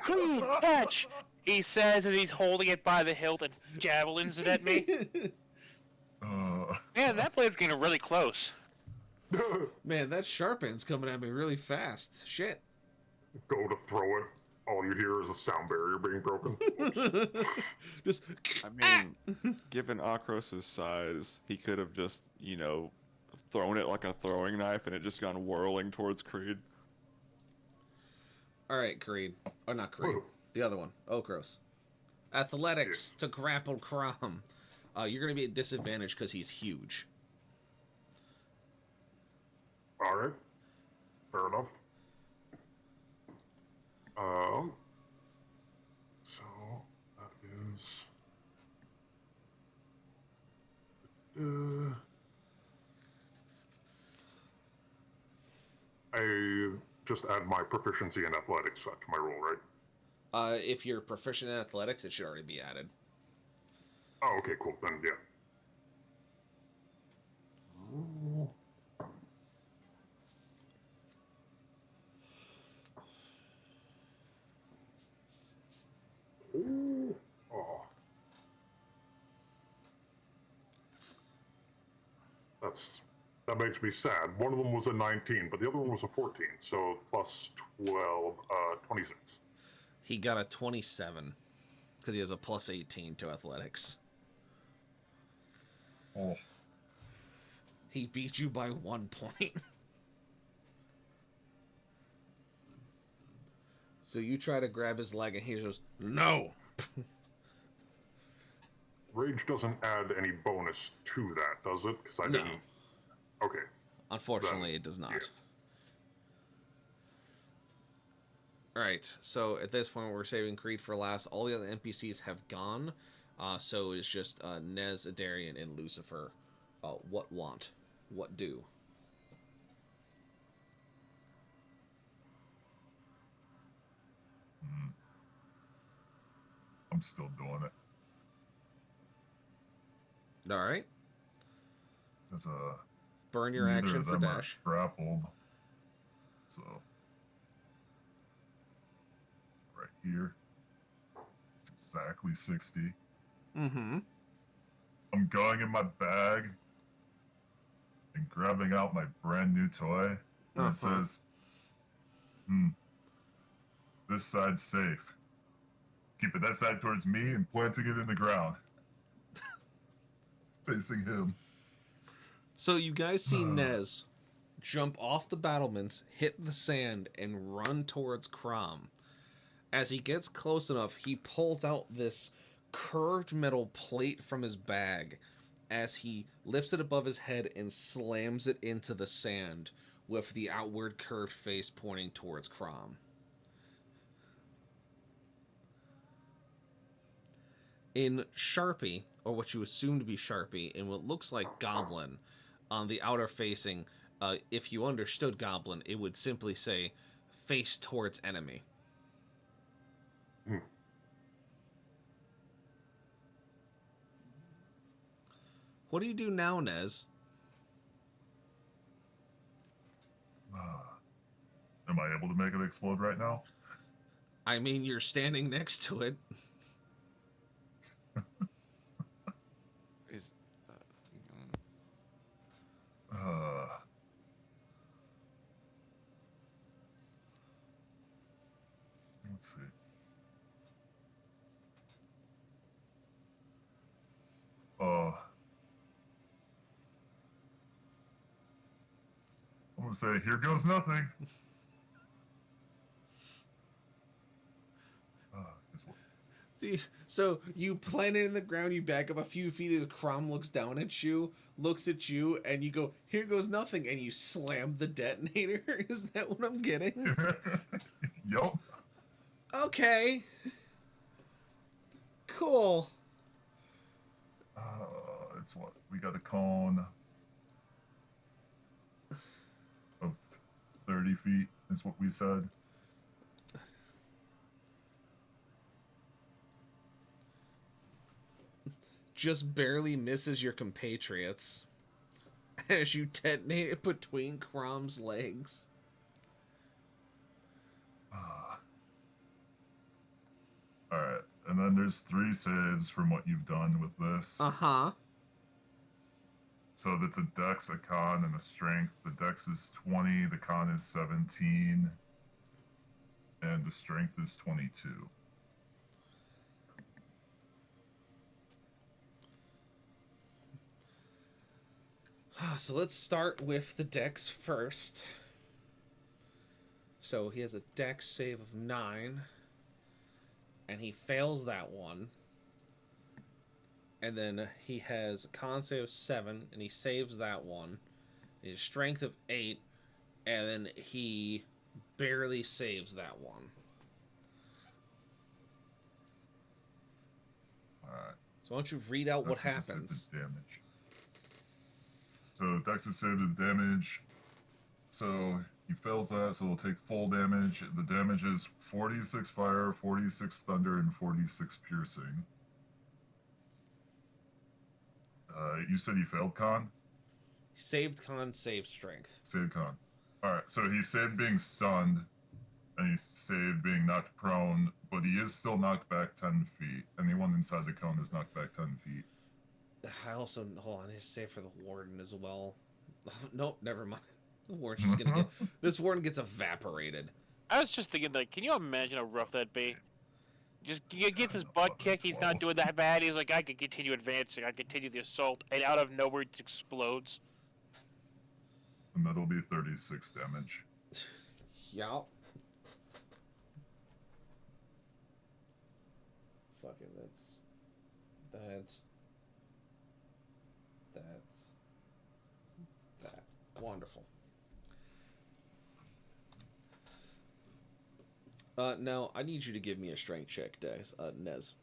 Creed, catch! He says as he's holding it by the hilt and javelins it at me. Man, that blade's getting really close. Man, that sharp end's coming at me really fast. Shit. Go to throw it. All you hear is a sound barrier being broken. Just. I mean, given Akros' size, he could have just, you know, thrown it like a throwing knife and it just gone whirling towards Creed. All right, Creed. Or not Creed. The other one. Okros. Athletics to grapple Crom. You're going to be at disadvantage because he's huge. All right. Fair enough. So that is. I just add my proficiency in athletics to my roll, right? If you're proficient in athletics, it should already be added. Oh, okay, cool. Then, yeah. Oh. That makes me sad. One of them was a 19, but the other one was a 14, so plus 12, 26. He got a 27 because he has a plus 18 to athletics. Oh, He beat you by 1 point. So you try to grab his leg and he goes, no. Rage doesn't add any bonus to that, does it? Because I No. didn't. Okay. Unfortunately, Then, it does not. yeah. Alright, so at this point, we're saving Creed for last. All the other NPCs have gone. So it's just Nez, Adarian, and Lucifer. What want? What do? I'm still doing it. Alright. Because Burn your neither action of for them are dash. grappled. So right here, it's exactly 60. Mm-hmm. I'm going in my bag and grabbing out my brand new toy, and it says, this side's safe. Keep it that side towards me and planting it in the ground. Facing him. So you guys see Nez jump off the battlements, hit the sand, and run towards Crom. As he gets close enough, he pulls out this curved metal plate from his bag as he lifts it above his head and slams it into the sand with the outward curved face pointing towards Crom. In Sharpie, or what you assume to be Sharpie, in what looks like Goblin, on the outer facing, if you understood Goblin, it would simply say, face towards enemy. What do you do now, Nez? Am I able to make it explode right now? I mean, you're standing next to it. Is let's see. I'm gonna say, here goes nothing. It's what? See, so you plant it in the ground, you back up a few feet, and Crom looks down at you, looks at you, and you go, here goes nothing, and you slam the detonator. Is that what I'm getting? Yup. Okay. Cool. It's what? We got a cone of 30 feet, is what we said. Just barely misses your compatriots as you detonate it between Crom's legs. Alright, and then there's 3 saves from what you've done with this. Uh-huh. So that's a dex, a con, and a strength. The dex is 20, the con is 17, and the strength is 22. So let's start with the dex first. So he has a dex save of 9, and he fails that one. And then he has a con save of 7, and he saves that one. His strength of 8, and then he barely saves that one. Alright. So why don't you read out what Dex is saved happens? to damage. So dex is saved to damage. So he fails that, so he'll take full damage. The damage is 46 fire, 46 thunder, and 46 piercing. You said he failed con? Saved con, saved strength. Saved con. Alright, so he saved being stunned, and he saved being knocked prone, but he is still knocked back 10 feet. Anyone inside the cone is knocked back 10 feet. I also, hold on, I save for the warden as well. Nope, never mind. The warden's just gonna get, this warden gets evaporated. I was just thinking, like, can you imagine how rough that'd be? Just he gets his butt kicked. He's not doing that bad. He's like, I can continue advancing. I continue the assault, and out of nowhere, it explodes. And that'll be 36 damage. Yup. Fucking that's that. Wonderful. Now I need you to give me a strength check, Des. Nez.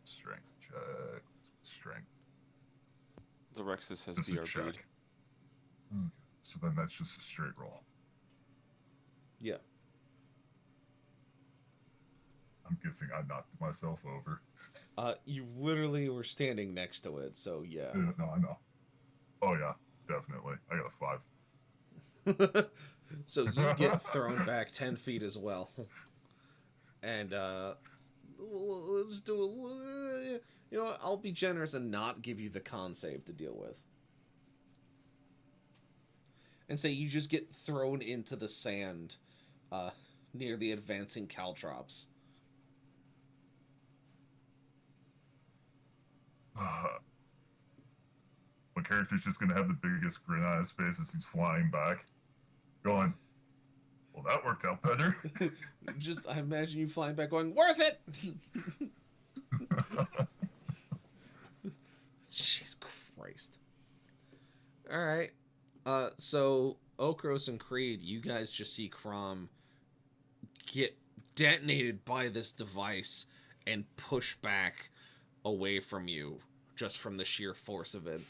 Strength check. Strength. The Rexus has Just a BRB'd. check. Okay. So then that's just a straight roll. Yeah. I'm guessing I knocked myself over. You literally were standing next to it, so yeah. Yeah, no, I know. Oh yeah, definitely. I got a 5. So you get thrown back 10 feet as well. And let's do a, you know what, I'll be generous and not give you the con save to deal with. And say you just get thrown into the sand near the advancing caltrops. My character's just gonna have the biggest grin on his face as he's flying back, going, well, that worked out better. Just, I imagine you flying back going, worth it! Jesus Christ. Alright. So, Okros and Creed, you guys just see Crom get detonated by this device and push back away from you, just from the sheer force of it.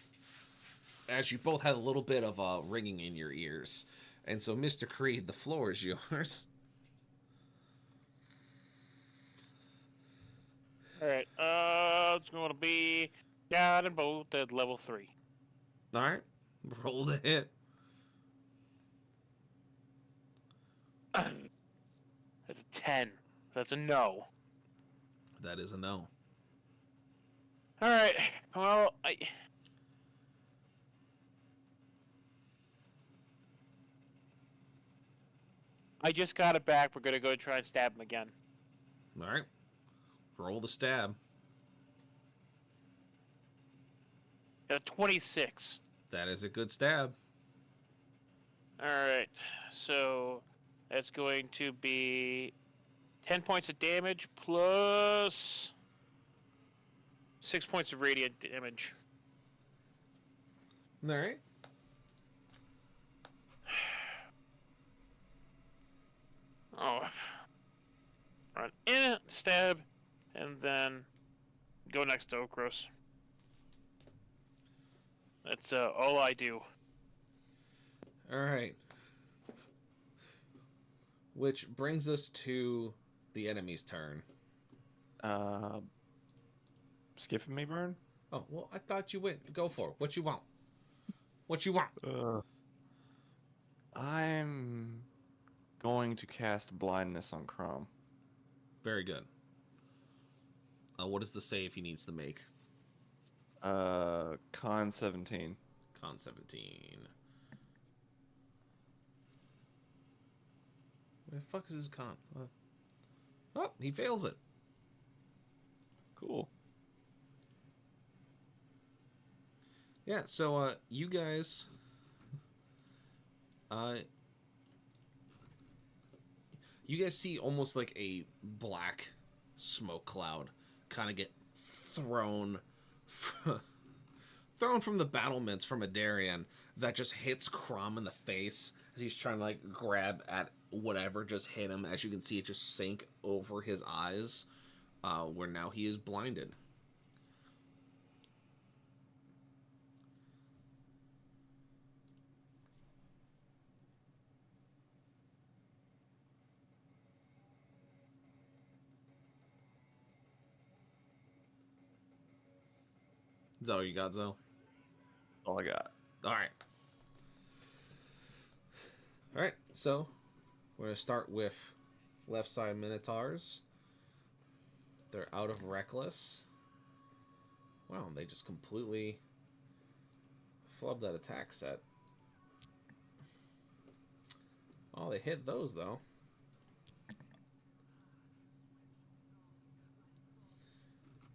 As you both had a little bit of ringing in your ears. And so, Mr. Creed, the floor is yours. Alright, it's going to be down and both at level 3. Alright. Roll the hit. That's a 10. That's a no. That is a no. Alright, well, I just got it back. We're gonna go try and stab him again. Alright. Roll the stab. Got a 26. That is a good stab. Alright, so that's going to be 10 points of damage plus 6 points of radiant damage. Alright. Oh. Run in, stab, and then go next to Okros. That's all I do. Alright. Which brings us to the enemy's turn. Skipping me, Burn? Oh, well, I thought you went. Go for it. What you want? What you want? I'm going to cast blindness on Crom. Very good. What is the save he needs to make? Con 17. Con 17. Where the fuck is his con? Oh, he fails it. Cool. Yeah, so you guys you guys see almost like a black smoke cloud kind of get thrown thrown from the battlements from Adarian that just hits Crom in the face as he's trying to like grab at whatever just hit him. As you can see, it just sink over his eyes, where now he is blinded. Is that all you got, Zo? All I got. Alright. Alright, so we're going to start with left side Minotaurs. They're out of Reckless. Wow, they just completely flubbed that attack set. Oh, they hit those, though.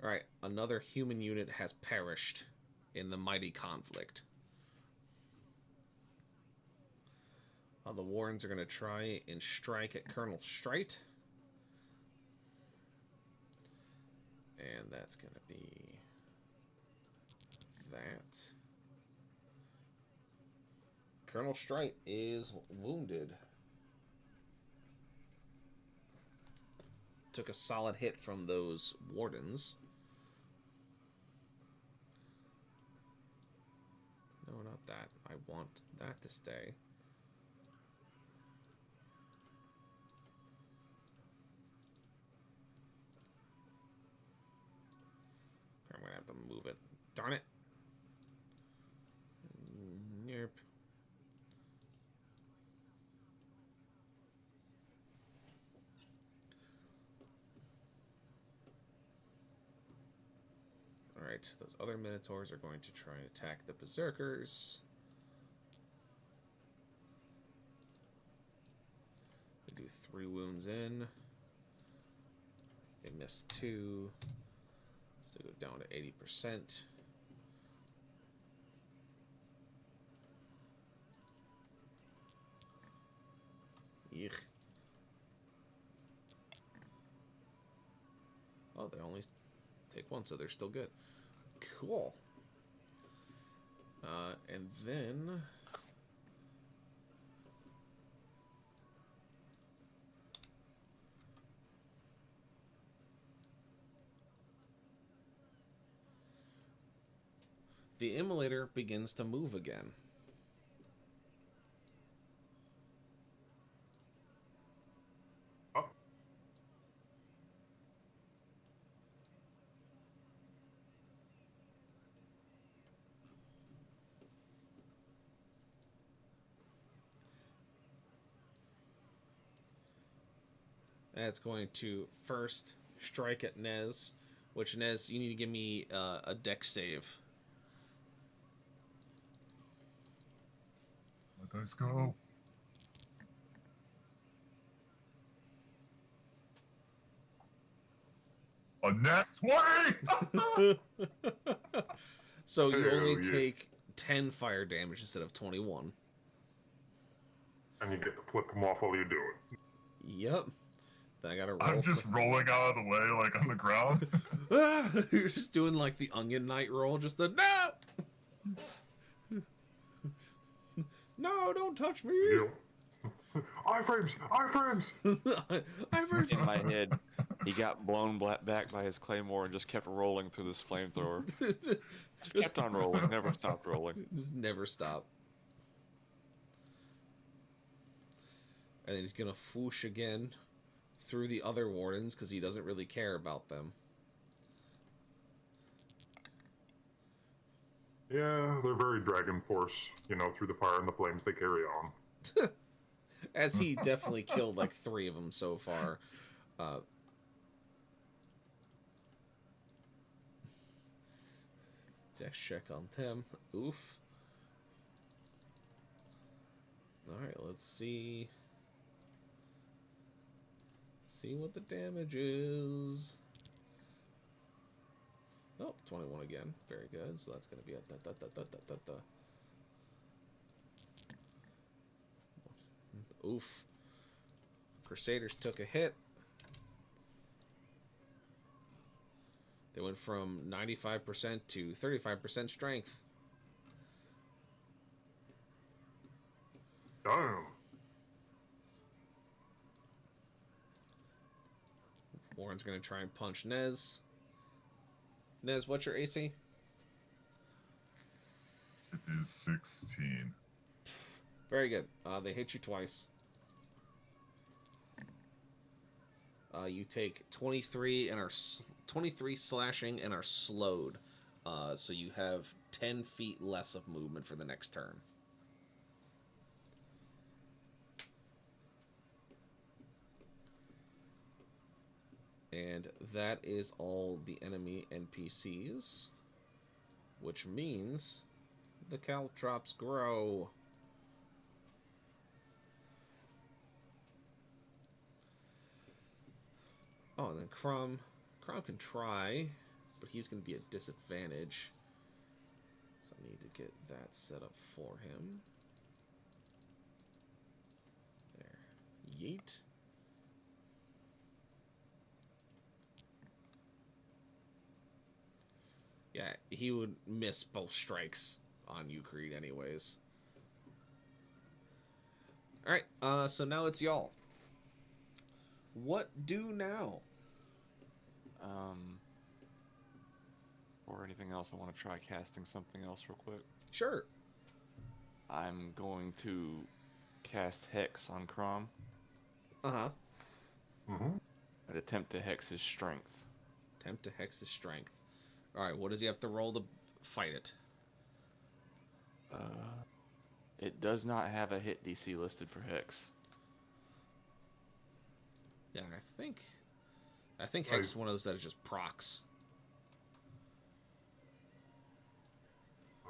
Alright, another human unit has perished in the mighty conflict. The Warrens are going to try and strike at Colonel Strite. And that's going to be that. Colonel Strite is wounded. Took a solid hit from those Wardens. No, not that. I want that to stay. I'm going to have to move it. Darn it. Nerp. Alright, those other Minotaurs are going to try and attack the Berserkers. They do 3 wounds in. They miss 2. So they go down to 80%. Eek. Oh, they only take 1, so they're still good. Cool. And then the Immolator begins to move again. Oh, And it's going to first strike at Nez, which Nez, you need to give me a dex save. Let dice go. A nat 20! So you Hell only yeah. take 10 fire damage instead of 21. and you get to flip them off while you do it. Yep. Then I gotta roll. I'm just rolling out of the way, like on the ground. Ah, you're just doing like the Onion Knight roll, just a no! No, don't touch me! You iframes! Iframes! I've In my head, he got blown back by his claymore and just kept rolling through this flamethrower. Just kept on rolling, never stopped rolling. Just never stop. And then he's gonna whoosh again through the other wardens because he doesn't really care about them. Yeah, they're very Dragon Force. You know, through the fire and the flames, they carry on. As he definitely killed like 3 of them so far. Dex check on them. Oof. Alright, let's see. See what the damage is. Oh, 21 again. Very good. So that's going to be a Oof. Crusaders took a hit. They went from 95% to 35% strength. Damn. Warren's going to try and punch Nez. Nez, what's your AC? It is 16. Very good. They hit you twice. You take 23 and are 23 slashing and are slowed. So you have 10 feet less of movement for the next turn. And that is all the enemy NPCs, which means the caltrops grow. Oh, and then Crumb can try, but he's going to be at disadvantage. So I need to get that set up for him. There. Yeet. Yeah, he would miss both strikes on you, Creed, anyways. Alright, so now it's y'all. What do now? Or anything else, I want to try casting something else real quick. Sure. I'm going to cast Hex on Crom. Uh-huh. Mm-hmm. I'd attempt to hex his strength. Attempt to hex his strength. Alright, what does he have to roll to fight it? It does not have a hit DC listed for Hex. Yeah, I think Hex is one of those that is just procs.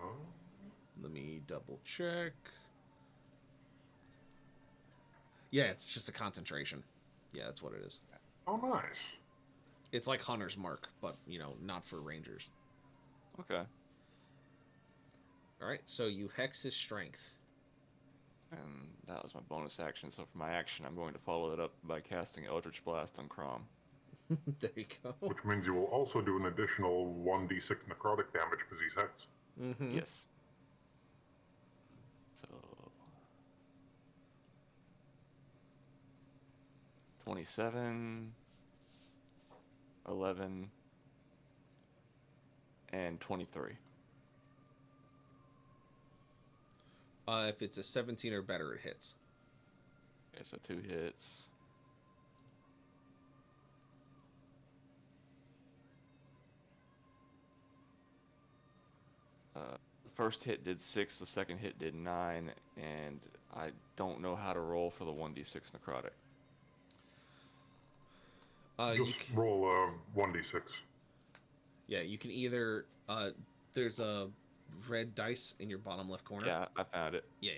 Oh. Let me double check. Yeah, it's just a concentration. Yeah, that's what it is. Oh, nice. It's like Hunter's Mark, but, you know, not for Rangers. Okay. Alright, so you hex his strength. And that was my bonus action, so for my action, I'm going to follow that up by casting Eldritch Blast on Crom. There you go. Which means you will also do an additional 1d6 necrotic damage because he's hexed. Mm-hmm. Yes. So... 27, 11, and 23. If it's a 17 or better, it hits. Okay, so 2 hits. The first hit did 6, the second hit did 9, and I don't know how to roll for the 1d6 necrotic. Just roll a 1d6. Yeah, you can either... there's a red dice in your bottom left corner. Yeah, I found it. Yeah.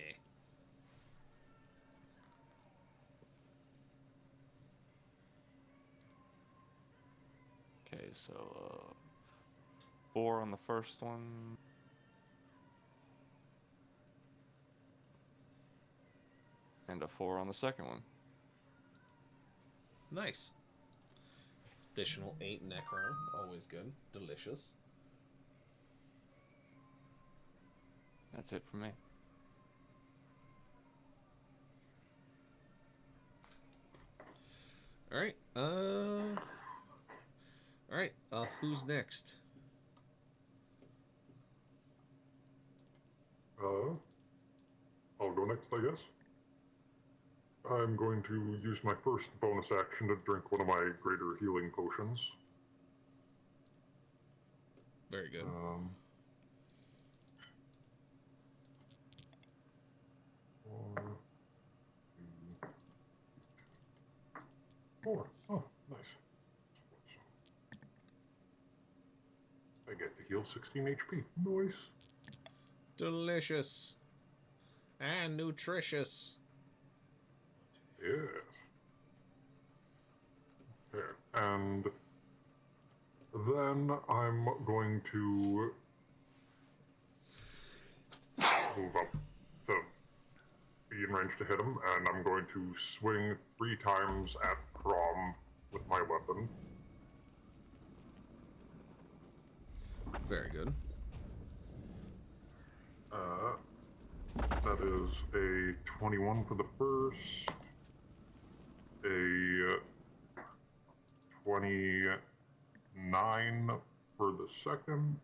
Okay, so 4 on the first one. And a 4 on the second one. Nice. Additional 8 necro. Always good. Delicious. That's it for me. Alright, Alright, who's next? I'll go next, I guess. I'm going to use my first bonus action to drink one of my greater healing potions. Very good. 4. Oh, nice. I get to heal 16 HP. Nice. Delicious. And nutritious. Yes. Okay, and then I'm going to move up to be in range to hit him, and I'm going to swing 3 times at Crom with my weapon. Very good. That is a 21 for the first, a 29 for the second,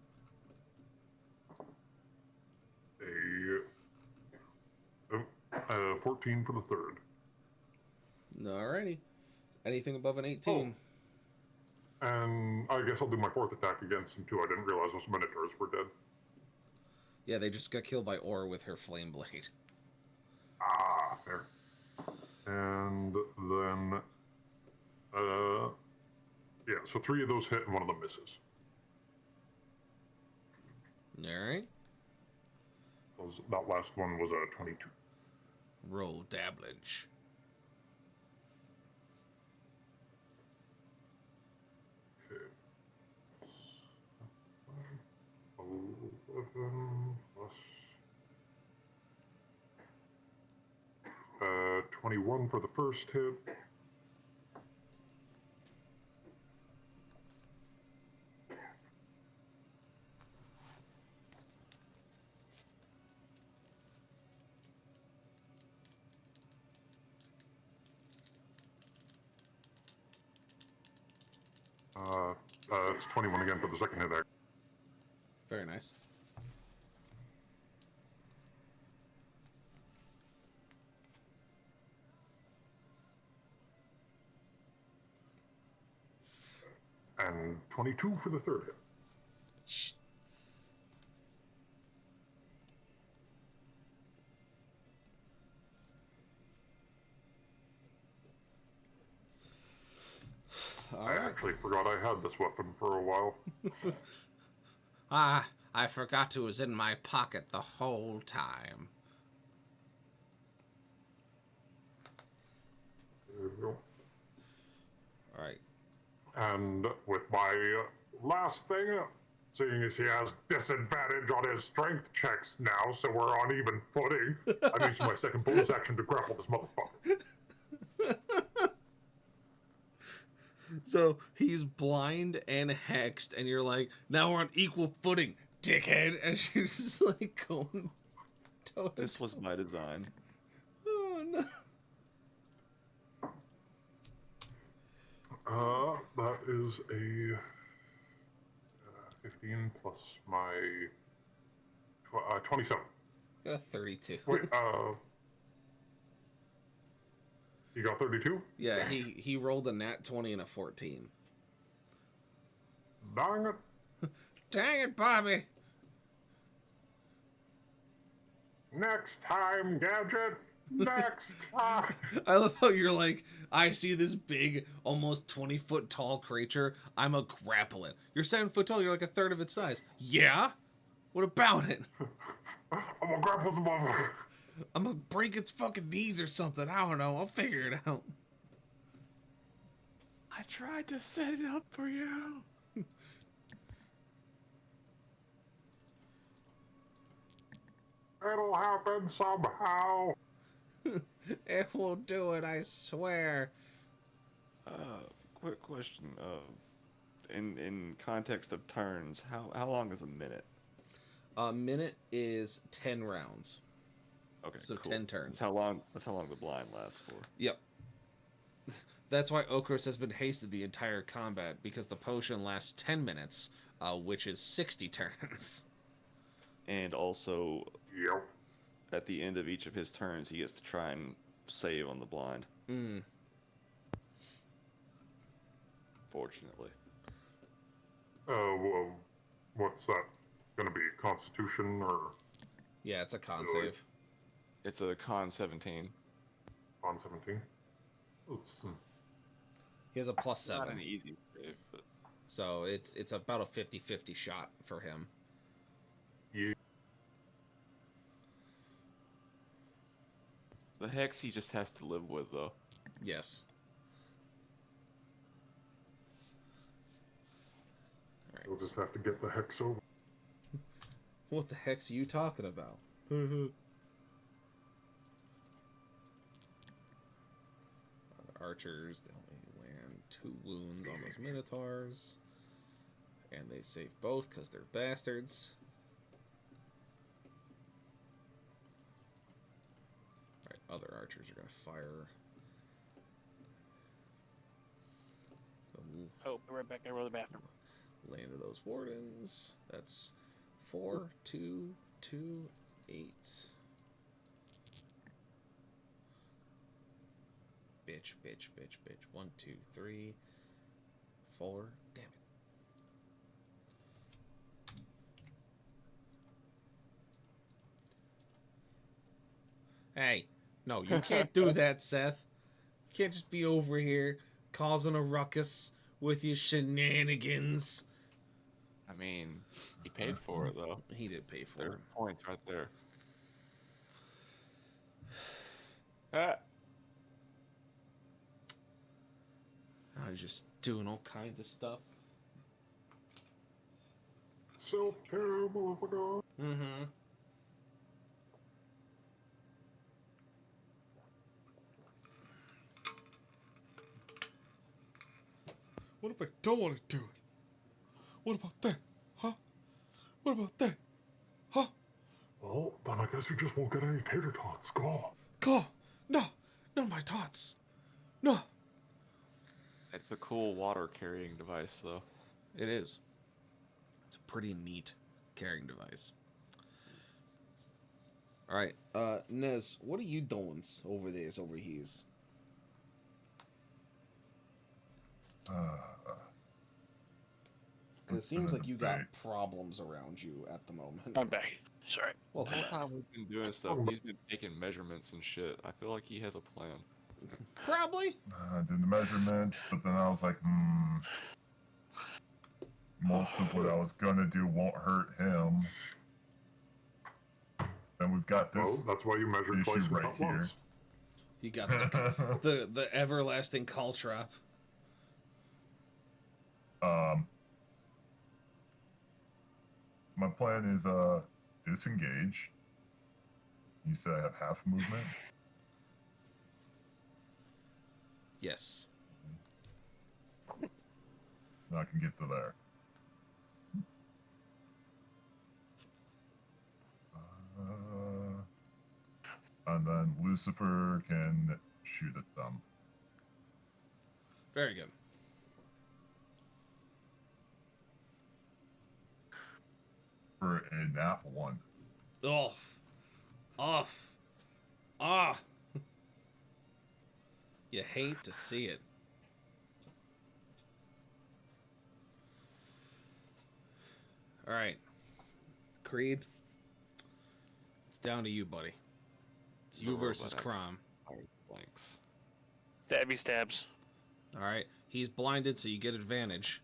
a 14 for the third. Alrighty. Anything above an 18? And I guess I'll do my 4th attack against him too. I didn't realize those Minotaurs were dead. Yeah, they just got killed by Aura with her flame blade. Ah, there. And then, yeah, so 3 of those hit and 1 of them misses. Alright. That last one was a 22. Roll dabblage. Okay. 11 plus 21 for the first hit. It's 21 again for the second hit. Very nice. And 22 for the third hit. Shh. I actually forgot I had this weapon for a while. Ah, I forgot it was in my pocket the whole time. There we go. Alright. And with my last thing, seeing as he has disadvantage on his strength checks now, so we're on even footing, I'm using my second bonus action to grapple this motherfucker. So he's blind and hexed, and you're like, now we're on equal footing, dickhead. And she's just like going toe to This was toe. my design. Oh no. That is a 15 plus my 27. Got a 32. Wait, you got 32? Yeah, he rolled a nat 20 and a 14. Dang it. Dang it, Bobby. Next time, Gadget. Next time. I love how you're like, I see this big, almost 20-foot tall creature. I'm a grapple it. You're 7 foot tall. You're like a third of its size. Yeah? What about it? I'm gonna grapple the motherfucker. I'm gonna break its fucking knees or something. I don't know. I'll figure it out. I tried to set it up for you. It'll happen somehow. It will do it, I swear. Quick question. In context of turns, how long is a minute? A minute is 10 rounds. Okay, So cool. 10 turns. That's how long the blind lasts for. Yep. That's why Okros has been hasted the entire combat, because the potion lasts 10 minutes, which is 60 turns. And also, Yep. at the end of each of his turns, he gets to try and save on the blind. Fortunately. Well, what's that gonna be? Constitution or Yeah, it's a con Really? save. It's a con 17. con 17? Oops. He has a plus Not an 7. easy save, but So it's about a 50-50 shot for him. Yeah. The hex he just has to live with, though. Yes. All You'll right. just have to get the hex over. What the heck's you talking about? The archers, they only land 2 wounds on those minotaurs. And they save both because they're bastards. Alright, other archers are going to fire. Oh, be right back. I roll the bathroom. Land of those wardens. That's 4, 2, 2, 8. Bitch, bitch, bitch, bitch. 1, 2, 3, 4. Damn it. Hey, no, you can't do that, Seth. You can't just be over here causing a ruckus with your shenanigans. I mean, he paid for it, though. He did pay for There's it. points right there. Ah. I was just doing all kinds of stuff. Self-care, motherfucker. Mm-hmm. What if I don't want to do it? What about that? Huh? What about that? Huh? Well, then I guess you just won't get any tater tots. Go. Go! No! No, my tots! No! It's a cool water carrying device, though. It is. It's a pretty neat carrying device. Alright, Nez, what are you doing over there, over here? Because it seems like you got problems around you at the moment. I'm back. Sorry. The Welcome. whole time we've been doing stuff, he's been taking measurements and shit. I feel like he has a plan. Probably. I did the measurements, but then I was like, most of what I was gonna do won't hurt him. And we've got this Well, that's why you measured issue twice and right cut here. once. You got the everlasting call trap. My plan is disengage. You said I have half movement. Yes. Now I can get to there. And then Lucifer can shoot at them. Very good. For a nat 1. Off. Off. Ah. You hate to see it. All right. Creed. It's down to you, buddy. It's you The versus robot Crom. Blanks. Stabby stabs. All right. He's blinded, so you get advantage.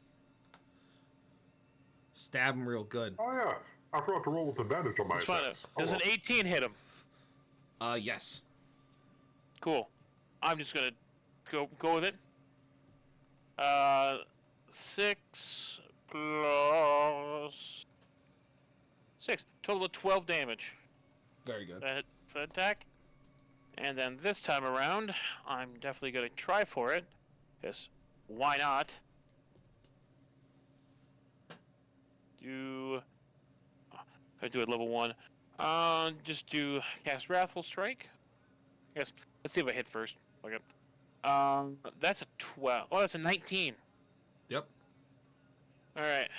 Stab him real good. Oh yeah, I forgot to roll with advantage on my It's fine. attacks. Does Oh, an 18 hit him? Yes. Cool. I'm just gonna go with it. 6 plus 6. Total of 12 damage. Very good. That for attack. And then this time around, I'm definitely gonna try for it. Yes. Why not? I do it level 1. Just do cast Wrathful Strike. Yes. Let's see if I hit first. Okay. That's a 12. Oh, that's a 19. Yep. All right.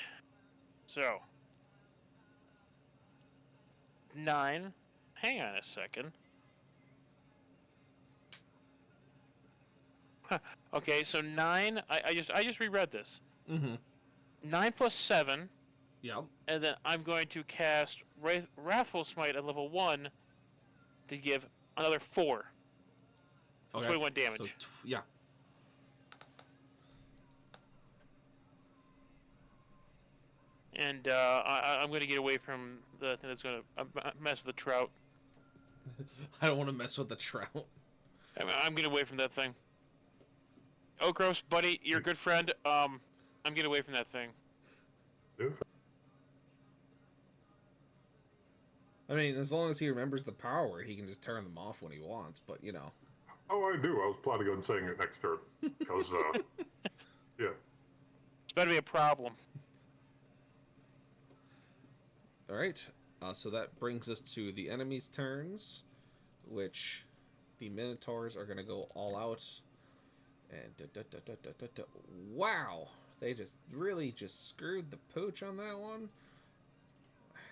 So 9. Hang on a second. Huh. Okay, so 9. I just reread this. Mm-hmm. 9 plus 7. Yep. And then I'm going to cast Wrathful Smite at level 1 to give another 4. So Okay. 21 damage. So yeah. And I'm going to get away from the thing that's going to mess with the trout. I don't want to mess with the trout. I'm getting away from that thing. Okros, buddy, you're a good friend. I'm getting away from that thing. Yeah. I mean, as long as he remembers the power word, he can just turn them off when he wants, but, you know. Oh, I do. I was planning on saying it next turn. Because, yeah. It's better be a problem. Alright, so that brings us to the enemy's turns, which the Minotaurs are going to go all out. And wow! They just really just screwed the pooch on that one.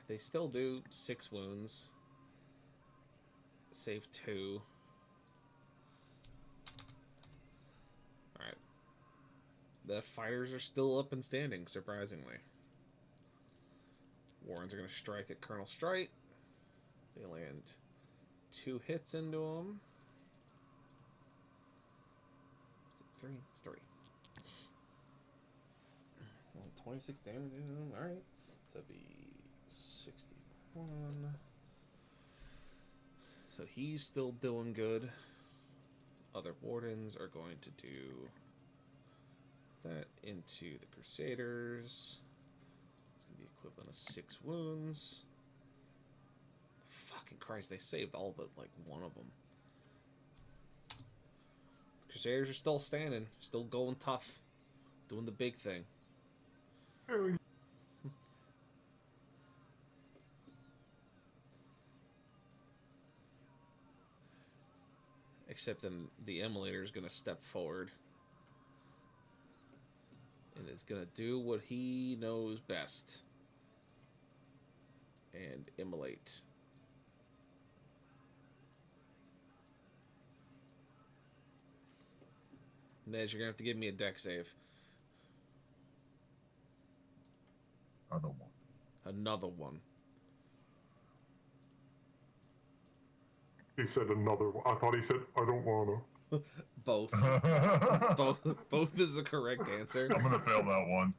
They still do 6 wounds. Save 2. Alright. The fighters are still up and standing, surprisingly. Warrens are going to strike at Colonel Strite. They land 2 hits into him. Is it 3? It's 3. Well, 26 damage into him. Alright. So that'd be 61. So he's still doing good. Other wardens are going to do that into the Crusaders. It's going to be equivalent of 6 wounds. Fucking Christ, they saved all but like one of them. Crusaders are still standing, still going tough, doing the big thing. Except then the Immolator is going to step forward and is going to do what he knows best and immolate. Ned, you're going to have to give me a deck save. Another one. Another one. He said another one. I thought he said, I don't wanna. Both. Both is the correct answer. I'm gonna fail that one.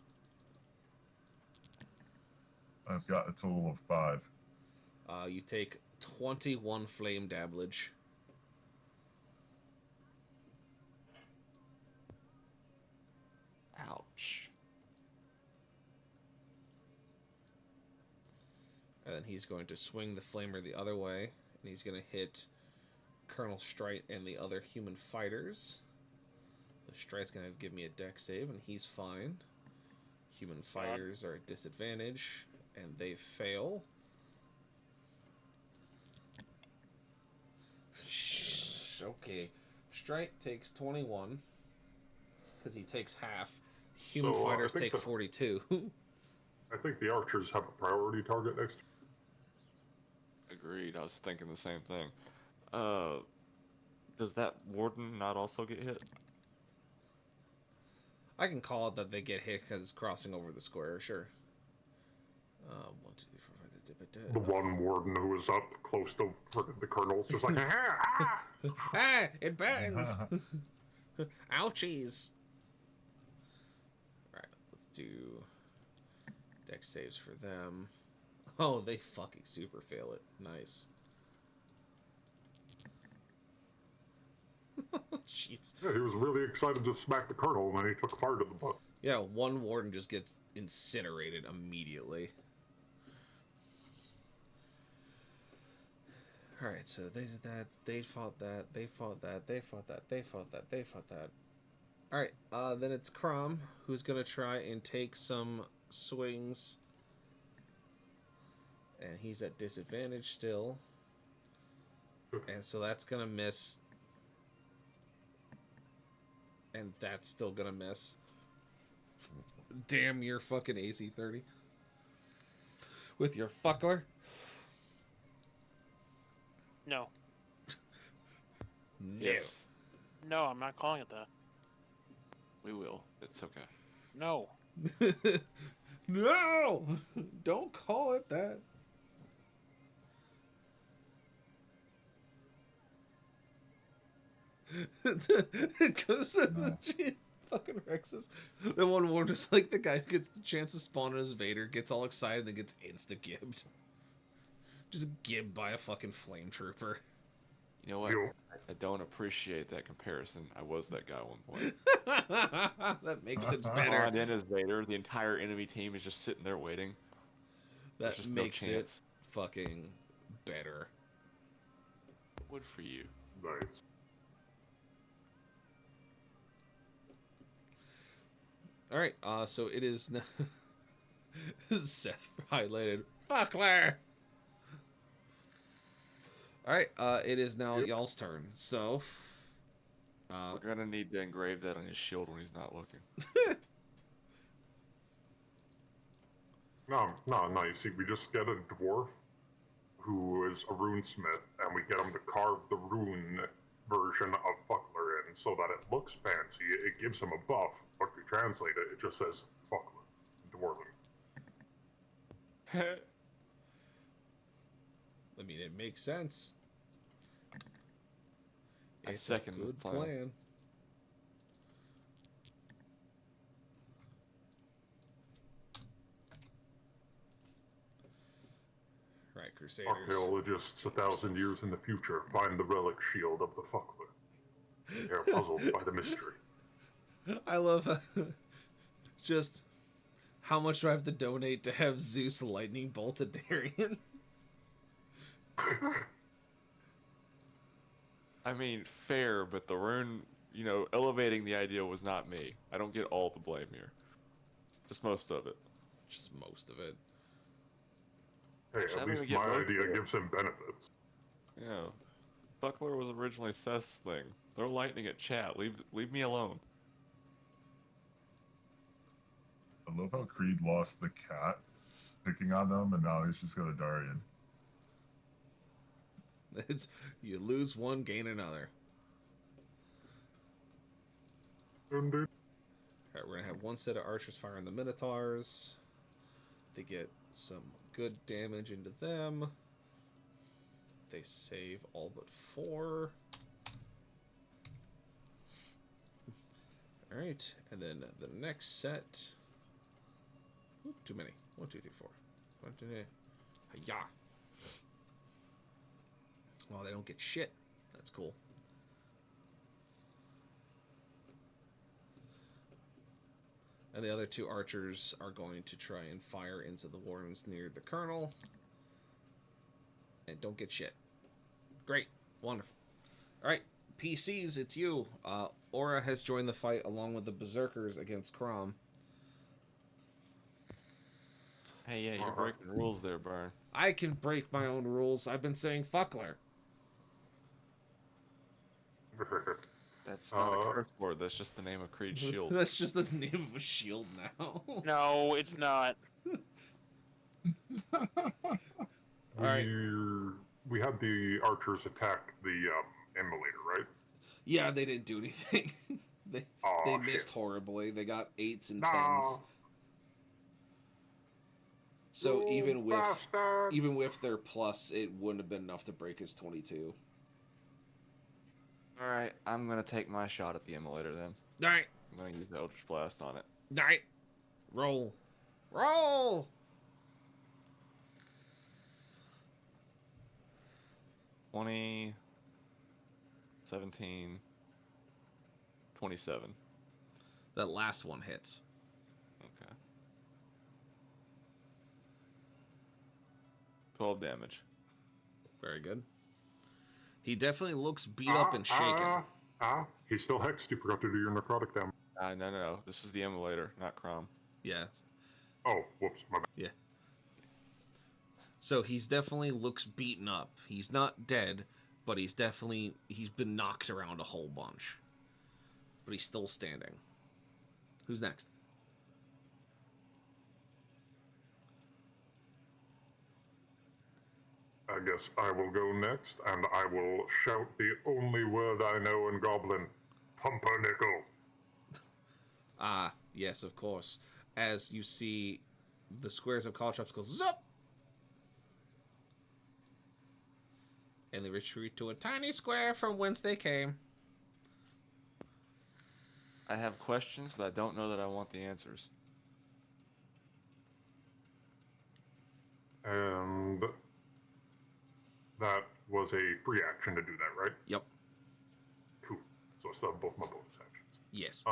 I've got a total of 5. You take 21 flame damage. Ouch. And then he's going to swing the flamer the other way. And he's going to hit Colonel Strite and the other human fighters. So Strite's going to give me a deck save, and he's fine. Human fighters are at disadvantage, and they fail. Okay. Strite takes 21, because he takes half. Human So, fighters I think take 42. I think the archers have a priority target next. Agreed. I was thinking the same thing. Does that warden not also get hit? I can call it that they get hit because it's crossing over the square, sure. 1, 2, 3, 4, 5, The one warden who was up close to the colonel's just like, ah! Ah, it burns! Ouchies! Alright, let's do deck saves for them. Oh, they fucking super fail it. Nice. Jeez. Yeah, he was really excited to smack the colonel, and then he took fire to the butt. Yeah, one warden just gets incinerated immediately. Alright, so they did that, they fought that, they fought that, they fought that, they fought that, they fought that. Alright, then it's Crom, who's gonna try and take some swings. And he's at disadvantage still. And so that's gonna miss. And that's still gonna miss. Damn your fucking AC 30. With your fuckler. No. No. Yes. No, I'm not calling it that. We will. It's okay. No. No! Don't call it that. Because of the shit. Fucking Rexes. The one is like the guy who gets the chance to spawn as Vader, gets all excited, and then gets insta-gibbed. Just gibbed by a fucking flame trooper. You know what? Yo. I don't appreciate that comparison. I was that guy at one point. That makes it better. Spawned in as Vader, the entire enemy team is just sitting there waiting. There's That just makes no it chance. fucking better. Would for you. Nice. All right, so it is now. Seth highlighted Fuckler. All right, it is now Yep. y'all's turn. So, We're gonna need to engrave that on his shield when he's not looking. No, you see, we just get a dwarf who is a runesmith, and we get him to carve the rune version of Fuckler in so that it looks fancy. It gives him a buff, but if you translate it, it just says Fuckler, Dwarven. I mean, it makes sense. I It's second a the good plan. plan. Right, Crusaders. Archaeologists 1,000 years in the future find the relic shield of the Fuckler. They are puzzled by the mystery. I love just how much do I have to donate to have Zeus lightning bolt a Darian? I mean, fair, but the rune, elevating the idea was not me. I don't get all the blame here. Just most of it. Just most of it. Hey, Actually, I at don't least even get my most idea of it. gives him benefits. Yeah. Buckler was originally Seth's thing. Throw lightning at chat. Leave me alone. I love how Creed lost the cat picking on them, and now he's just got a Darian. It's you lose one, gain another. Indeed. Alright, we're gonna have one set of archers firing the Minotaurs. They get some good damage into them. They save all but 4. Alright, and then the next set. Oop, too many. 1, 2, 3, 4. 1, 2, 3. Hi-ya! Well, they don't get shit. That's cool. And the other 2 archers are going to try and fire into the warrens near the colonel. And don't get shit. Great. Wonderful. Alright, PCs, it's you. Aura has joined the fight along with the Berserkers against Crom. Hey, yeah, you're breaking rules there, Burn. I can break my own rules. I've been saying Fuckler. That's not a curse word. That's just the name of Creed's shield. That's just the name of a shield now. No, it's not. Alright. We had the archers attack the immolator, right? Yeah, they didn't do anything. they Aw, missed shit. horribly. They got 8s and No. 10s. So You bastard. even with their plus, it wouldn't have been enough to break his 22. Alright, I'm gonna take my shot at the immolator then. Alright. I'm gonna use Eldritch Blast on it. Alright. Roll. Roll! 20, 17, 27. That last one hits. Okay. 12 damage. Very good. He definitely looks beat up and shaken. He's still hexed. You forgot to do your necrotic damage. No. This is the immolator, not Crom. Yeah. Oh, whoops, my bad. Yeah. So he's definitely looks beaten up. He's not dead, but he's been knocked around a whole bunch. But he's still standing. Who's next? I guess I will go next, and I will shout the only word I know in Goblin. Pumpernickel. Ah, yes, of course. As you see the squares of Caltrops go zup! And they retreat to a tiny square from whence they came. I have questions, but I don't know that I want the answers. And that was a free action to do that, right? Yep. Cool. So I still have both my bonus actions. Yes.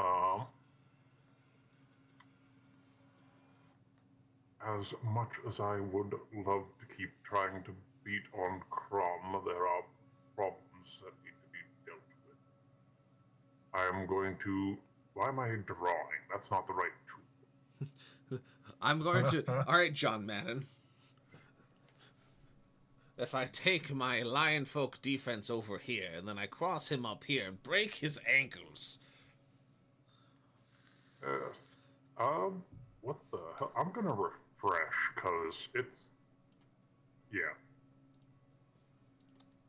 As much as I would love to keep trying to beat on Crom, there are problems that need to be dealt with. I am going to... Why am I drawing? That's not the right tool. I'm going to. All right, John Madden. If I take my lion folk defense over here and then I cross him up here and break his ankles. What the hell? I'm gonna refresh, because it's... Yeah.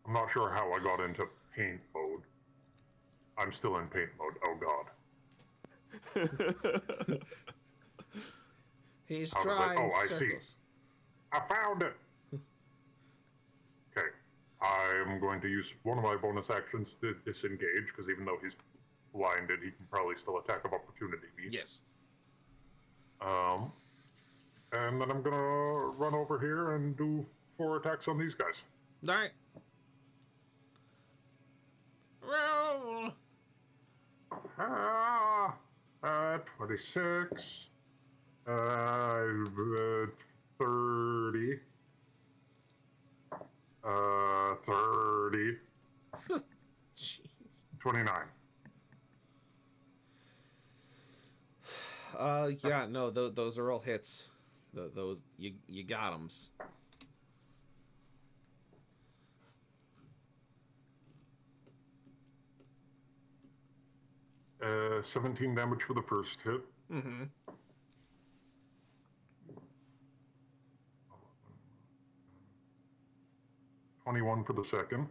I'm not sure how I got into paint mode. I'm still in paint mode. Oh god. He's How did drawing I circles. see. I found it! Okay. I'm going to use one of my bonus actions to disengage, because even though he's blinded, he can probably still attack of opportunity me. Yes. And then I'm gonna run over here and do 4 attacks on these guys. All right. Roll. 26. 30. 30. Jeez. 29. Yeah, no, those are all hits. Those you got 'ems. Uh, 17 damage for the first hit. Mm-hmm. 21 for the second.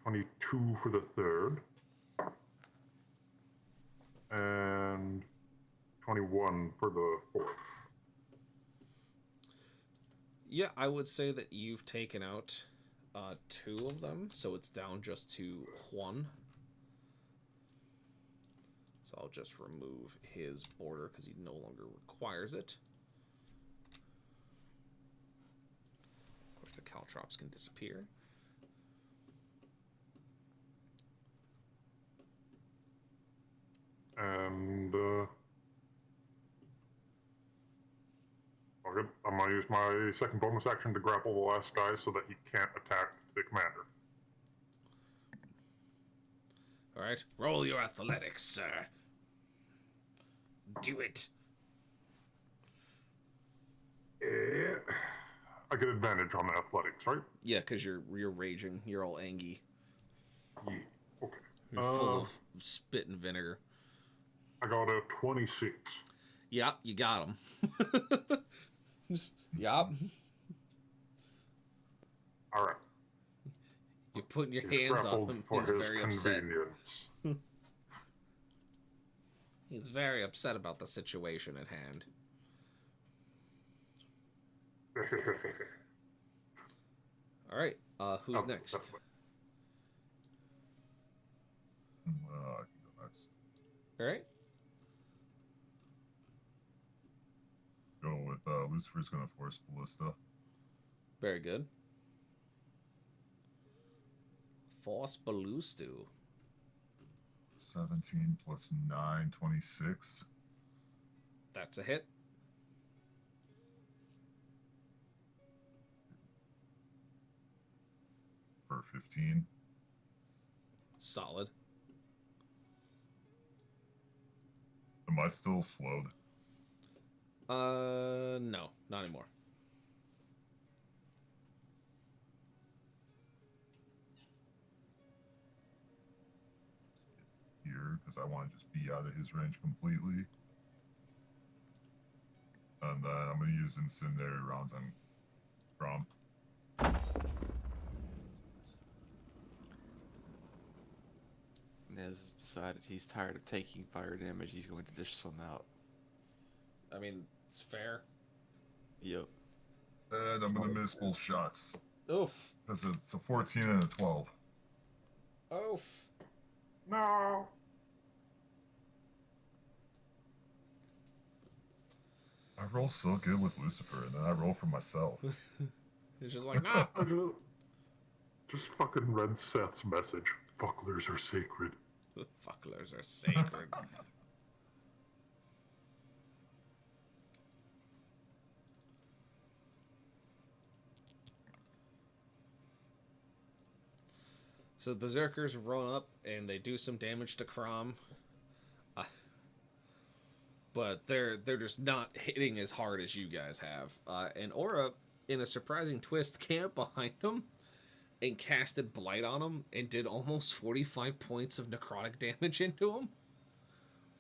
22 for the third. And 21 for the fourth. Yeah, I would say that you've taken out 2 of them, so it's down just to 1. So I'll just remove his border because he no longer requires it. Of course, the caltrops can disappear. And okay, I'm gonna use my second bonus action to grapple the last guy so that he can't attack the commander. All right, roll your athletics, sir. Do it. I get advantage on the athletics, right? Yeah, because you're raging. You're all angry. Yeah. Okay. You're full of spit and vinegar. I got a 26. Yep, you got him. Yep. All right. You're putting your He's hands on grappled him. for He's his very upset. convenience. He's very upset about the situation at hand. All right, who's Oh, next? that's fine. I can go next. All right. Go with Lucifer's gonna force Ballista. Very good. Force Ballustu. 17 plus 9, 26. That's a hit. For 15. Solid. Am I still slowed? No, not anymore. Here, because I want to just be out of his range completely. And then I'm going to use incendiary rounds on Grom. Nez decided he's tired of taking fire damage. He's going to dish some out. I mean, it's fair. Yep. And I'm going to miss both shots. Oof. Because it's a 14 and a 12. Oof. No. I roll so good with Lucifer, and then I roll for myself. It's just like, nah. I just fucking read Seth's message. Fucklers are sacred. Fucklers are sacred. So the berserkers run up and they do some damage to Crom. But they're just not hitting as hard as you guys have. And Aura, in a surprising twist, camped behind him and casted Blight on him and did almost 45 points of necrotic damage into him.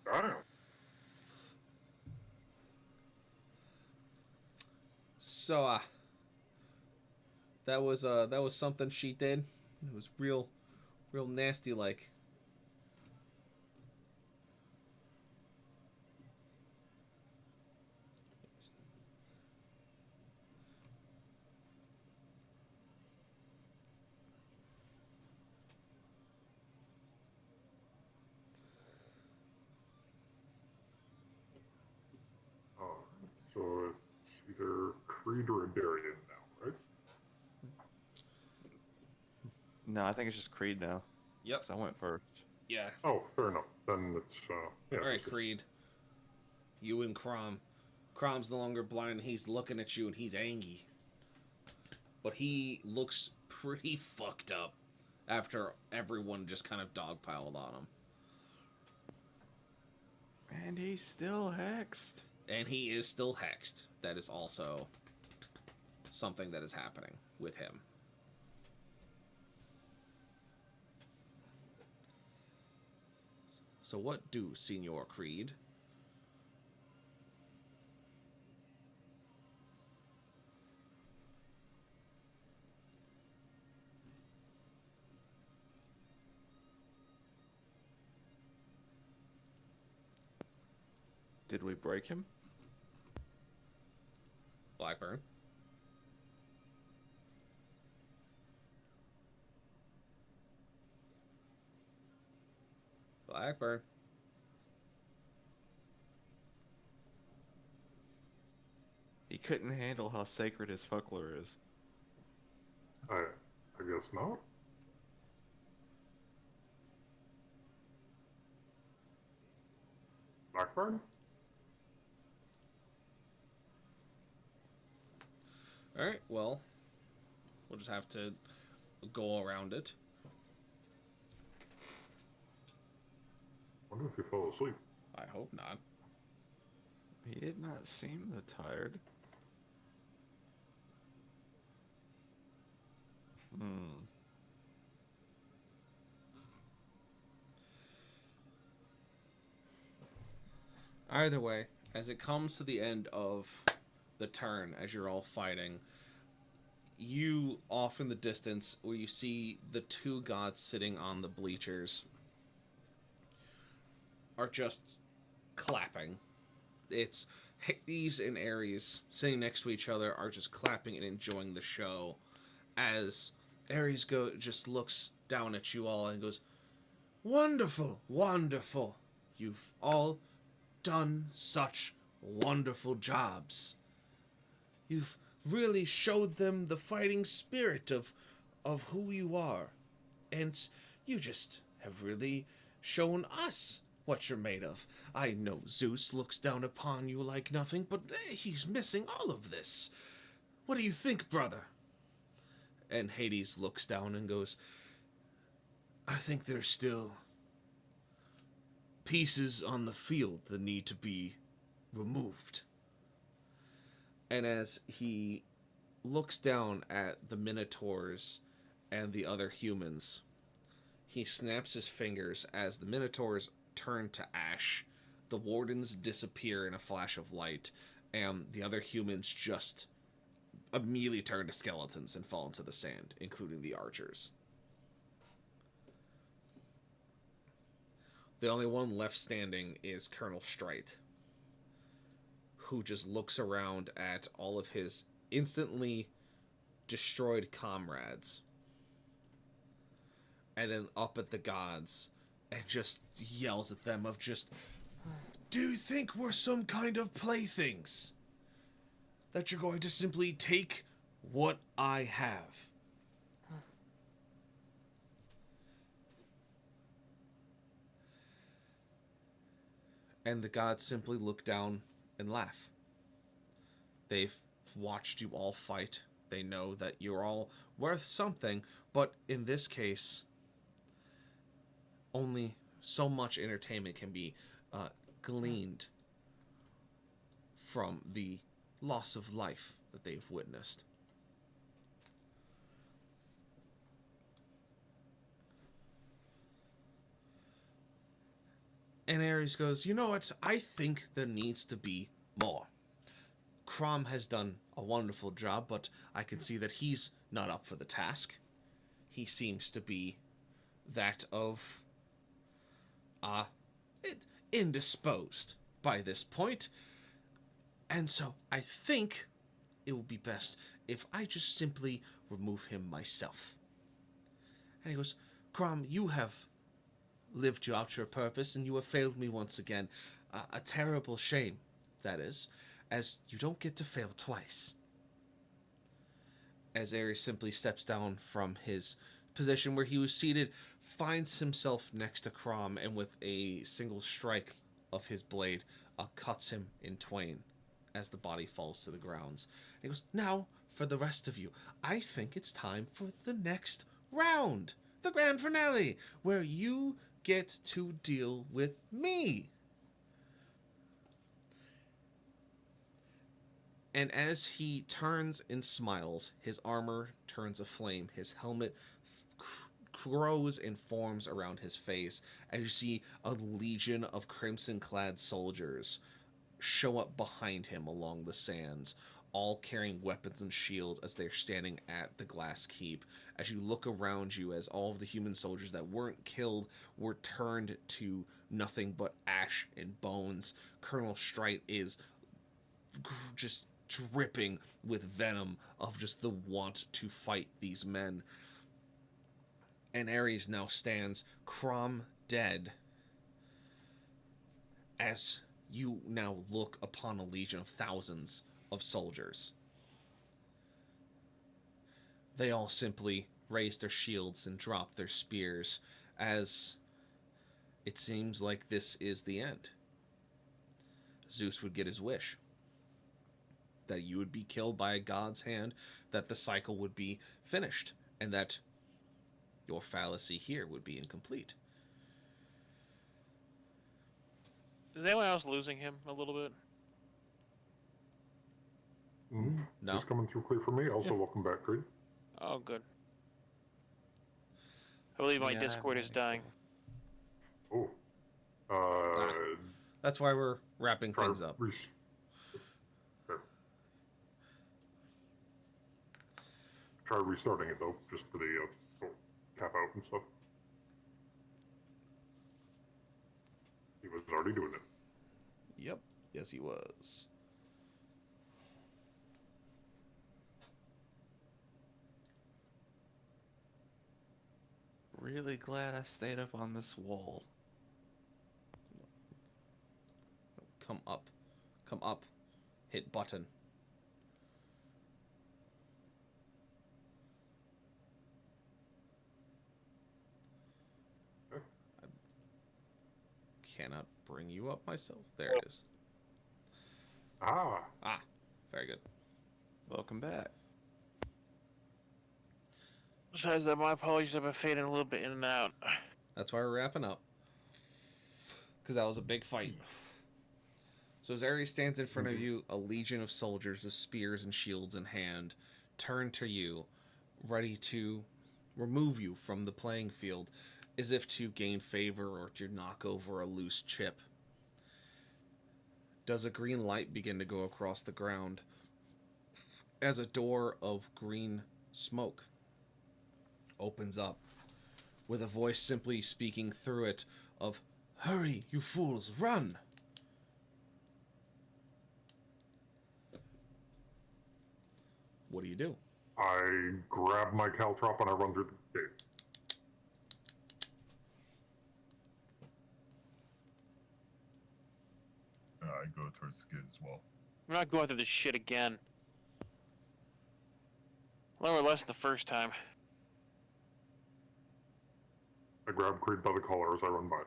Damn. So that was something she did. It was real nasty like. So it's either Creed or a Darian now, right? No, I think it's just Creed now. Yep. 'Cause I went first. Yeah. Oh, fair enough. Then it's yeah. All right, Creed. You and Crom. Crom's no longer blind. He's looking at you and he's angry. But he looks pretty fucked up after everyone just kind of dogpiled on him. And he's still hexed. And he is still hexed. That is also something that is happening with him. So what do, Senor Creed? Did we break him? Blackburn. Blackburn. He couldn't handle how sacred his fuckler is. I guess not. Blackburn? Alright, well, we'll just have to go around it. Wonder if he fell asleep. I hope not. He did not seem that tired. Either way, as it comes to the end of the turn, as you're all fighting, you off in the distance where you see the two gods sitting on the bleachers are just clapping. It's Hades and Ares sitting next to each other are just clapping and enjoying the show as Ares just looks down at you all and goes, "Wonderful, wonderful. You've all done such wonderful jobs. You've really showed them the fighting spirit of who you are. And you just have really shown us what you're made of. I know Zeus looks down upon you like nothing, but he's missing all of this. What do you think, brother?" And Hades looks down and goes, "I think there's still pieces on the field that need to be removed." And as he looks down at the Minotaurs and the other humans, he snaps his fingers as the Minotaurs turn to ash, the wardens disappear in a flash of light, and the other humans just immediately turn to skeletons and fall into the sand, including the archers. The only one left standing is Colonel Strite, who just looks around at all of his instantly destroyed comrades. And then up at the gods and just yells at them of just, do you think we're some kind of playthings? That you're going to simply take what I have? And the gods simply look down and laugh. They've watched you all fight. They know that you're all worth something, but in this case, only so much entertainment can be gleaned from the loss of life that they've witnessed. And Ares goes, you know what? I think there needs to be more. Crom has done a wonderful job, but I can see that he's not up for the task. He seems to be that of indisposed by this point. And so I think it would be best if I just simply remove him myself. And he goes, Crom, you have lived out your purpose, and you have failed me once again. A terrible shame, that is, as you don't get to fail twice. As Ares simply steps down from his position where he was seated, finds himself next to Crom, and with a single strike of his blade, cuts him in twain as the body falls to the grounds. And he goes, now, for the rest of you, I think it's time for the next round. The grand finale, where you get to deal with me. And as he turns and smiles, his armor turns aflame. His helmet grows and forms around his face as you see a legion of crimson-clad soldiers show up behind him along the sands, all carrying weapons and shields as they're standing at the glass keep. As you look around you, as all of the human soldiers that weren't killed were turned to nothing but ash and bones, Colonel Strite is just dripping with venom of just the want to fight these men. And Ares now stands, Crom dead, as you now look upon a legion of thousands of soldiers. They all simply raise their shields and drop their spears, as it seems like this is the end. Zeus would get his wish. That you would be killed by a god's hand, that the cycle would be finished, and that your fallacy here would be incomplete. Is anyone else losing him a little bit? No? Just coming through clear for me. Also, welcome back, Creed. Oh, good. I believe my Yeah, Discord is dying. Oh. That's why we're wrapping Try things up. okay. Try restarting it, though, just for the cap out and stuff. He was already doing it. Yep. Yes, he was. Really glad I stayed up on this wall. Come up. Come up. Hit button. Okay. I cannot bring you up myself. There it is. Ah. Ah, very good. Welcome back. Besides that, my apologies, I've been fading a little bit in and out. That's why we're wrapping up. Because that was a big fight. So as Ares stands in front of you, a legion of soldiers with spears and shields in hand turn to you, ready to remove you from the playing field, as if to gain favor or to knock over a loose chip. Does a green light begin to go across the ground as a door of green smoke opens up, with a voice simply speaking through it of, "Hurry, you fools, run!" What do you do? I grab my caltrop and I run through the gate. I go towards the gate as well. I'm not going through this shit again. Learn less the first time. I grab Creed by the collar as I run by.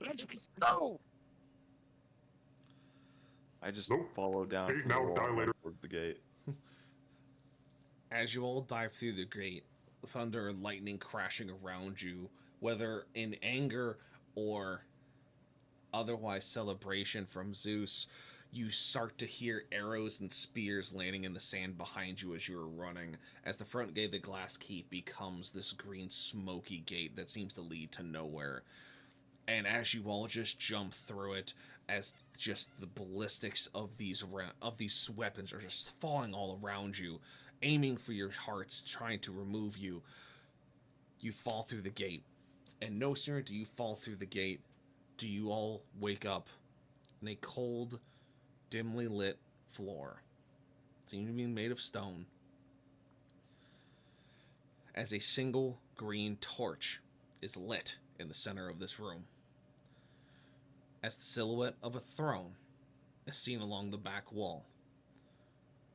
Let's go! I just Nope. follow down Gate from the now, wall die and run later. toward the gate. As you all dive through the gate, thunder and lightning crashing around you, whether in anger or otherwise celebration from Zeus, you start to hear arrows and spears landing in the sand behind you as you are running, as the front gate of the Glass Keep becomes this green smoky gate that seems to lead to nowhere. And as you all just jump through it, as just the ballistics of these weapons are just falling all around you, aiming for your hearts, trying to remove you, you fall through the gate. And no sooner do you fall through the gate, do you all wake up in a cold, dimly lit floor, seeming to be made of stone, as a single green torch is lit in the center of this room, as the silhouette of a throne is seen along the back wall,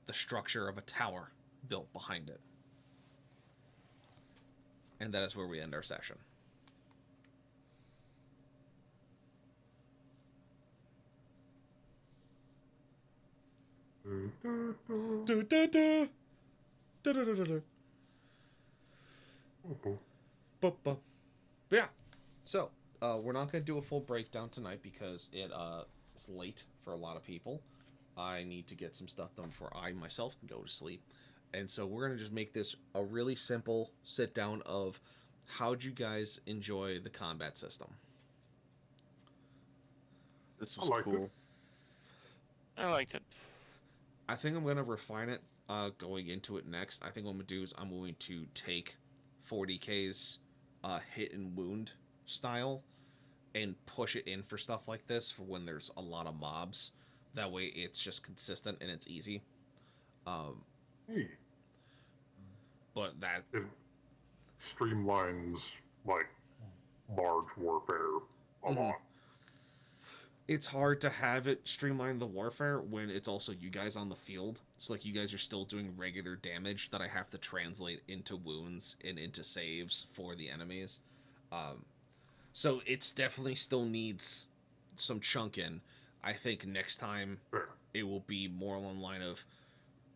the structure of a tower built behind it. And that is where we end our session. But yeah, so we're not going to do a full breakdown tonight because it's late for a lot of people. I need to get some stuff done before I myself can go to sleep. And so we're going to just make this a really simple sit down of how'd you guys enjoy the combat system? This I was liked cool. I liked it. I think I'm going to refine it going into it next. I think what I'm going to do is I'm going to take 40K's hit and wound style and push it in for stuff like this for when there's a lot of mobs. That way it's just consistent and it's easy. Hey, But that it streamlines, like, large warfare a lot. it's hard to have it streamline the warfare when it's also you guys on the field. So like you guys are still doing regular damage that I have to translate into wounds and into saves for the enemies. So it's definitely still needs some chunk in. I think next time Fair. it will be more along the line of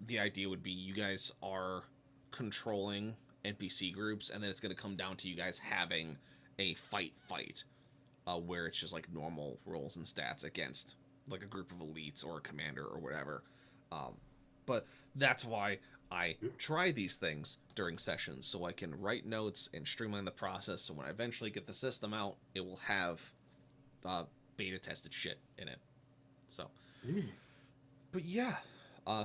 the idea would be you guys are controlling NPC groups, and then it's going to come down to you guys having a fight, where it's just like normal rolls and stats against like a group of elites or a commander or whatever. But that's why I try these things during sessions, so I can write notes and streamline the process, so when I eventually get the system out, it will have beta tested shit in it. So, but yeah.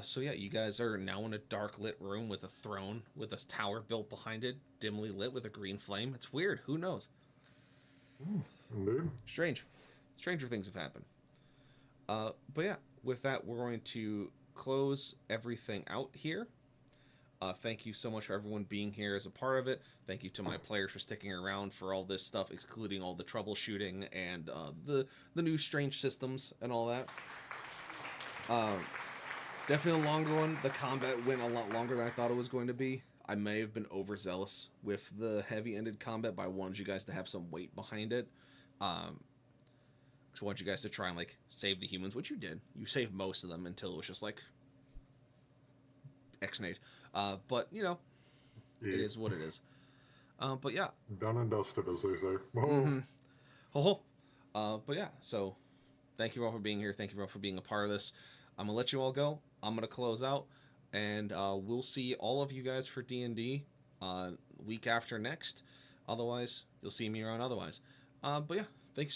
So yeah, you guys are now in a dark lit room with a throne with a tower built behind it, dimly lit with a green flame. It's weird. Who knows? Indeed. Strange. Stranger things have happened. But yeah, with that, we're going to close everything out here. Thank you so much for everyone being here as a part of it. Thank you to my players for sticking around for all this stuff, including all the troubleshooting and the new strange systems and all that. Definitely a longer one. The combat went a lot longer than I thought it was going to be. I may have been overzealous with the heavy-ended combat, but I wanted you guys to have some weight behind it. Just wanted you guys to try and like save the humans, which you did. You saved most of them until it was just like X-nade. But you know, it is what it is. But yeah. Done and dusted, as they say. Mm-hmm. But yeah, so thank you all for being here. Thank you all for being a part of this. I'm gonna let you all go. I'm gonna close out, and we'll see all of you guys for D&D week after next. Otherwise, you'll see me around otherwise. But yeah,